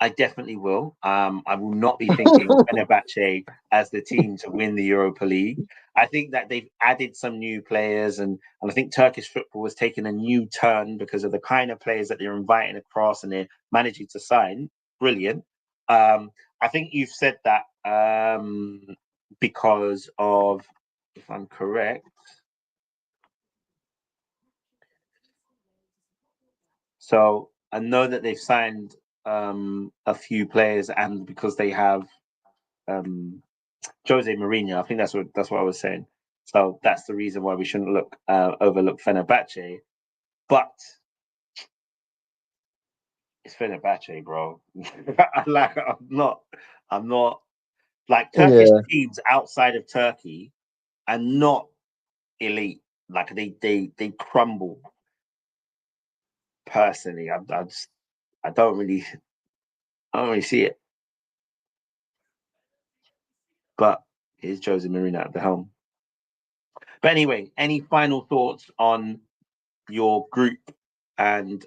Speaker 3: I definitely will. I will not be thinking Fenerbahce as the team to win the Europa League. I think that they've added some new players, and I think Turkish football has taken a new turn because of the kind of players that they're inviting across and they're managing to sign. Brilliant. I think you've said that because of, if I'm correct, so I know that they've signed a few players, and because they have Jose Mourinho, I think that's what I was saying. So that's the reason why we shouldn't overlook Fenerbahce. But it's Fenerbahce, bro. I'm not like Turkish
Speaker 5: Yeah,
Speaker 3: teams outside of Turkey are not elite. Like they crumble. Personally, I don't really see it. But here's Jose Mourinho at the helm. But anyway, any final thoughts on your group and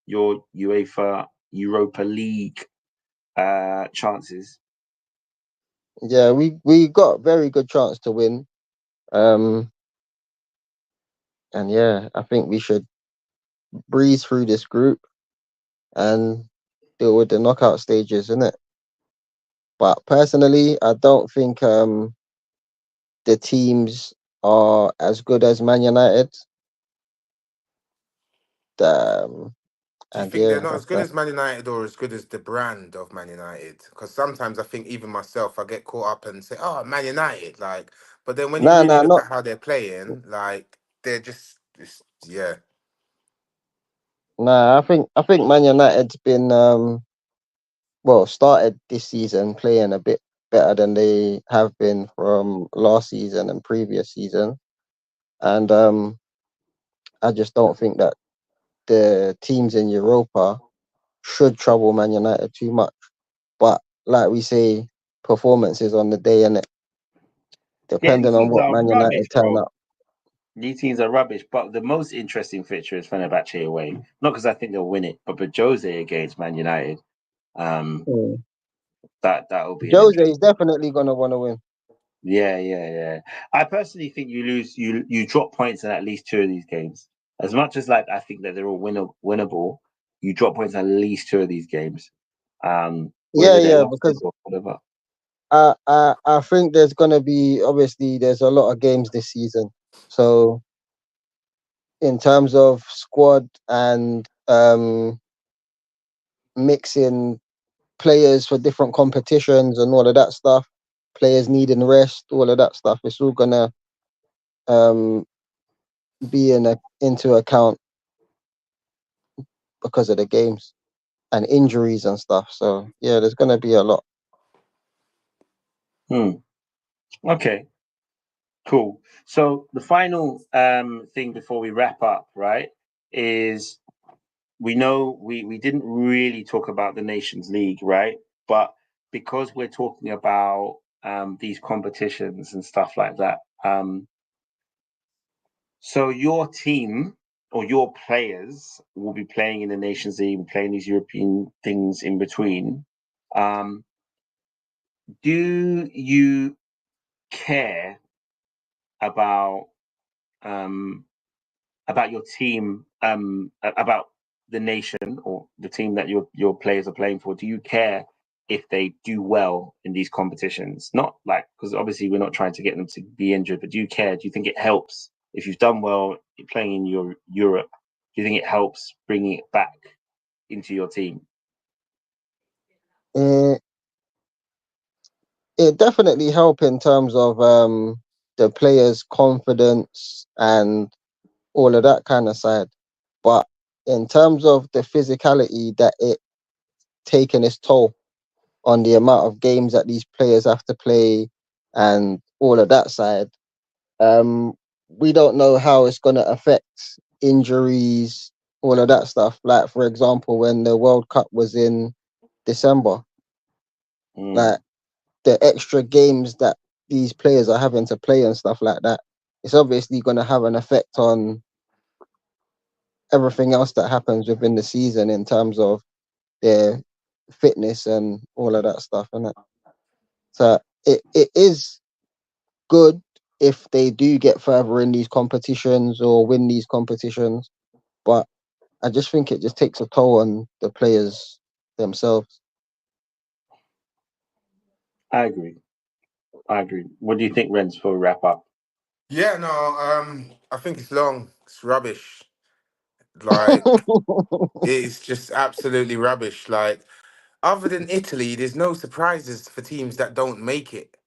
Speaker 3: your UEFA Europa League chances?
Speaker 5: yeah, we got very good chance to win. And yeah, I think we should breeze through this group and deal with the knockout stages, innit? But personally, I don't think the teams are as good as Man United. Um,
Speaker 6: Do you
Speaker 5: and
Speaker 6: think they're
Speaker 5: yeah,
Speaker 6: not as
Speaker 5: that's
Speaker 6: good
Speaker 5: that.
Speaker 6: as Man United or as good as the brand of Man United? Because sometimes I think even myself, I get caught up and say, "Oh, Man United," like. But then when you
Speaker 5: Nah,
Speaker 6: really
Speaker 5: nah,
Speaker 6: look
Speaker 5: not
Speaker 6: at how they're playing, like they're just yeah.
Speaker 5: nah. I think Man United's been started this season playing a bit better than they have been from last season and previous season. And I just don't think that the teams in Europa should trouble Man United too much. But like we say, performance is on the day, and it
Speaker 3: Yeah,
Speaker 5: depending
Speaker 3: these
Speaker 5: on
Speaker 3: teams
Speaker 5: what
Speaker 3: are
Speaker 5: Man
Speaker 3: rubbish,
Speaker 5: United turn
Speaker 3: bro.
Speaker 5: up.
Speaker 3: These teams are rubbish. But the most interesting fixture is Fenerbahce away. Not because I think they'll win it, but Jose against Man United. Um,
Speaker 5: Mm.
Speaker 3: that'll be an
Speaker 5: Jose is
Speaker 3: interesting.
Speaker 5: definitely gonna want to win.
Speaker 3: Yeah. I personally think you drop points in at least 2 of these games. As much as like I think that they're all winnable, you drop points in at least 2 of these games.
Speaker 5: Yeah,
Speaker 3: Whether they're
Speaker 5: yeah,
Speaker 3: losses
Speaker 5: because
Speaker 3: or whatever.
Speaker 5: I think there's gonna be obviously there's a lot of games this season. So in terms of squad and mixing players for different competitions and all of that stuff, players needing rest, all of that stuff, it's all gonna um be into account because of the games and injuries and stuff. So yeah, there's gonna be a lot.
Speaker 3: Okay, cool. So the final thing before we wrap up, right, is we know we didn't really talk about the Nations League, right? But because we're talking about these competitions and stuff like that, so your team or your players will be playing in the Nations League, playing these European things in between. Um, do you care about um, your team, about the nation or the team that your players are playing for? Do you care if they do well in these competitions? Not like, because obviously we're not trying to get them to be injured, but do you care? Do you think it helps if you've done well playing in your Europe? Do you think it helps bringing it back into your team?
Speaker 5: It, it definitely help in terms of the players' confidence and all of that kind of side. But in terms of the physicality that it taken its toll on the amount of games that these players have to play and all of that side, we don't know how it's going to affect injuries, all of that stuff. Like, for example, when the World Cup was in December, like the extra games that these players are having to play and stuff like that, it's obviously going to have an effect on everything else that happens within the season in terms of their fitness and all of that stuff. And so it is good if they do get further in these competitions or win these competitions, but I just think it just takes a toll on the players themselves.
Speaker 3: I agree. What do you think, Renz, for a wrap up?
Speaker 6: Yeah, no, I think it's long. It's rubbish. Like, it's just absolutely rubbish. Like, other than Italy, there's no surprises for teams that don't make it.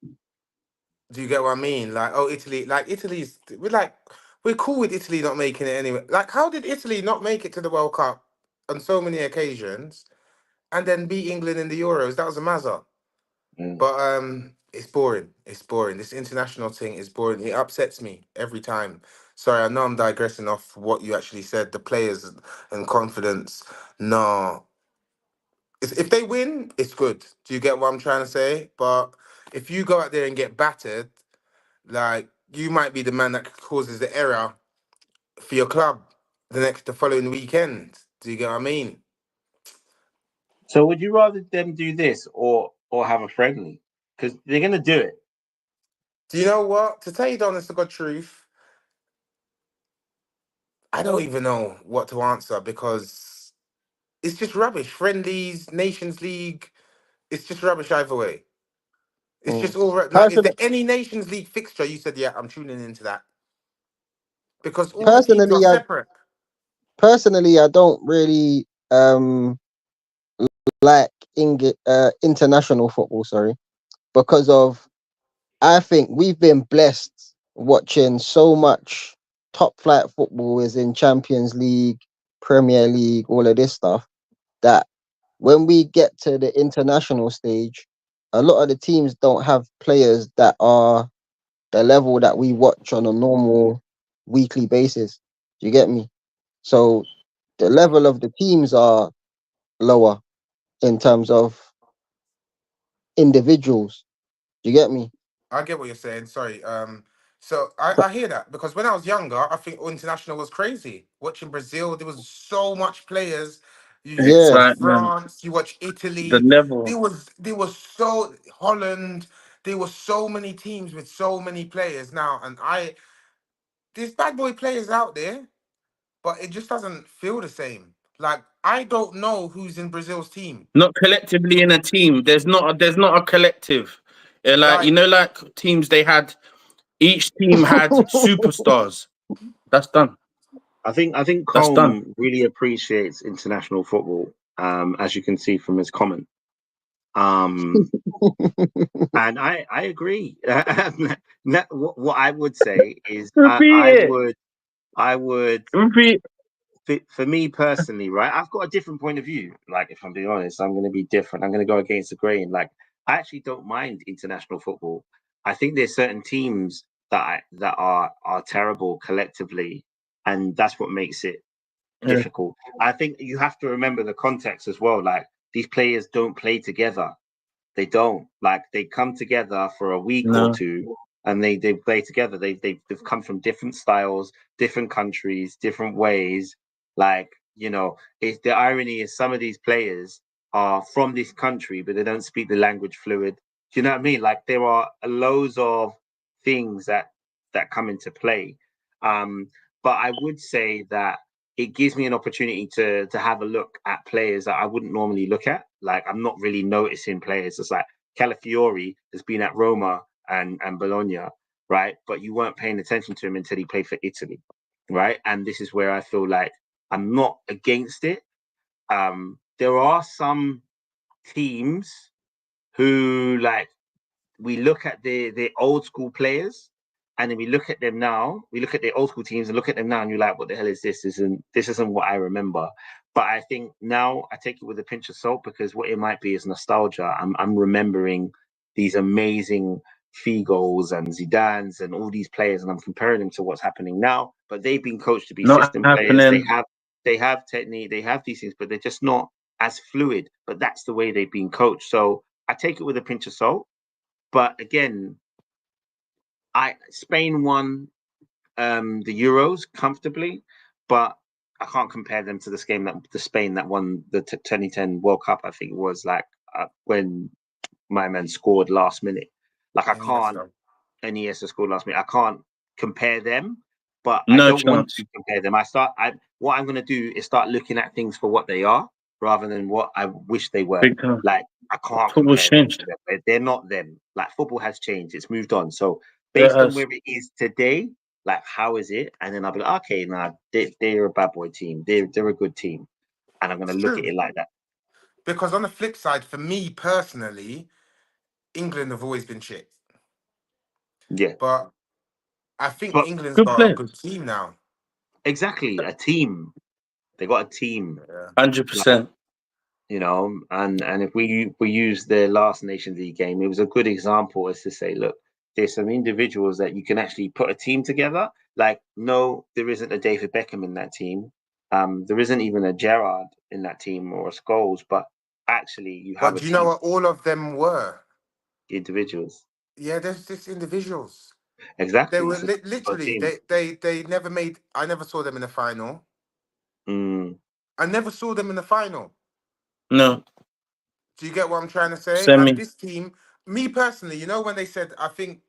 Speaker 6: Do you get what I mean? Like, oh, Italy, like Italy's, we're cool with Italy not making it anyway. Like, how did Italy not make it to the World Cup on so many occasions and then beat England in the Euros? That was a mazza. But it's boring. It's boring. This international thing is boring. It upsets me every time. Sorry, I know I'm digressing off what you actually said. The players and confidence. No, if they win, it's good. Do you get what I'm trying to say? But if you go out there and get battered, like you might be the man that causes the error for your club the following weekend. Do you get what I mean?
Speaker 3: So would you rather them do this or have a friendly? Because they're gonna do it.
Speaker 6: Do you know what? To tell you the honest to God truth, I don't even know what to answer because it's just rubbish. Friendlies, Nations League, it's just rubbish either way. It's just all like, is
Speaker 5: Person-
Speaker 6: there any Nations League fixture you said, yeah, I'm tuning into that? Because all the teams are
Speaker 5: personally,
Speaker 6: separate.
Speaker 5: I don't really like international football. Sorry, because of I think we've been blessed watching so much top flight football is in Champions League, Premier League, all of this stuff, that when we get to the international stage, a lot of the teams don't have players that are the level that we watch on a normal weekly basis. Do you get me? So the level of the teams are lower in terms of individuals. Do you get me?
Speaker 6: I get what you're saying. Sorry. So I hear that because when I was younger, I think international was crazy. Watching Brazil, there was so much players. You
Speaker 5: Yeah.
Speaker 6: watch
Speaker 4: Excitement,
Speaker 6: France, you watch
Speaker 4: the
Speaker 6: Italy.
Speaker 4: level.
Speaker 6: There was so Holland. There were so many teams with so many players now, and there's bad boy players out there, but it just doesn't feel the same. Like I don't know who's in Brazil's team.
Speaker 4: Not collectively in a team. There's not a collective. Like
Speaker 6: Like
Speaker 4: like teams they had. Each team had superstars. That's done.
Speaker 3: I think
Speaker 4: That's done.
Speaker 3: Colm really appreciates international football, as you can see from his comment. And I agree. What I would say is
Speaker 4: Repeat it.
Speaker 3: I would
Speaker 4: Repeat.
Speaker 3: for me personally, right? I've got a different point of view. Like, if I'm being honest, I'm going to be different. I'm going to go against the grain. Like, I actually don't mind international football. I think there's certain teams that are terrible collectively, and that's what makes it
Speaker 4: Yeah.
Speaker 3: difficult. I think you have to remember the context as well. Like, these players don't play together. They don't. Like, they come together for a week or
Speaker 4: No.
Speaker 3: two, and they play together. They've come from different styles, different countries, different ways. Like, it's the irony is some of these players are from this country, but they don't speak the language fluid. Do you know what I mean? Like, there are loads of things that come into play. But I would say that it gives me an opportunity to have a look at players that I wouldn't normally look at. Like, I'm not really noticing players. It's like Calafiori has been at Roma and Bologna, right? But you weren't paying attention to him until he played for Italy, right? And this is where I feel like I'm not against it. There are some teams who, like, we look at the old school players, and then we look at them now. We look at the old school teams and look at them now, and you're like, what the hell is this? This isn't what I remember. But I think now I take it with a pinch of salt, because what it might be is nostalgia. I'm remembering these amazing Figos and Zidans and all these players, and I'm comparing them to what's happening now. But they've been coached to be
Speaker 4: Not
Speaker 3: system players.
Speaker 4: happening.
Speaker 3: They have technique, they have these things, but they're just not as fluid. But that's the way they've been coached. So I take it with a pinch of salt. But again, Spain won the Euros comfortably, but I can't compare them to the Spain that won the 2010 World Cup. I think it was like when my man scored last minute. Like I can't. Iniesta scored last minute. I can't compare them, but I don't want to compare them. What I'm going to do is start looking at things for what they are, rather than what I wish they were. Like I can't compare them to them. They're not them. Like football has changed. It's moved on. So based on where it is today, like how is it? And then I'll be like, okay, nah, they're a bad boy team. They're a good team, and I'm going to look at it like that.
Speaker 6: Because on the flip side, for me personally, England have always been shit.
Speaker 3: Yeah,
Speaker 6: but I think England's got a good team now.
Speaker 3: Exactly, a team. They got a team.
Speaker 4: 100%.
Speaker 3: You know, and if we use the last Nations League game, it was a good example as to say, look, there's some individuals that you can actually put a team together. Like, no, there isn't a David Beckham in that team. There isn't even a Gerrard in that team or a Scholes, but actually you have.
Speaker 6: But do you know what all of them were?
Speaker 3: Individuals.
Speaker 6: Yeah, there's just individuals.
Speaker 3: Exactly.
Speaker 6: They were literally they never made. I never saw them in the final. I never saw them in the final.
Speaker 4: No.
Speaker 6: Do you get what I'm trying to say?
Speaker 4: Semi.
Speaker 6: And this team, me personally, you know, when they said, I think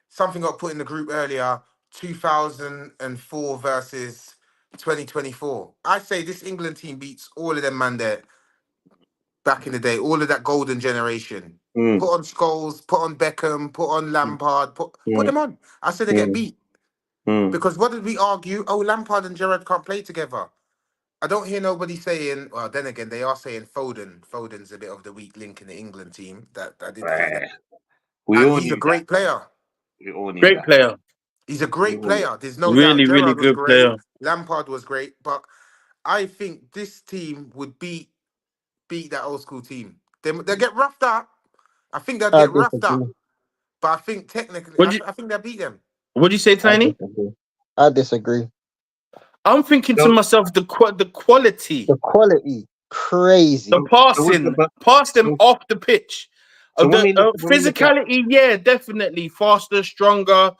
Speaker 6: something got put in the group earlier, 2004 versus 2024. I say this England team beats all of them man there back in the day, all of that golden generation. Put on Scholes, put on Beckham, put on Lampard, put them on. I said they get beat. Because what did we argue? Oh, Lampard and Gerrard can't play together. I don't hear nobody saying, well, then again, they are saying Foden. Foden's a bit of the weak link in the England team. That I did hear that. He's a great player.
Speaker 3: We all knew
Speaker 4: great player.
Speaker 6: He's a great player. There's no
Speaker 4: really,
Speaker 6: doubt.
Speaker 4: really
Speaker 6: Gerrard
Speaker 4: good
Speaker 6: was great.
Speaker 4: player.
Speaker 6: Lampard was great. But I think this team would beat that old school team. They get roughed up. I think they'll get roughed up. But I think technically, I think they'll beat them.
Speaker 4: What do you say, Tiny?
Speaker 5: I disagree.
Speaker 4: I'm thinking to myself, the quality.
Speaker 5: The quality, crazy.
Speaker 4: The passing, pass them off the pitch. Physicality, yeah, definitely. Faster, stronger,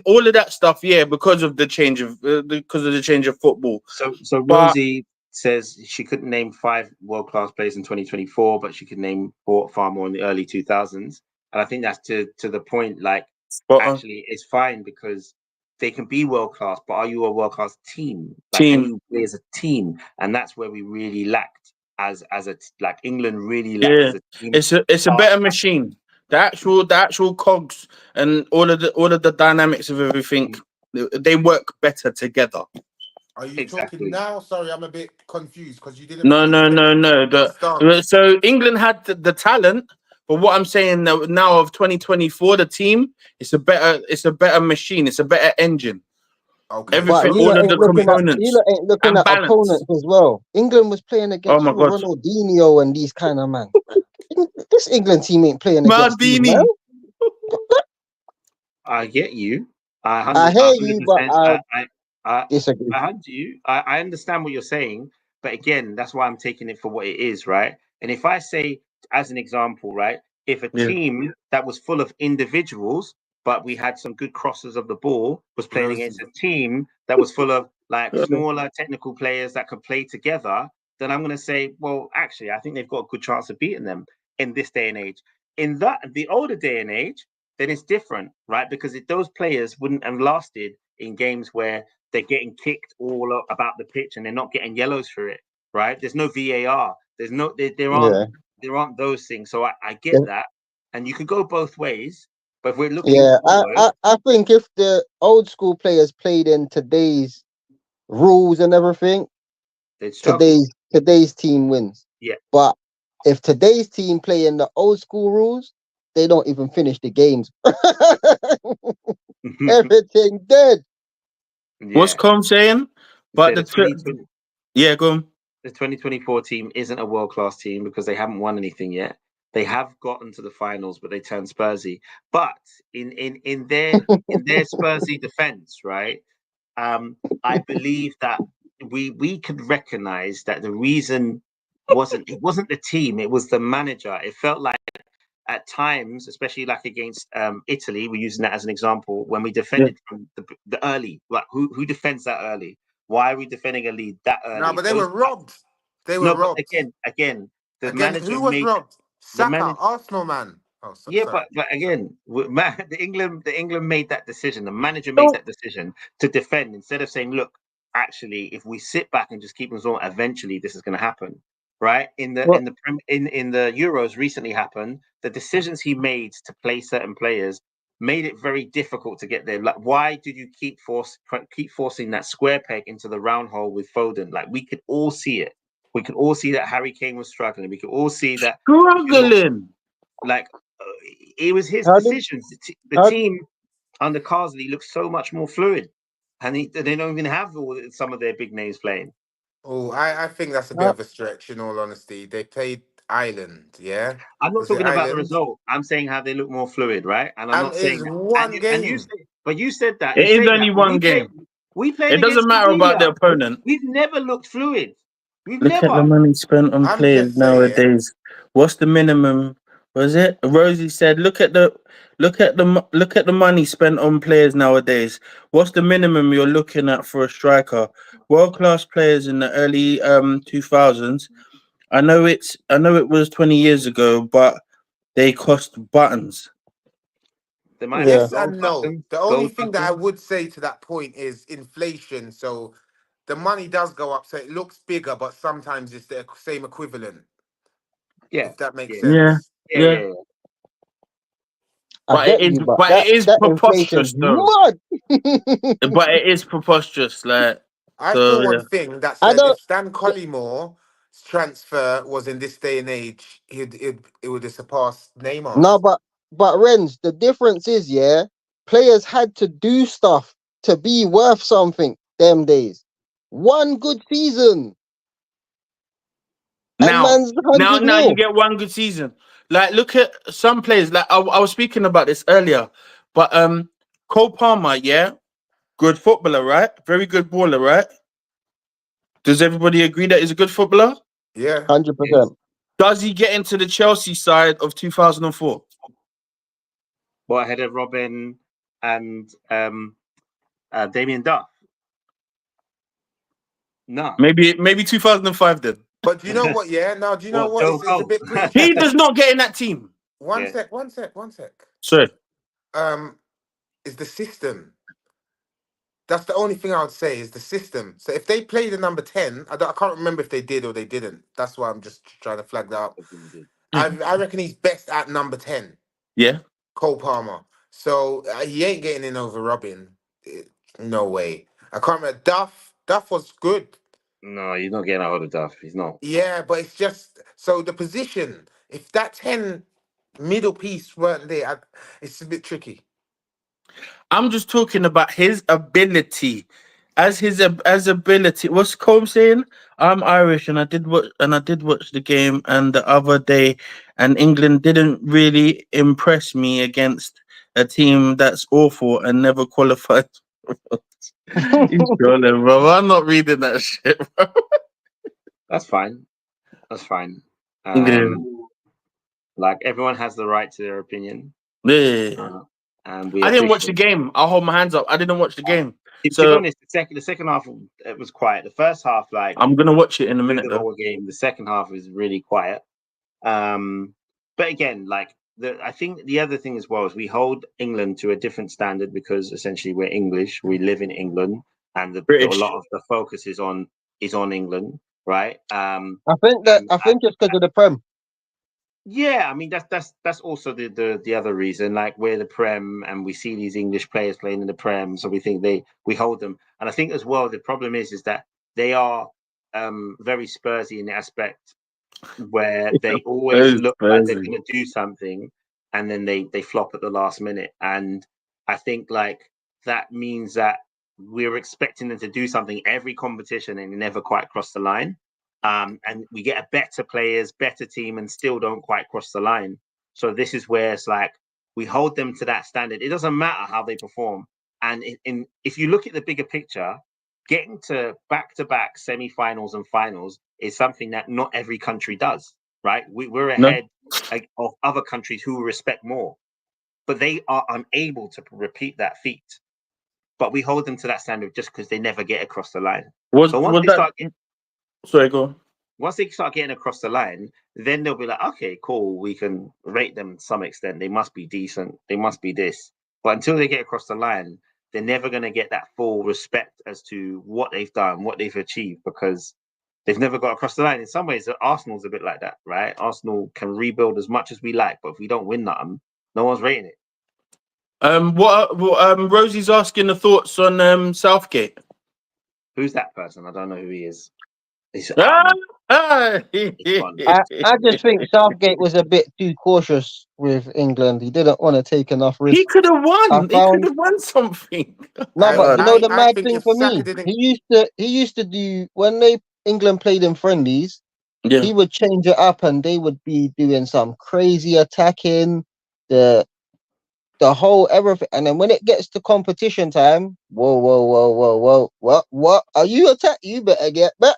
Speaker 4: all of that stuff, yeah, because of the change of football.
Speaker 3: So Rosie says she couldn't name 5 world-class players in 2024, but she could name far more in the early 2000s. And I think that's to the point, like, actually, it's fine because they can be world-class, but are you a world-class team? Like, can you play as a team? And that's where we really lacked as England really lacked as a team.
Speaker 4: It's a better machine. The actual cogs and all of the dynamics of everything, they work better together.
Speaker 6: Are you talking now? Sorry, I'm a bit confused because you didn't.
Speaker 4: No. So England had the talent, but what I'm saying now of 2024, the team, it's a better machine. It's a better engine.
Speaker 6: Okay.
Speaker 4: Everything, all of the components.
Speaker 5: You ain't looking at opponents as well. England was playing against Ronaldinho and these kind of man. This England team ain't playing against these, man.
Speaker 3: I get you.
Speaker 5: I hear you, but I disagree.
Speaker 3: I understand what you're saying, but again, that's why I'm taking it for what it is, right? And if I say, as an example, right, if a team that was full of individuals, but we had some good crosses of the ball, was playing against a team that was full of like smaller technical players that could play together, then I'm going to say, well, actually, I think they've got a good chance of beating them in this day and age. In the older day and age, then it's different, right? Because those players wouldn't have lasted in games where they're getting kicked all about the pitch and they're not getting yellows for it, right? There's no VAR. There aren't those things. So I get that, and you could go both ways. But if we're looking,
Speaker 5: I think if the old school players played in today's rules and everything,
Speaker 3: They'd struggle.
Speaker 5: today's team wins.
Speaker 3: Yeah.
Speaker 5: But if today's team play in the old school rules, they don't even finish the games. Everything dead.
Speaker 4: What's Com saying? But
Speaker 3: the 2020,
Speaker 4: yeah, go on.
Speaker 3: the 2024 team isn't a world-class team because they haven't won anything yet. They have gotten to the finals, but they turned Spursy. But in their Spursy defense, right? I believe that we could recognize that the reason wasn't the team, it was the manager. It felt like at times, especially like against Italy, we're using that as an example, when we defended from the early, like who defends that early? Why are we defending a lead that early?
Speaker 6: No, but they were robbed. They were robbed.
Speaker 3: Again, the manager
Speaker 6: who was robbed? Saka,
Speaker 3: the
Speaker 6: Arsenal man. Oh,
Speaker 3: yeah,
Speaker 6: sorry.
Speaker 3: but again, the England made that decision. The manager made that decision to defend instead of saying, "Look, actually, if we sit back and just keep them on, eventually this is going to happen." Right? In the Euros recently happened. The decisions he made to play certain players made it very difficult to get there. Like, why did you keep forcing that square peg into the round hole with Foden? Like, we could all see it. We could all see that Harry Kane was struggling. We could all see that
Speaker 4: Struggling.
Speaker 3: Like, it was his decisions. The team under Carsley looks so much more fluid, and they don't even have some of their big names playing.
Speaker 6: Oh, I think that's a bit of a stretch. In all honesty, they played Ireland. Yeah,
Speaker 3: I'm not talking about the result. I'm saying how they look more fluid, right? And I'm not saying
Speaker 6: one game.
Speaker 3: But you said that
Speaker 4: it is only one game.
Speaker 3: We played.
Speaker 4: It doesn't matter about the opponent.
Speaker 3: We've never looked fluid.
Speaker 4: Look at the money spent on players nowadays. What's the minimum? Was it Rosie said? Look at the money spent on players nowadays. What's the minimum you're looking at for a striker? World class players in the early 2000s. I know it was 20 years ago, but they cost buttons.
Speaker 6: Yes and no. The only thing that I would say to that point is inflation. So the money does go up, so it looks bigger, but sometimes it's the same equivalent.
Speaker 3: Yeah,
Speaker 6: if that makes sense.
Speaker 3: Yeah.
Speaker 4: But it is preposterous, though. But it is preposterous. Like,
Speaker 6: I saw one thing that said if Stan Collymore transfer was in this day and age, it would have surpassed Neymar.
Speaker 5: No, but Renz, the difference is, players had to do stuff to be worth something them days. One good season.
Speaker 4: Now you get one good season. Like, look at some players. Like I was speaking about this earlier, but Cole Palmer, good footballer, right? Very good baller, right? Does everybody agree that he's a good footballer?
Speaker 6: Yeah,
Speaker 5: 100%.
Speaker 4: Does he get into the Chelsea side of 2004?
Speaker 3: Well, ahead of Robin and Damien Duff? No.
Speaker 4: Maybe 2005 then.
Speaker 6: But do you know what? Yeah, no. Do you know what? It's a bit.
Speaker 4: He does not get in that team.
Speaker 6: One sec.
Speaker 4: Sorry.
Speaker 6: Is the system. That's the only thing I would say is the system. So if they play the number 10, I can't remember if they did or they didn't. That's why I'm just trying to flag that up. I reckon he's best at number 10.
Speaker 4: Yeah.
Speaker 6: Cole Palmer. So he ain't getting in over Robin. No way. I can't remember. Duff was good.
Speaker 3: No, he's not getting out of the Duff. He's not.
Speaker 6: Yeah, but it's just so the position. If that 10 middle piece weren't there, it's a bit tricky.
Speaker 4: I'm just talking about his ability. As ability. What's Colm saying? I'm Irish and I did watch the game and the other day, and England didn't really impress me against a team that's awful and never qualified. He's trolling, bro. I'm not reading that shit, bro.
Speaker 3: That's fine. Like, everyone has the right to their opinion.
Speaker 4: Yeah.
Speaker 3: And
Speaker 4: I didn't watch the game. I'll hold my hands up. I didn't watch the game.
Speaker 3: To be honest, the second half it was quiet. The first half, like,
Speaker 4: I'm gonna watch it in a minute.
Speaker 3: The whole game. The second half is really quiet. But again, like, I think the other thing as well is we hold England to a different standard because essentially we're English. We live in England, and a lot of the focus is on England, right? I
Speaker 5: think it's because of the Prem.
Speaker 3: Yeah, I mean that's also the other reason. Like, we're the Prem, and we see these English players playing in the Prem, so we think we hold them. And I think as well the problem is that they are very Spursy in the aspect where they always look like they're going to do something and then they flop at the last minute. And I think like that means that we're expecting them to do something every competition and they never quite cross the line. And we get a better players, better team, and still don't quite cross the line. So this is where it's like we hold them to that standard. It doesn't matter how they perform. And if you look at the bigger picture, getting to back-to-back semi-finals and finals is something that not every country does, right? We're ahead of other countries who respect more, but they are unable to repeat that feat. But we hold them to that standard just because they never get across the line.
Speaker 4: Sorry, go on.
Speaker 3: Once they start getting across the line, then they'll be like, okay, cool, we can rate them to some extent. They must be decent. They must be this. But until they get across the line, they're never going to get that full respect as to what they've done, what they've achieved, because they've never got across the line. In some ways, Arsenal's a bit like that, right? Arsenal can rebuild as much as we like, but if we don't win nothing, no one's rating it.
Speaker 4: Rosie's asking the thoughts on Southgate.
Speaker 3: Who's that person? I don't know who he is.
Speaker 5: I just think Southgate was a bit too cautious with England. He didn't want to take enough risk.
Speaker 4: He could have won. He could have won something.
Speaker 5: No, but you know the mad thing for me, he used to do when England played in friendlies. Yeah. He would change it up, and they would be doing some crazy attacking, the whole everything. And then when it gets to competition time, whoa, what are you attack? You better get back.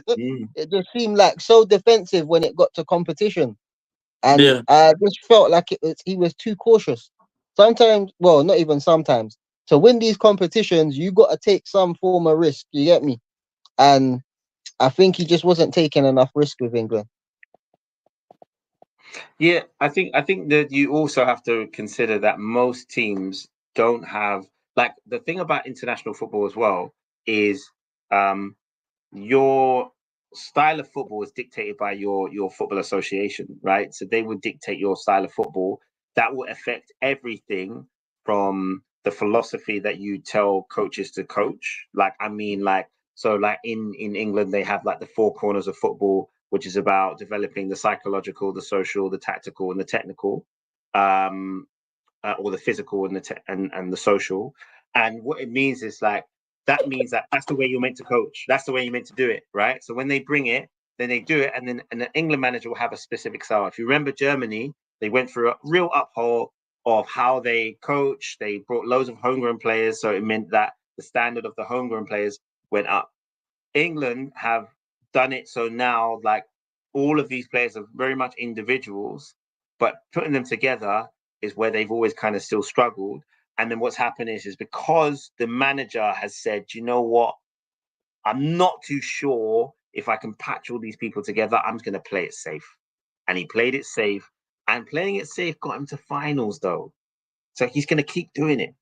Speaker 5: It just seemed like so defensive when it got to competition, and I just felt like he was too cautious. Sometimes, well, not even sometimes. To win these competitions, you got to take some form of risk. You get me? And I think he just wasn't taking enough risk with England.
Speaker 3: Yeah, I think that you also have to consider that most teams don't have, like, the thing about international football as well is your style of football is dictated by your football association, right? So they would dictate your style of football. That will affect everything from the philosophy that you tell coaches to coach. Like, I mean, like, so like in England, they have like the four corners of football, which is about developing the psychological, the social, the tactical, and the technical, or the physical and the social. And what it means is like, that means that that's the way you're meant to coach. That's the way you're meant to do it, right? So when they bring it, then they do it, and then an England manager will have a specific style. If you remember Germany, they went through a real uphaul of how they coach. They brought loads of homegrown players, so it meant that the standard of the homegrown players went up. England have done it so now, like, all of these players are very much individuals, but putting them together is where they've always kind of still struggled. And then what's happened is because the manager has said, you know what, I'm not too sure if I can patch all these people together, I'm just going to play it safe. And he played it safe, and playing it safe got him to finals though. So he's going to keep doing it,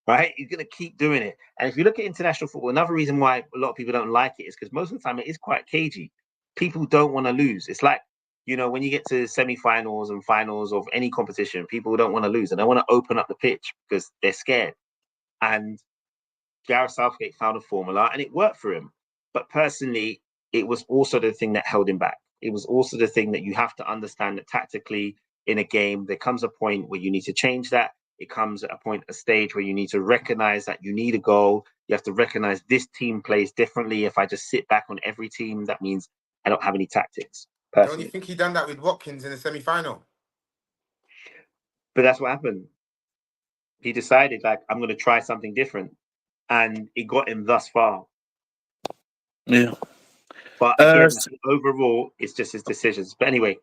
Speaker 3: right? He's going to keep doing it. And if you look at international football, another reason why a lot of people don't like it is because most of the time it is quite cagey. People don't want to lose. It's like, you know, when you get to semi-finals and finals of any competition, people don't want to lose and they want to open up the pitch because they're scared. And Gareth Southgate found a formula and it worked for him. But personally, it was also the thing that held him back. It was also the thing that you have to understand that tactically in a game, there comes a point where you need to change that. It comes at a stage where you need to recognize that you need a goal. You have to recognize this team plays differently. If I just sit back on every team, that means I don't have any tactics.
Speaker 6: Don't you think he done that with Watkins in the semi-final?
Speaker 3: But that's what happened. He decided, like, I'm going to try something different. And it got him thus far.
Speaker 4: Yeah.
Speaker 3: But again, overall, it's just his decisions. But anyway.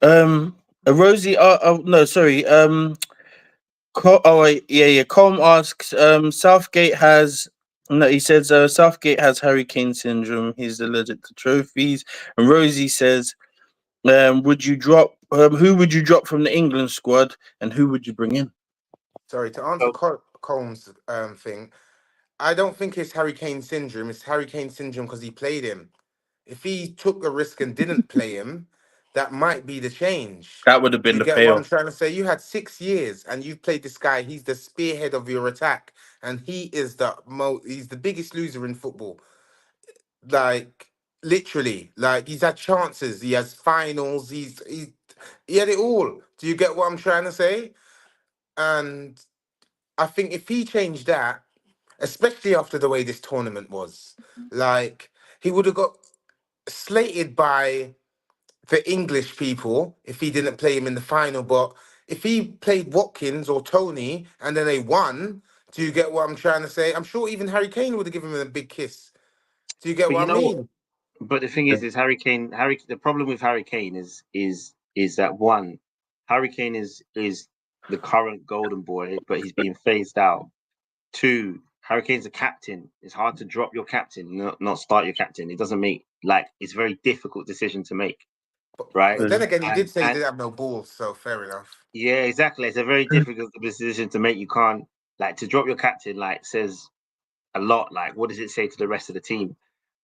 Speaker 4: Rosie, no, sorry. Colm asks, Southgate has... No, he says Southgate has Harry Kane syndrome. He's allergic to trophies. And Rosie says, would you drop? Who would you drop from the England squad, and who would you bring in?
Speaker 6: Sorry, to answer Colm's thing, I don't think it's Harry Kane syndrome. It's Harry Kane syndrome because he played him. If he took a risk and didn't play him, that might be the change.
Speaker 4: That would have been the payoff. You get what I'm
Speaker 6: trying to say? You had 6 years and you've played this guy. He's the spearhead of your attack, and he is he's the biggest loser in football. Like literally, like he's had chances. He has finals. He had it all. Do you get what I'm trying to say? And I think if he changed that, especially after the way this tournament was, like he would have got slated by the English people if he didn't play him in the final. But if he played Watkins or Tony and then they won, do you get what I'm trying to say? I'm sure even Harry Kane would have given him a big kiss. Do you get
Speaker 3: But you
Speaker 6: what I
Speaker 3: know what?
Speaker 6: mean?
Speaker 3: But the thing is Harry Kane. The problem with Harry Kane is that one, Harry Kane is the current golden boy, but he's being phased out. Two, Harry Kane's a captain. It's hard to drop your captain, not start your captain. It doesn't make it's a very difficult decision to make, right?
Speaker 6: But then again, he did say he
Speaker 3: And
Speaker 6: didn't have no balls, so fair enough.
Speaker 3: yeah, exactly. It's a very difficult decision to make. You can't to drop your captain. Says a lot. What does it say to the rest of the team?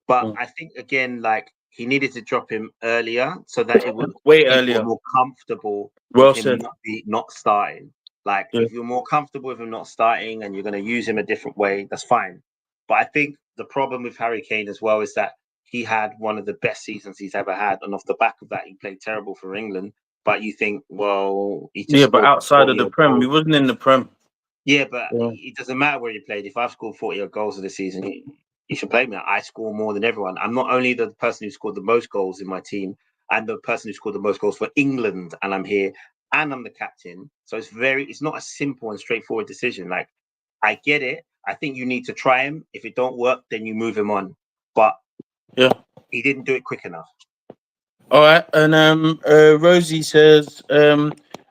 Speaker 3: But I think again, he needed to drop him earlier so that it would
Speaker 4: Way
Speaker 3: people
Speaker 4: earlier.
Speaker 3: were more comfortable
Speaker 4: Well
Speaker 3: with him
Speaker 4: said.
Speaker 3: not starting.
Speaker 4: Yeah.
Speaker 3: If you're more comfortable with him not starting and you're going to use him a different way, that's fine. But I think the problem with Harry Kane as well is that he had one of the best seasons he's ever had, and off the back of that, he played terrible for England. But you think, well, he just
Speaker 4: But
Speaker 3: scored
Speaker 4: outside of
Speaker 3: 40
Speaker 4: the Prem,
Speaker 3: goals.
Speaker 4: he wasn't in the Prem.
Speaker 3: Yeah, but
Speaker 4: Yeah.
Speaker 3: it doesn't matter where you played. If I've scored 40 goals of the season, you should play me. I score more than everyone. I'm not only the person who scored the most goals in my team, I'm the person who scored the most goals for England, and I'm here, and I'm the captain. So it's not a simple and straightforward decision. I get it. I think you need to try him. If it don't work, then you move him on. But
Speaker 4: Yeah.
Speaker 3: he didn't do it quick enough.
Speaker 4: All right, and Rosie says,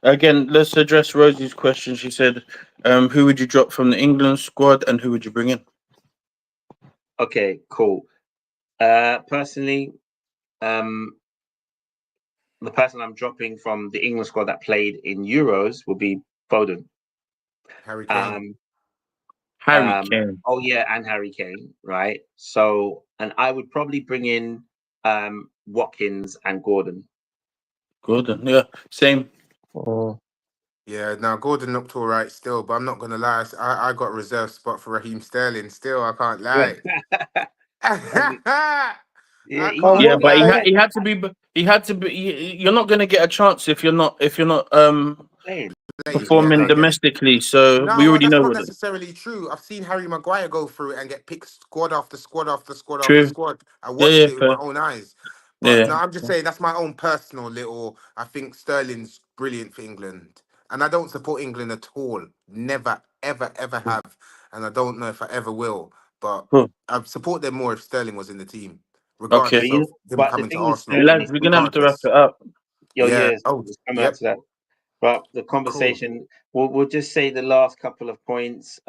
Speaker 4: again, let's address Rosie's question. She said, who would you drop from the England squad, and who would you bring in?
Speaker 3: Okay, cool. Personally, the person I'm dropping from the England squad that played in Euros will be Foden.
Speaker 6: Harry Kane.
Speaker 4: Harry Kane.
Speaker 3: Oh yeah, and Harry Kane, right? So, and I would probably bring in Watkins and Gordon.
Speaker 4: Gordon, yeah, same.
Speaker 5: Oh.
Speaker 6: Yeah, now Gordon looked all right still, but I'm not gonna lie. I got a reserved spot for Raheem Sterling. Still, I can't lie.
Speaker 3: Yeah,
Speaker 6: I
Speaker 3: he-
Speaker 6: can't
Speaker 4: Yeah, but
Speaker 6: lie.
Speaker 4: he had to be. He had to be. You're not going to get a chance if you're not
Speaker 3: playing.
Speaker 4: performing
Speaker 6: Yeah,
Speaker 4: domestically. So
Speaker 6: no,
Speaker 4: we
Speaker 6: well,
Speaker 4: already
Speaker 6: that's
Speaker 4: know
Speaker 6: not
Speaker 4: what.
Speaker 6: necessarily true. I've seen Harry Maguire go through it and get picked squad after squad after squad after
Speaker 4: True.
Speaker 6: squad. I
Speaker 4: Yeah,
Speaker 6: watched
Speaker 4: yeah,
Speaker 6: it with my
Speaker 4: fair.
Speaker 6: own eyes. But
Speaker 4: Yeah.
Speaker 6: no, I'm just saying that's my own personal little. I think Sterling's brilliant for England, and I don't support England at all. Never, ever, ever have, and I don't know if I ever will. But
Speaker 4: Cool.
Speaker 6: I'd support them more if Sterling was in the team,
Speaker 4: Okay.
Speaker 6: regardless of him
Speaker 3: But the
Speaker 6: coming to
Speaker 3: thing with
Speaker 6: Arsenal.
Speaker 3: Sterling
Speaker 4: Lads,
Speaker 3: is,
Speaker 4: we're gonna have to wrap
Speaker 6: Regardless,
Speaker 4: it up.
Speaker 6: yeah.
Speaker 3: yes,
Speaker 6: Oh,
Speaker 3: just come out
Speaker 6: yep.
Speaker 3: to that. But the
Speaker 6: Cool.
Speaker 3: conversation, we'll just say the last couple of points.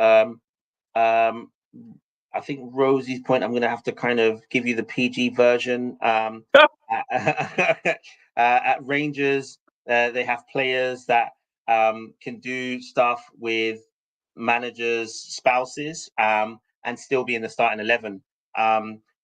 Speaker 3: I think Rosie's point, I'm going to have to kind of give you the PG version. At Rangers, they have players that can do stuff with managers' spouses and still be in the starting 11.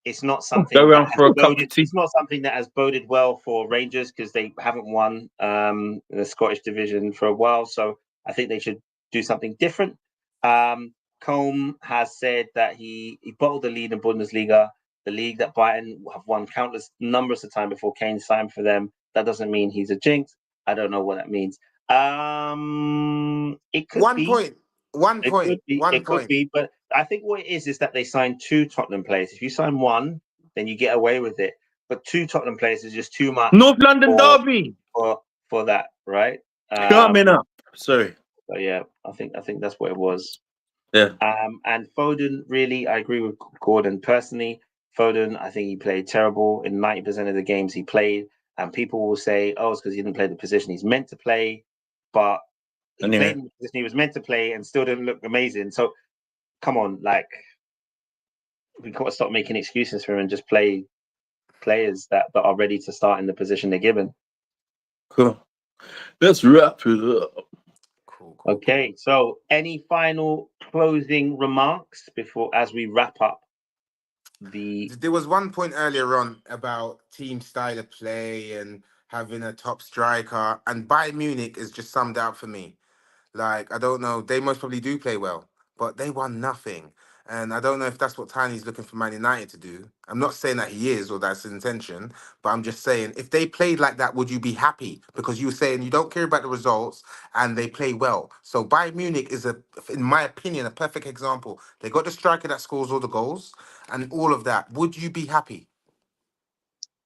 Speaker 3: It's not
Speaker 4: Go
Speaker 3: something that
Speaker 4: around
Speaker 3: has
Speaker 4: for a cup
Speaker 3: boded.
Speaker 4: of tea.
Speaker 3: It's not something that has boded well for Rangers because they haven't won the Scottish division for a while. So I think they should do something different. Combe has said that he bottled the lead in Bundesliga, the league that Bayern have won countless numbers of time before Kane signed for them. That doesn't mean he's a jinx. I don't know what that means. It could
Speaker 6: One
Speaker 3: be.
Speaker 6: point. One
Speaker 3: It
Speaker 6: point.
Speaker 3: could be.
Speaker 6: One
Speaker 3: It could
Speaker 6: point.
Speaker 3: be. But I think what it is that they signed 2 Tottenham players. If you sign 1, then you get away with it. But 2 Tottenham players is just too much
Speaker 4: North London
Speaker 3: for
Speaker 4: derby
Speaker 3: for that, right?
Speaker 4: coming up. Sorry.
Speaker 3: So yeah, I think that's what it was.
Speaker 4: Yeah.
Speaker 3: And Foden, really, I agree with Gordon personally. Foden, I think he played terrible in 90% of the games he played. And people will say, oh, it's because he didn't play the position he's meant to play. But he
Speaker 4: Anyway.
Speaker 3: played in the position he was meant to play and still didn't look amazing. So come on, we've got to stop making excuses for him and just play players that are ready to start in the position they're given.
Speaker 4: Cool. Let's wrap it up.
Speaker 6: Cool.
Speaker 3: Okay, so any final closing remarks as we wrap up
Speaker 6: There was one point earlier on about team style of play and having a top striker, and Bayern Munich is just summed out for me. I don't know, they most probably do play well, but they won nothing. And I don't know if that's what Tiny's looking for Man United to do. I'm not saying that he is or that's his intention, but I'm just saying if they played like that, would you be happy? Because you were saying you don't care about the results and they play well. So Bayern Munich is, in my opinion, a perfect example. They got the striker that scores all the goals and all of that. Would you be happy?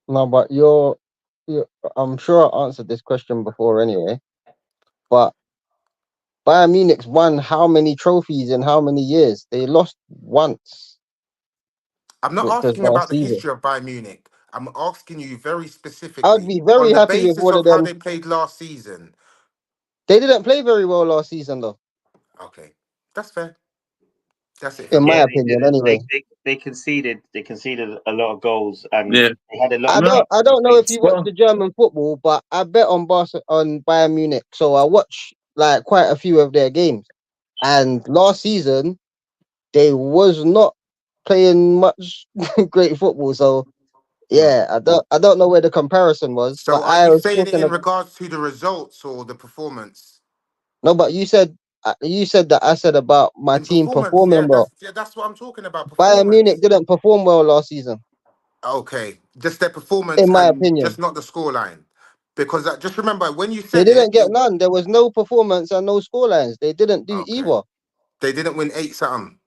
Speaker 5: No, but I'm sure I answered this question before anyway. But Bayern Munich's won how many trophies in how many years? They lost once,
Speaker 6: I'm not
Speaker 5: which was
Speaker 6: asking
Speaker 5: last
Speaker 6: about the
Speaker 5: season.
Speaker 6: history of Bayern Munich. I'm asking you very
Speaker 5: I would
Speaker 6: specifically
Speaker 5: be very
Speaker 6: on the
Speaker 5: happy with
Speaker 6: basis
Speaker 5: one of
Speaker 6: of how
Speaker 5: them.
Speaker 6: they played last season.
Speaker 5: They didn't play very well last season, though,
Speaker 6: Okay, that's fair. That's it for
Speaker 5: in my
Speaker 6: me.
Speaker 3: Yeah, they
Speaker 5: opinion,
Speaker 3: didn't.
Speaker 5: anyway.
Speaker 3: They conceded. They conceded a lot of goals, and
Speaker 4: Yeah.
Speaker 3: they had a lot.
Speaker 5: I
Speaker 3: Of
Speaker 4: No.
Speaker 5: don't know if you watch
Speaker 4: Well,
Speaker 5: the German football, but I bet on on Bayern Munich, so I watch like quite a few of their games. And last season, they was not playing much great football. So yeah, I don't know where the comparison was, but
Speaker 6: So are
Speaker 5: I
Speaker 6: you
Speaker 5: was
Speaker 6: saying it
Speaker 5: talking
Speaker 6: in
Speaker 5: of
Speaker 6: regards to the results or the performance?
Speaker 5: no, but you said that I said about my
Speaker 6: In
Speaker 5: team
Speaker 6: performance,
Speaker 5: performing well.
Speaker 6: yeah, that's what I'm talking about.
Speaker 5: Bayern Munich
Speaker 6: Performance.
Speaker 5: didn't perform well last season,
Speaker 6: Okay, just their performance
Speaker 5: in my
Speaker 6: and
Speaker 5: opinion.
Speaker 6: just not the scoreline. Because just remember when you
Speaker 5: They
Speaker 6: said
Speaker 5: didn't
Speaker 6: it,
Speaker 5: get none. There was no performance and no scorelines. They didn't do
Speaker 6: okay,
Speaker 5: either.
Speaker 6: they didn't win 8-something.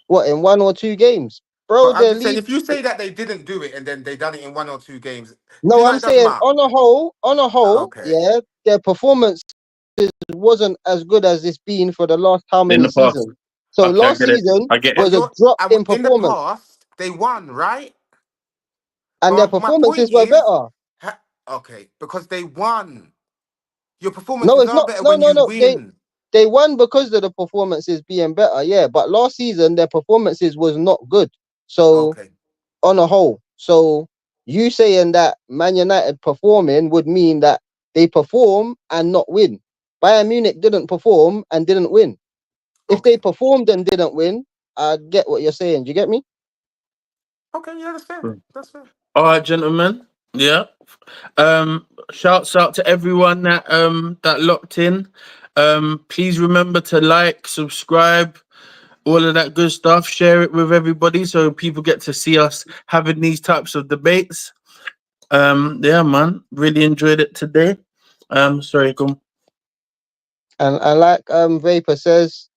Speaker 5: What, in 1 or 2 games,
Speaker 6: But
Speaker 5: bro?
Speaker 6: I'm
Speaker 5: Their
Speaker 6: just saying,
Speaker 5: league.
Speaker 6: if you say that they didn't do it and then they done it in 1 or 2 games, do
Speaker 5: No,
Speaker 6: you know
Speaker 5: I'm
Speaker 6: it does
Speaker 5: saying
Speaker 6: mark?
Speaker 5: on a whole,
Speaker 6: Okay,
Speaker 5: yeah, their performance wasn't as good as it's been for the last how
Speaker 4: in
Speaker 5: many
Speaker 4: the past.
Speaker 5: seasons. So
Speaker 4: Okay, I
Speaker 5: last
Speaker 4: get it.
Speaker 5: season
Speaker 4: I get
Speaker 6: but
Speaker 4: it.
Speaker 5: was a drop in
Speaker 6: in the
Speaker 5: performance,
Speaker 6: past they won, right?
Speaker 5: and their
Speaker 6: But my point
Speaker 5: performances were
Speaker 6: is,
Speaker 5: better.
Speaker 6: okay, because they won. Your
Speaker 5: No,
Speaker 6: performances
Speaker 5: it's
Speaker 6: are
Speaker 5: not.
Speaker 6: better
Speaker 5: No,
Speaker 6: when
Speaker 5: no,
Speaker 6: you
Speaker 5: no.
Speaker 6: win.
Speaker 5: They won because of the performances being better, yeah. But last season their performances was not good. So
Speaker 6: Okay,
Speaker 5: on a whole, so you saying that Man United performing would mean that they perform and not win. Bayern Munich didn't perform and didn't win. If they
Speaker 6: okay,
Speaker 5: performed and didn't win, I get what you're saying. Do you get me?
Speaker 6: okay. Yeah, that's fair. That's fair.
Speaker 4: All right, gentlemen. Yeah. Shouts out to everyone that locked in. Please remember to like, subscribe, all of that good stuff. Share it with everybody so people get to see us having these types of debates. Yeah, man. Really enjoyed it today. Sorry, go on.
Speaker 5: And like Vapor says,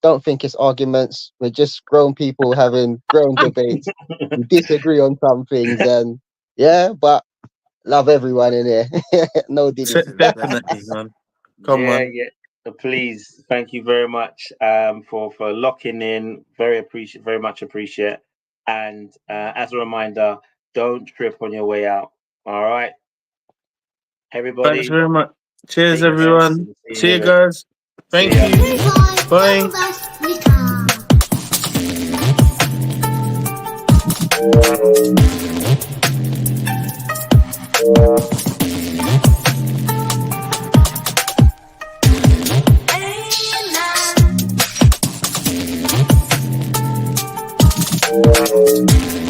Speaker 5: don't think it's arguments. We're just grown people having grown debates. We disagree on some things, and yeah, but love everyone in here. No diddy.
Speaker 6: Blessings,
Speaker 4: Definitely,
Speaker 6: blessings.
Speaker 4: man. Come
Speaker 3: Yeah,
Speaker 4: on.
Speaker 3: yeah. Please, thank you very much for locking in. Very much appreciate. And as a reminder, don't trip on your way out. All right, everybody.
Speaker 4: Thanks very much. Cheers,
Speaker 3: Take care.
Speaker 4: everyone.
Speaker 3: See
Speaker 4: See you
Speaker 3: later.
Speaker 4: guys. Thank
Speaker 3: ya.
Speaker 4: you. Bye.
Speaker 2: Double Bass Recap.
Speaker 1: Amen.